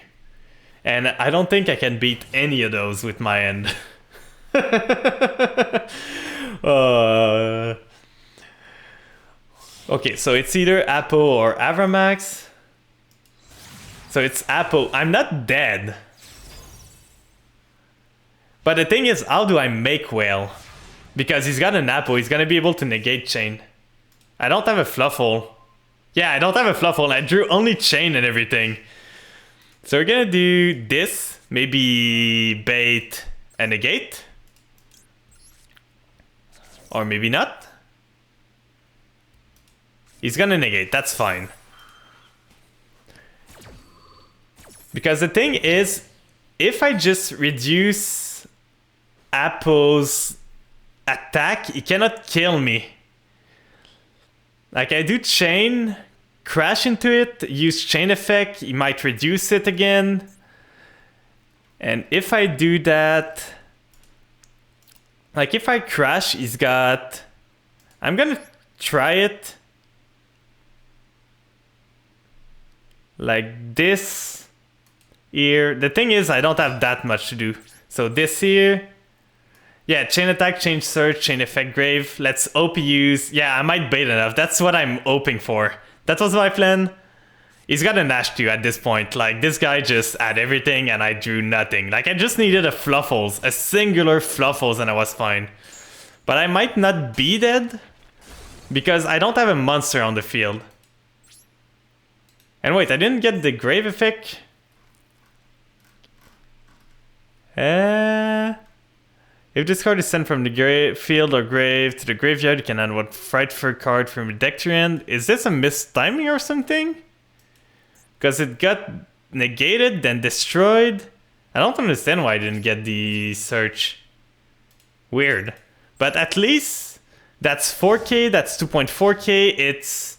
[SPEAKER 1] And I don't think I can beat any of those with my end. Okay, so it's either Apple or Avramax. So it's Apple. I'm not dead. But the thing is, how do I make Whale? Because he's got an Apple, he's gonna be able to negate Chain. I don't have a Fluffle. Yeah, I don't have a Fluffle. I drew only Chain and everything. So we're gonna do this. Maybe bait and negate. Or maybe not. He's gonna negate, that's fine. Because the thing is, if I just reduce Apple's attack, he cannot kill me. Like, I do chain, crash into it, use chain effect, he might reduce it again. And if I do that, like if I crash, he's got... I'm gonna try it. Like this. Here, the thing is I don't have that much to do. So this here, Yeah, chain attack, chain search, chain effect grave. Let's OP use. Yeah, I might bait enough. That's what I'm hoping for. That was my plan. He's got a Nash too at this point. Like, this guy just had everything and I drew nothing. Like, I just needed a Fluffles, a singular Fluffles, and I was fine. But I might not be dead because I don't have a monster on the field. And wait, I didn't get the grave effect. If this card is sent from the field or grave to the graveyard, you can add one Frightful card from your deck to your end. Is this a missed timing or something? Because it got negated, then destroyed. I don't understand why I didn't get the search. Weird. But at least that's 4k, that's 2.4k, it's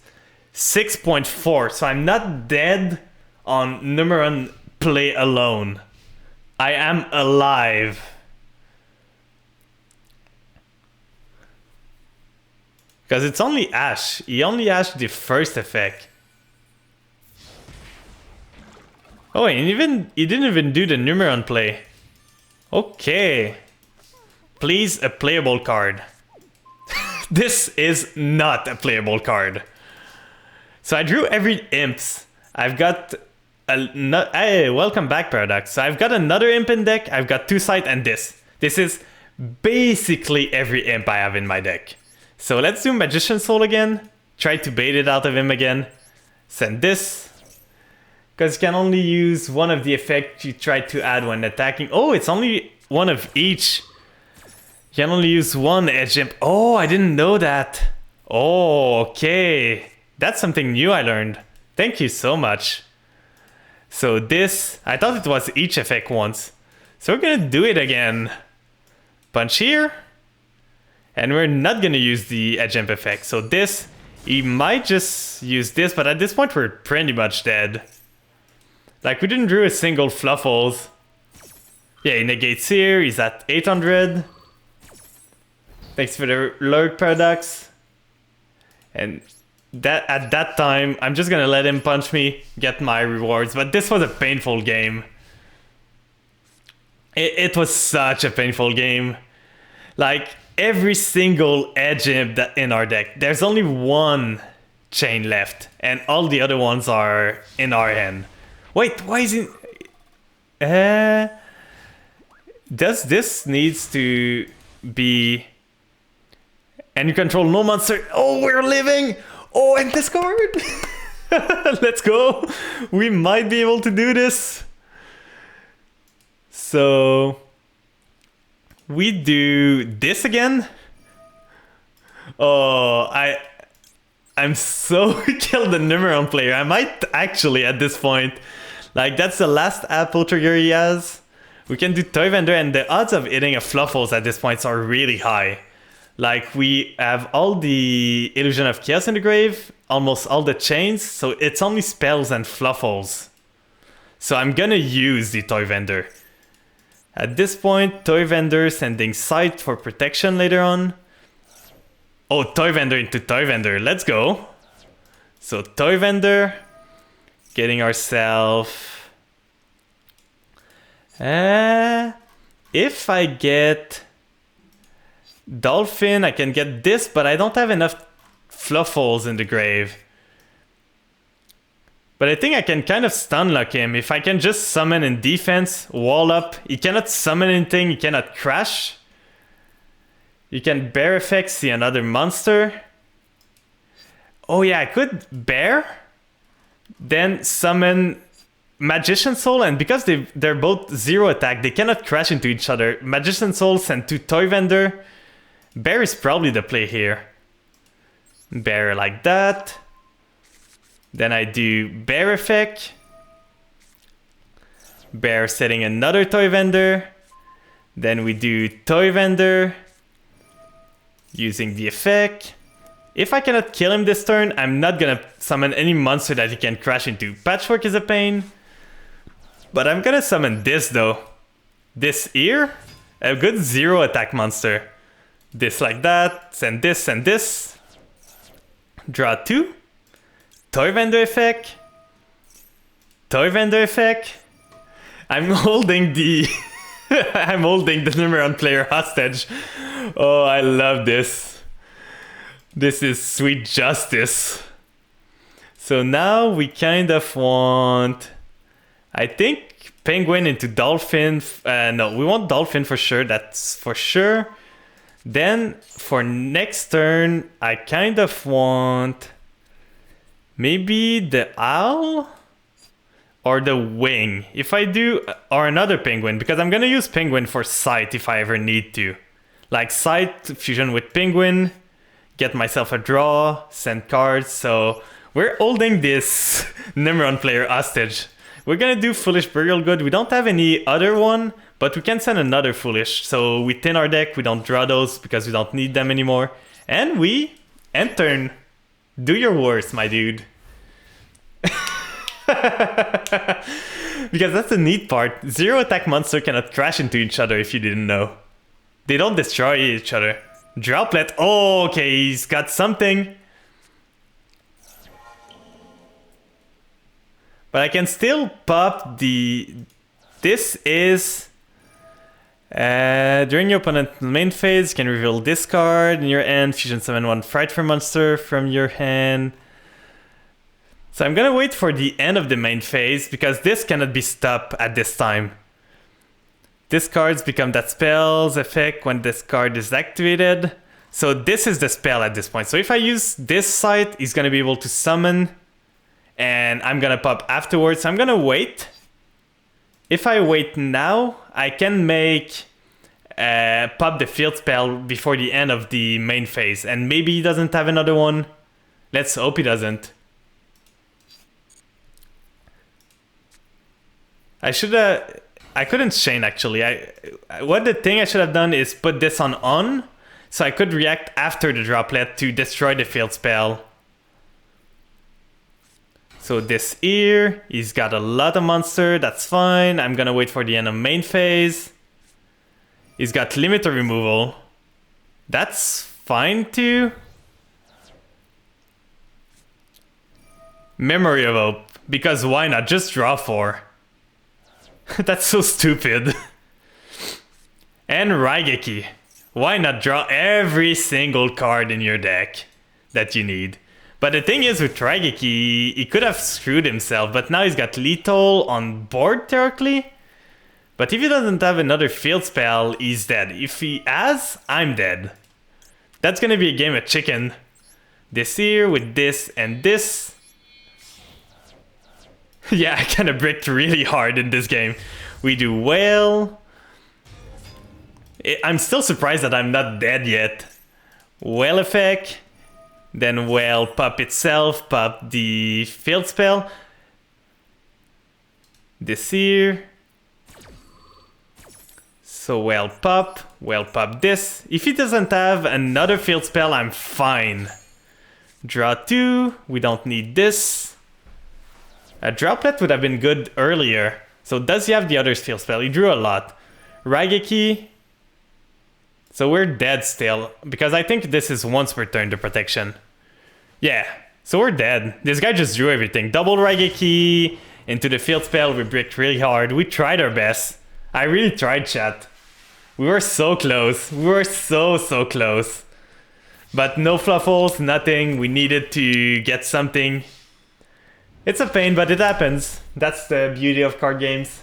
[SPEAKER 1] 6.4. So I'm not dead on Numeron play alone. I am alive. Because it's only Ash. He only ashed the first effect. Oh, and he didn't even do the Numeron play. Okay. Please, a playable card. This is not a playable card. So I drew every imps. I've got hey, welcome back, Paradox. So I've got another imp in deck. I've got 2 sight and this. This is basically every imp I have in my deck. So let's do Magician Soul again. Try to bait it out of him again. Send this. Because you can only use one of the effects you try to add when attacking. Oh, it's only one of each. You can only use one edge imp. Oh, I didn't know that. Oh, okay. That's something new I learned. Thank you so much. So this, I thought it was each effect once. So we're gonna do it again. Punch here. And we're not gonna use the edge imp effect. So this, he might just use this, but at this point we're pretty much dead. Like, we didn't drew a single Fluffles. Yeah, he negates here, he's at 800. Thanks for the lurk, Paradox. And that at that time, I'm just gonna let him punch me, get my rewards. But this was a painful game. It was such a painful game. Like, every single edge imp that in our deck, there's only one chain left. And all the other ones are in our hand. Wait, why is it... does this needs to be... And you control no monster. Oh, we're living! Oh, and discard! Let's go! We might be able to do this. So... we do this again? Oh, I'm so killed the Numeron player. I might actually at this point. Like, that's the last Apple trigger he has. We can do Toy Vendor, and the odds of hitting a Fluffles at this point are really high. Like, we have all the Illusion of Chaos in the grave, almost all the chains, so it's only spells and Fluffles. So I'm gonna use the Toy Vendor. At this point, Toy Vendor sending Sight for protection later on. Oh, Toy Vendor into Toy Vendor, let's go. So Toy Vendor, getting ourselves... if I get Dolphin, I can get this, but I don't have enough Fluffles in the grave. But I think I can kind of stun lock him. If I can just summon in defense, wall up. He cannot summon anything, he cannot crash. You can bear effect, see another monster. Oh yeah, I could bear. Then summon Magician Soul, and because they're both 0 attack, they cannot crash into each other. Magician Soul send to Toy Vendor. Bear is probably the play here. Bear like that. Then I do bear effect. Bear setting another Toy Vendor. Then we do Toy Vendor. Using the effect. If I cannot kill him this turn, I'm not gonna summon any monster that he can crash into. Patchwork is a pain. But I'm gonna summon this though. This here. A good 0 attack monster. This like that. Send this and this. Draw 2. Toy Vendor effect. Toy Vendor effect. I'm holding the I'm holding the Numeron player hostage. Oh, I love this. This is sweet justice. So now we kind of want, I think, Penguin into Dolphin. No, we want Dolphin for sure. That's for sure. Then for next turn, I kind of want maybe the Owl or the Wing. If I do, or another Penguin, because I'm gonna use Penguin for Sight if I ever need to. Like Sight, fusion with Penguin, get myself a draw, send cards. So we're holding this Numeron player hostage. We're gonna do Foolish Burial Good. We don't have any other one, but we can send another Foolish. So we thin our deck, we don't draw those because we don't need them anymore. And we end turn. Do your worst, my dude. Because that's the neat part. Zero attack monster cannot crash into each other if you didn't know. They don't destroy each other. Droplet. Oh, okay, he's got something. But I can still pop the... This is... during your opponent's main phase, you can reveal this card in your hand. Fusion summon one Frightful monster from your hand. So I'm gonna wait for the end of the main phase, because this cannot be stopped at this time. This cards become that spell's effect when this card is activated. So this is the spell at this point. So if I use this Sight, he's gonna be able to summon. And I'm gonna pop afterwards. So I'm gonna wait. If I wait now, I can make pop the field spell before the end of the main phase. And maybe he doesn't have another one. Let's hope he doesn't. I couldn't chain actually. What the thing I should have done is put this on, so I could react after the droplet to destroy the field spell. So this here, he's got a lot of monster, that's fine. I'm gonna wait for the end of main phase. He's got limiter removal. That's fine too. Memory of Hope, because why not? Just draw 4. That's so stupid. And Raigeki. Why not draw every single card in your deck that you need? But the thing is with Raigeki, he could have screwed himself, but now he's got lethal on board theoretically. But if he doesn't have another field spell, he's dead. If he has, I'm dead. That's gonna be a game of chicken. This here with this and this. Yeah, I kind of bricked really hard in this game. We do Whale. I'm still surprised that I'm not dead yet. Whale effect. Then Whale pop itself, pop the field spell. This here. So Whale pop this. If he doesn't have another field spell, I'm fine. Draw 2, we don't need this. A droplet would have been good earlier. So does he have the other field spell? He drew a lot. Raigeki. So we're dead still. Because I think this is once per turn the protection. Yeah. So we're dead. This guy just drew everything. Double Raigeki into the field spell. We bricked really hard. We tried our best. I really tried, chat. We were so close. We were so close. But no fluffles, nothing. We needed to get something. It's a pain, but it happens. That's the beauty of card games.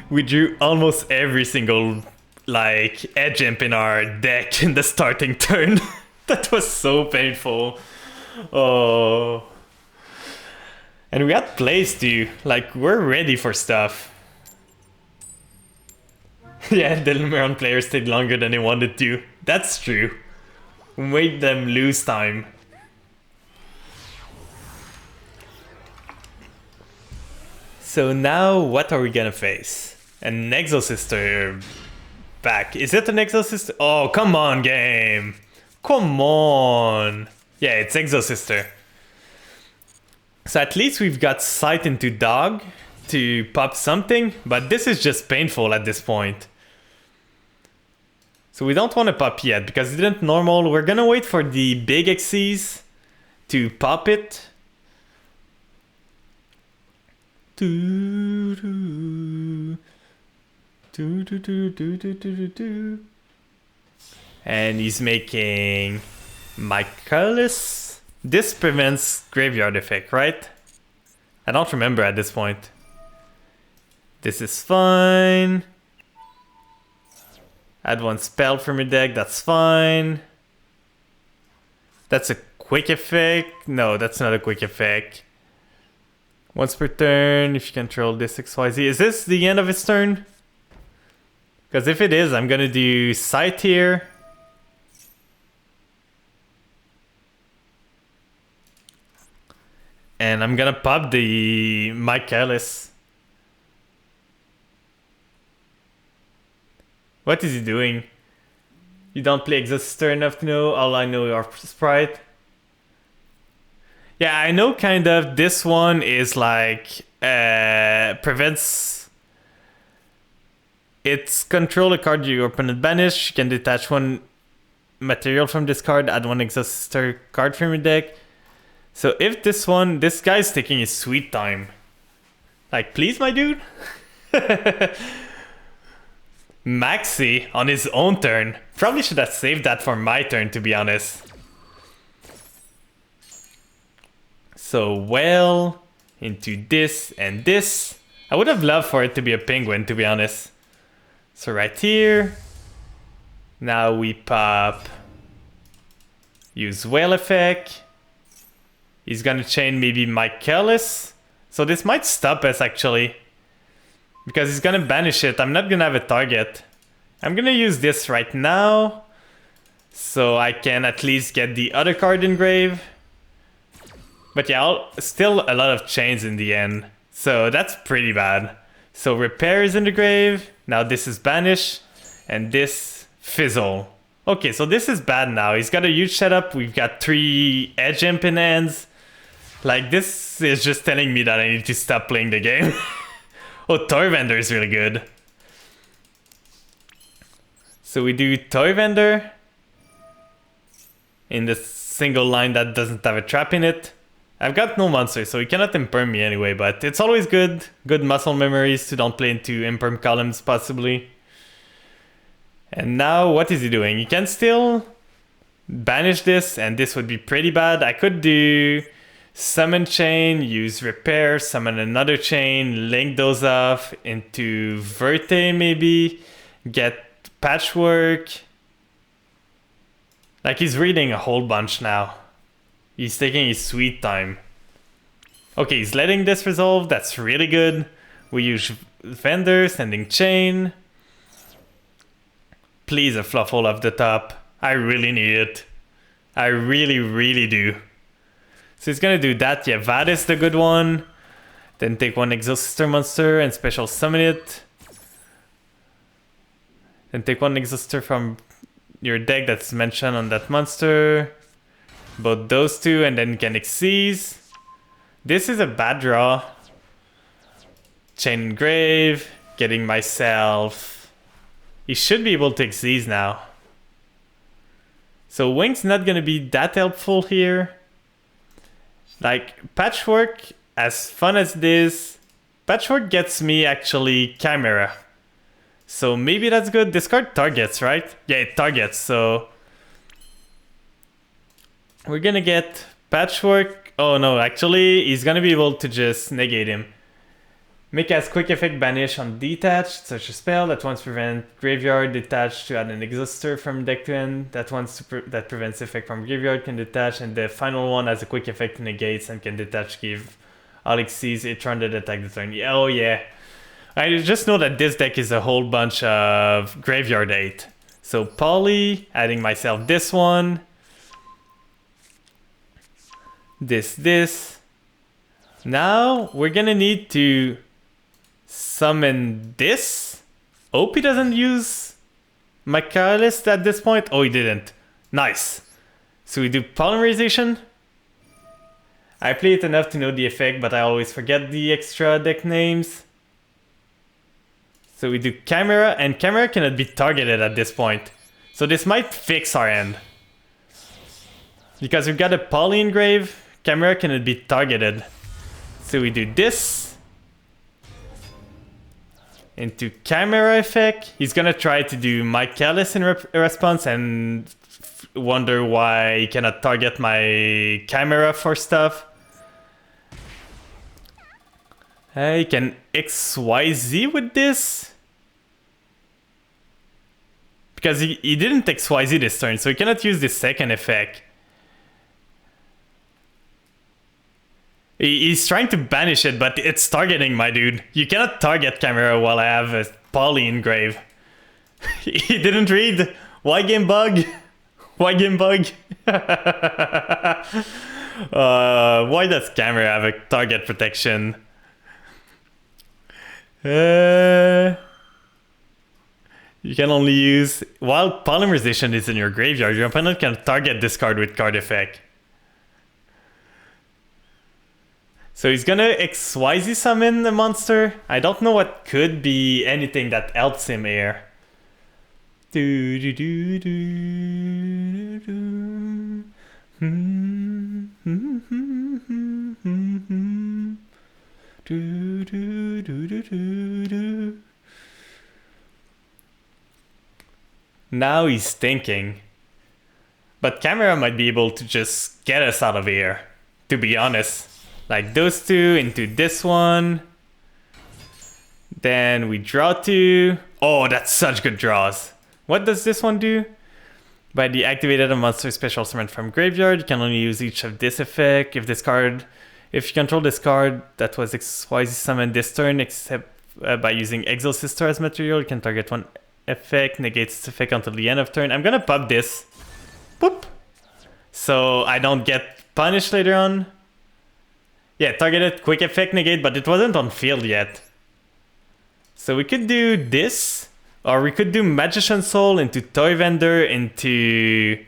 [SPEAKER 1] We drew almost every single, like, edge imp in our deck in the starting turn. That was so painful. Oh. And we had plays too. Like, we're ready for stuff. Yeah, the Numeron players stayed longer than they wanted to. That's true. Made them lose time. So now what are we gonna face? An Exosister back. Is it an Exosister? Oh, come on, game. Come on. Yeah, it's Exosister. So at least we've got Sight into Dog to pop something, but this is just painful at this point. So we don't want to pop yet, because it didn't normal. We're gonna wait for the big Xyz to pop it. Do, do, do, do, do, do, do, do, do. And he's making Michaelis. This prevents graveyard effect, right? I don't remember at this point. This is fine. Add one spell from your deck, that's fine. That's a quick effect. No, that's not a quick effect. Once per turn, if you control this XYZ. Is this the end of his turn? Because if it is, I'm gonna do Sight here. And I'm gonna pop the Michaelis. What is he doing? You don't play Exhauster enough to know. All I know are Sprite. Yeah, I know kind of. This one is like prevents its control a card your opponent banish. You can detach one material from this card, add one Exhauster card from your deck. So if this guy's taking his sweet time. Like, please, my dude? Maxi on his own turn. Probably should have saved that for my turn, to be honest. So, well, into this and this. I would have loved for it to be a penguin, to be honest. So right here. Now we pop. Use whale effect. He's gonna chain maybe Michaelis. So this might stop us, actually. Because he's gonna banish it. I'm not gonna have a target. I'm gonna use this right now. So I can at least get the other card in grave. But yeah, still a lot of chains in the end. So that's pretty bad. So repair is in the grave. Now this is banish. And this fizzle. Okay, so this is bad now. He's got a huge setup. We've got 3 edge imp in hands. Like, this is just telling me that I need to stop playing the game. Oh, Toy Vendor is really good. So we do Toy Vendor. In the single line that doesn't have a trap in it. I've got no monster, so he cannot imperm me anyway, but it's always good. Good muscle memories to don't play into imperm columns, possibly. And now, what is he doing? He can still banish this, and this would be pretty bad. I could do summon chain, use repair, summon another chain, link those off into Verte maybe, get patchwork. Like, he's reading a whole bunch now. He's taking his sweet time. Okay, he's letting this resolve. That's really good. We use vendor, sending chain. Please, a fluffle off the top. I really need it. I really, really do. So he's gonna do that. Yeah, that is the good one. Then take one Exhauster monster and special summon it. Then take one Exhauster from your deck that's mentioned on that monster. Both those two, and then you can Xyz. This is a bad draw. Chain Grave. Getting myself. He should be able to Xyz now. So Wing's not gonna be that helpful here. Like, Patchwork, as fun as it is, Patchwork gets me actually Chimera. So maybe that's good. This card targets, right? Yeah, it targets, so we're gonna get Patchwork. Oh no, actually, he's gonna be able to just negate him. Make as quick effect banish on detached, such a spell that once prevent graveyard detached to add an exhauster from deck to end. That that prevents effect from graveyard can detach, and the final one has a quick effect negates and can detach give all Xyz a turn that attack the turn. Yeah, oh yeah. I just know that this deck is a whole bunch of graveyard 8. So Poly, adding myself this one. This. Now we're gonna need to summon this. Hope he doesn't use Michaelis at this point. Oh, he didn't. Nice. So we do polymerization. I play it enough to know the effect, but I always forget the extra deck names. So we do Chimera, and Chimera cannot be targeted at this point. So this might fix our end. Because we've got a poly engrave, Chimera cannot be targeted. So we do this. into camera effect. He's gonna try to do my careless in response and wonder why he cannot target my camera for stuff. He can XYZ with this. Because he didn't XYZ this turn, so he cannot use this second effect. He's trying to banish it, but it's targeting my dude. You cannot target camera while I have a poly engrave. He didn't read. Why game bug? Why game bug? Why does camera have a target protection? You can only use... While Polymerization is in your graveyard, your opponent can target this card with card effect. So he's gonna XYZ summon the monster. I don't know what could be anything that helps him here. Do do do do do. Do do do do do do. Now he's thinking. But camera might be able to just get us out of here, to be honest. Like those two into this one. Then we draw two. Oh, that's such good draws. What does this one do? By deactivated a monster special summon from graveyard, you can only use each of this effect. If you control this card that was XYZ summoned this turn, except by using Exosister as material, you can target one effect, negates its effect until the end of turn. I'm gonna pop this. Boop. So I don't get punished later on. Yeah, targeted, quick effect, negate, but it wasn't on field yet. So we could do this, or we could do Magician Soul into Toy Vendor into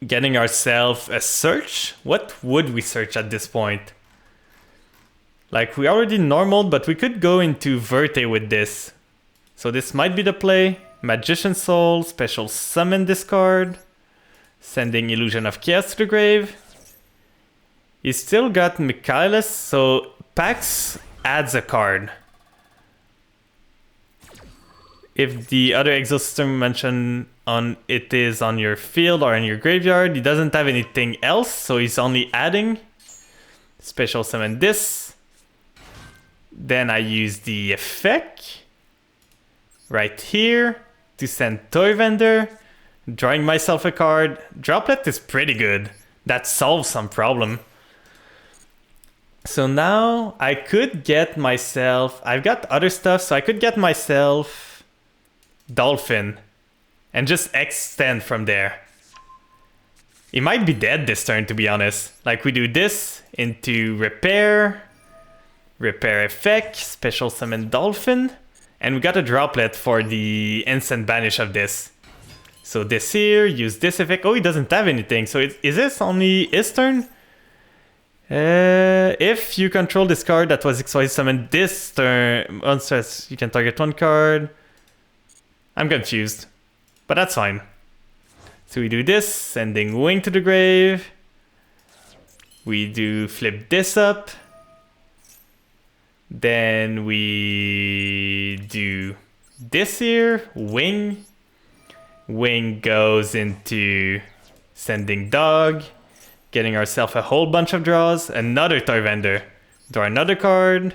[SPEAKER 1] getting ourselves a search. What would we search at this point? Like, we already normal, but we could go into Verte with this. So this might be the play. Magician Soul, special summon this card, sending Illusion of Chaos to the grave. He's still got Michaelis, so Pax adds a card. If the other Exosystem mentioned on it is on your field or in your graveyard, he doesn't have anything else, so he's only adding. Special summon this. Then I use the effect right here to send Toy Vendor, drawing myself a card. Droplet is pretty good. That solves some problem. So now I could get myself... I've got other stuff, so I could get myself Dolphin and just extend from there. He might be dead this turn, to be honest. Like, we do this into Repair effect, special summon Dolphin, and we got a Droplet for the instant banish of this. So this here, use this effect. Oh, he doesn't have anything. So is this only his turn? If you control this card that was XYZ summoned this turn, monsters, you can target one card. I'm confused, but that's fine. So we do this, sending Wing to the grave. We do flip this up. Then we do this here, Wing. Wing goes into sending Dog. Getting ourselves a whole bunch of draws. Another Toy Vendor. Draw another card.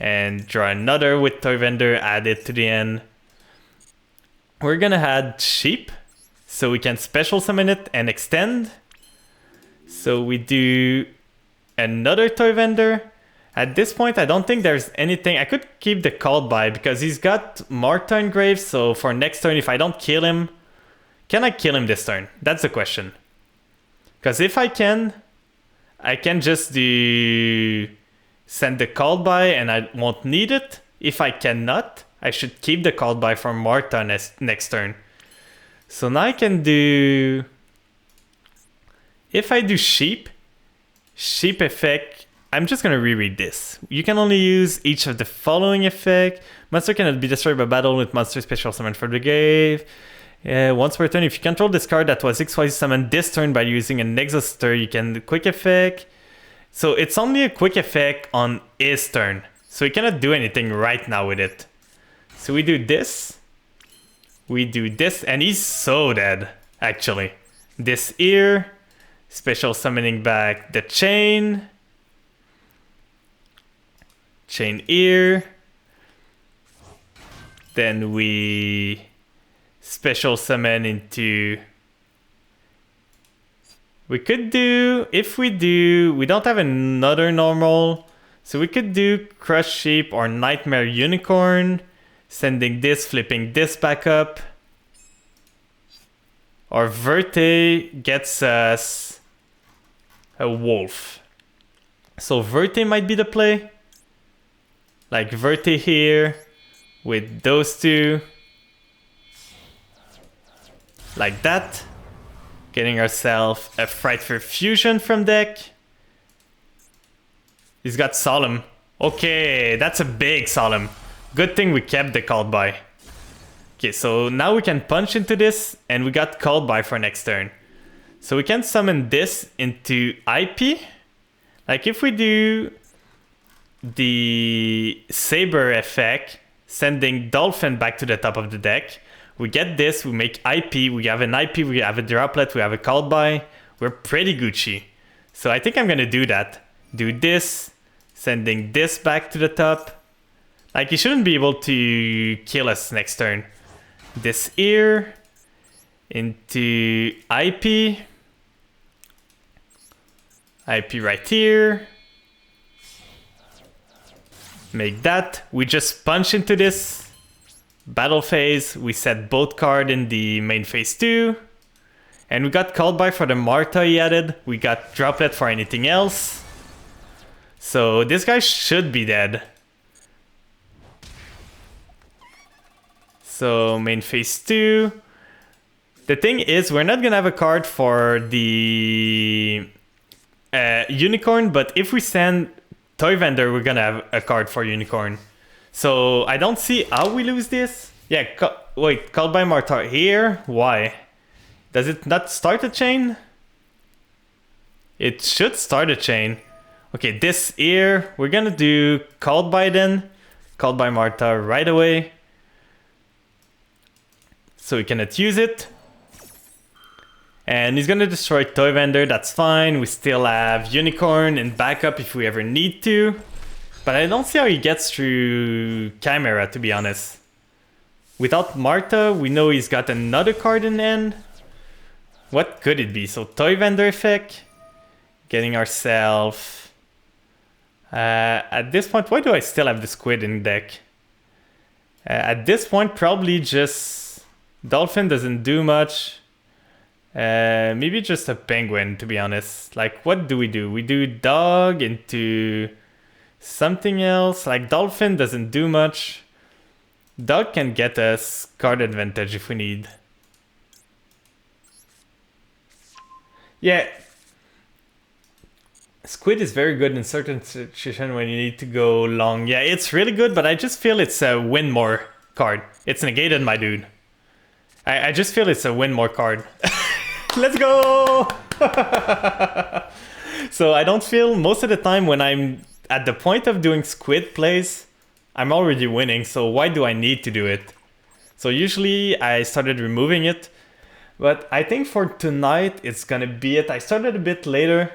[SPEAKER 1] And draw another with Toy Vendor. Add it to the end. We're gonna add Sheep. So we can special summon it and extend. So we do another Toy Vendor. At this point, I don't think there's anything. I could keep the Called By because he's got Marked Engrave. So for next turn, if I don't kill him, can I kill him this turn? That's the question. Because if I can just do send the Called By and I won't need it. If I cannot, I should keep the Called By from Marta next turn. So now I can do... If I do Sheep effect, I'm just going to reread this. You can only use each of the following effect. Monster cannot be destroyed by battle with monster special summon from the grave. Once per turn, if you control this card that was XYZ summoned this turn by using an Exosister, you can do quick effect. So it's only a quick effect on his turn. So we cannot do anything right now with it. So we do this. We do this, and he's so dead, actually. This here. Special summoning back the chain. Chain here. Then we special summon into... We could do... If we do... We don't have another normal. So we could do Crush Sheep or Nightmare Unicorn. Sending this, flipping this back up. Or Verte gets us a wolf. So Verte might be the play. Like Verte here with those two. Like that. Getting ourselves a Frightful Fusion from deck. He's got Solemn. Okay, that's a big Solemn. Good thing we kept the Called By. Okay, so now we can punch into this, and we got Called By for next turn. So we can summon this into IP. Like if we do the Saber effect, sending Dolphin back to the top of the deck, we get this, we make IP, we have an IP, we have a Droplet, we have a Called By. We're pretty Gucci. So I think I'm gonna do that. Do this, sending this back to the top. Like, he shouldn't be able to kill us next turn. This here into IP. IP right here. Make that. We just punch into this. Battle phase. We set both cards in the main phase too. And we got Called By for the Martha he added. We got Droplet for anything else. So this guy should be dead. So main phase 2. The thing is, we're not gonna have a card for the Unicorn, but if we send Toy Vendor, we're gonna have a card for Unicorn. So I don't see how we lose this. Yeah, wait, Called By Martar here? Why? Does it not start a chain? It should start a chain. Okay, this here, we're gonna do Called By then. Called By Martar right away. So we cannot use it. And he's gonna destroy Toy Vendor, that's fine. We still have Unicorn in backup if we ever need to. But I don't see how he gets through Chimera, to be honest. Without Marta, we know he's got another card in hand. What could it be? So Toy Vendor effect. Getting ourselves... at this point, why do I still have the Squid in deck? At this point, probably just... Dolphin doesn't do much. Maybe just a Penguin, to be honest. Like, what do? We do Dog into something else. Like, Dolphin doesn't do much. Dog can get us card advantage if we need. Yeah. Squid is very good in certain situations when you need to go long. Yeah, it's really good, but I just feel it's a win more card. It's negated, my dude. I just feel it's a win more card. Let's go! So I don't feel most of the time when I'm at the point of doing Squid plays, I'm already winning, so why do I need to do it? So usually I started removing it, but I think for tonight it's gonna be it. I started a bit later.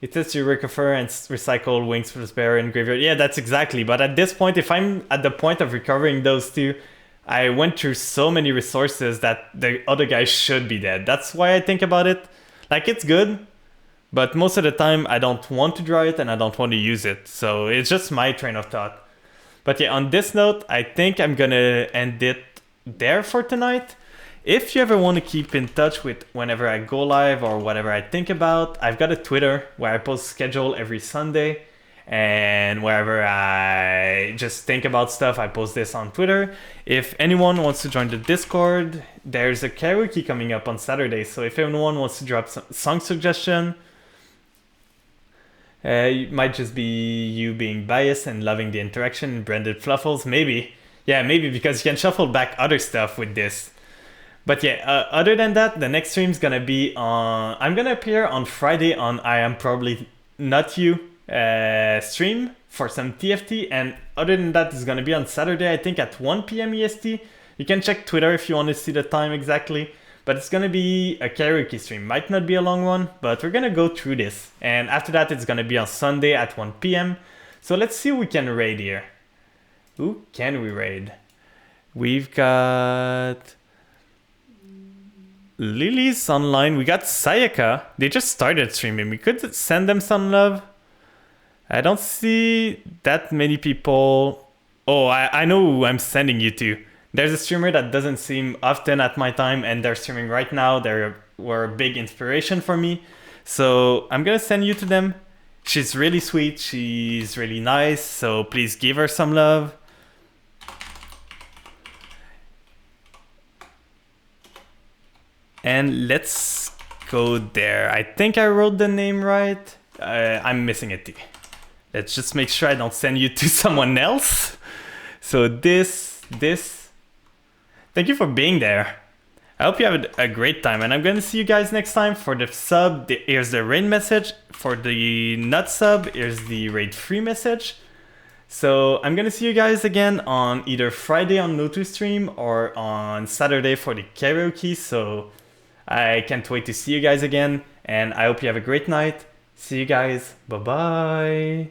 [SPEAKER 1] It says you recover and recycle Wings for the Spare in Graveyard. Yeah, that's exactly, but at this point, if I'm at the point of recovering those two, I went through so many resources that the other guy should be dead. That's why I think about it. Like, it's good, but most of the time I don't want to draw it and I don't want to use it. So it's just my train of thought. But yeah, on this note, I think I'm gonna end it there for tonight. If you ever want to keep in touch with whenever I go live or whatever I think about, I've got a Twitter where I post schedule every Sunday. And wherever I just think about stuff, I post this on Twitter. If anyone wants to join the Discord, there's a karaoke coming up on Saturday. So if anyone wants to drop some song suggestion, it might just be you being biased and loving the interaction and branded fluffles. Maybe. Yeah, maybe, because you can shuffle back other stuff with this. But yeah, other than that, the next stream's gonna be on... I'm gonna appear on Friday on I Am Probably Not You. stream for some TFT, and other than that, it's gonna be on Saturday, I think at 1 p.m. EST. You can check Twitter if you want to see the time exactly, but it's gonna be a karaoke stream. Might not be a long one, but we're gonna go through this. And after that, it's gonna be on Sunday at 1 p.m. So let's see who we can raid here. Who can we raid? We've got Lily's online. We got Sayaka. They just started streaming. We could send them some love. I don't see that many people. Oh, I know who I'm sending you to. There's a streamer that doesn't stream often at my time, and they're streaming right now. They were a big inspiration for me. So I'm gonna send you to them. She's really sweet. She's really nice. So please give her some love. And let's go there. I think I wrote the name right. I'm missing a T. Let's just make sure I don't send you to someone else. So this. Thank you for being there. I hope you have a great time, and I'm gonna see you guys next time. For the sub, here's the raid message. For the not sub, here's the raid free message. So I'm gonna see you guys again on either Friday on No2 stream or on Saturday for the karaoke. So I can't wait to see you guys again, and I hope you have a great night. See you guys. Bye bye.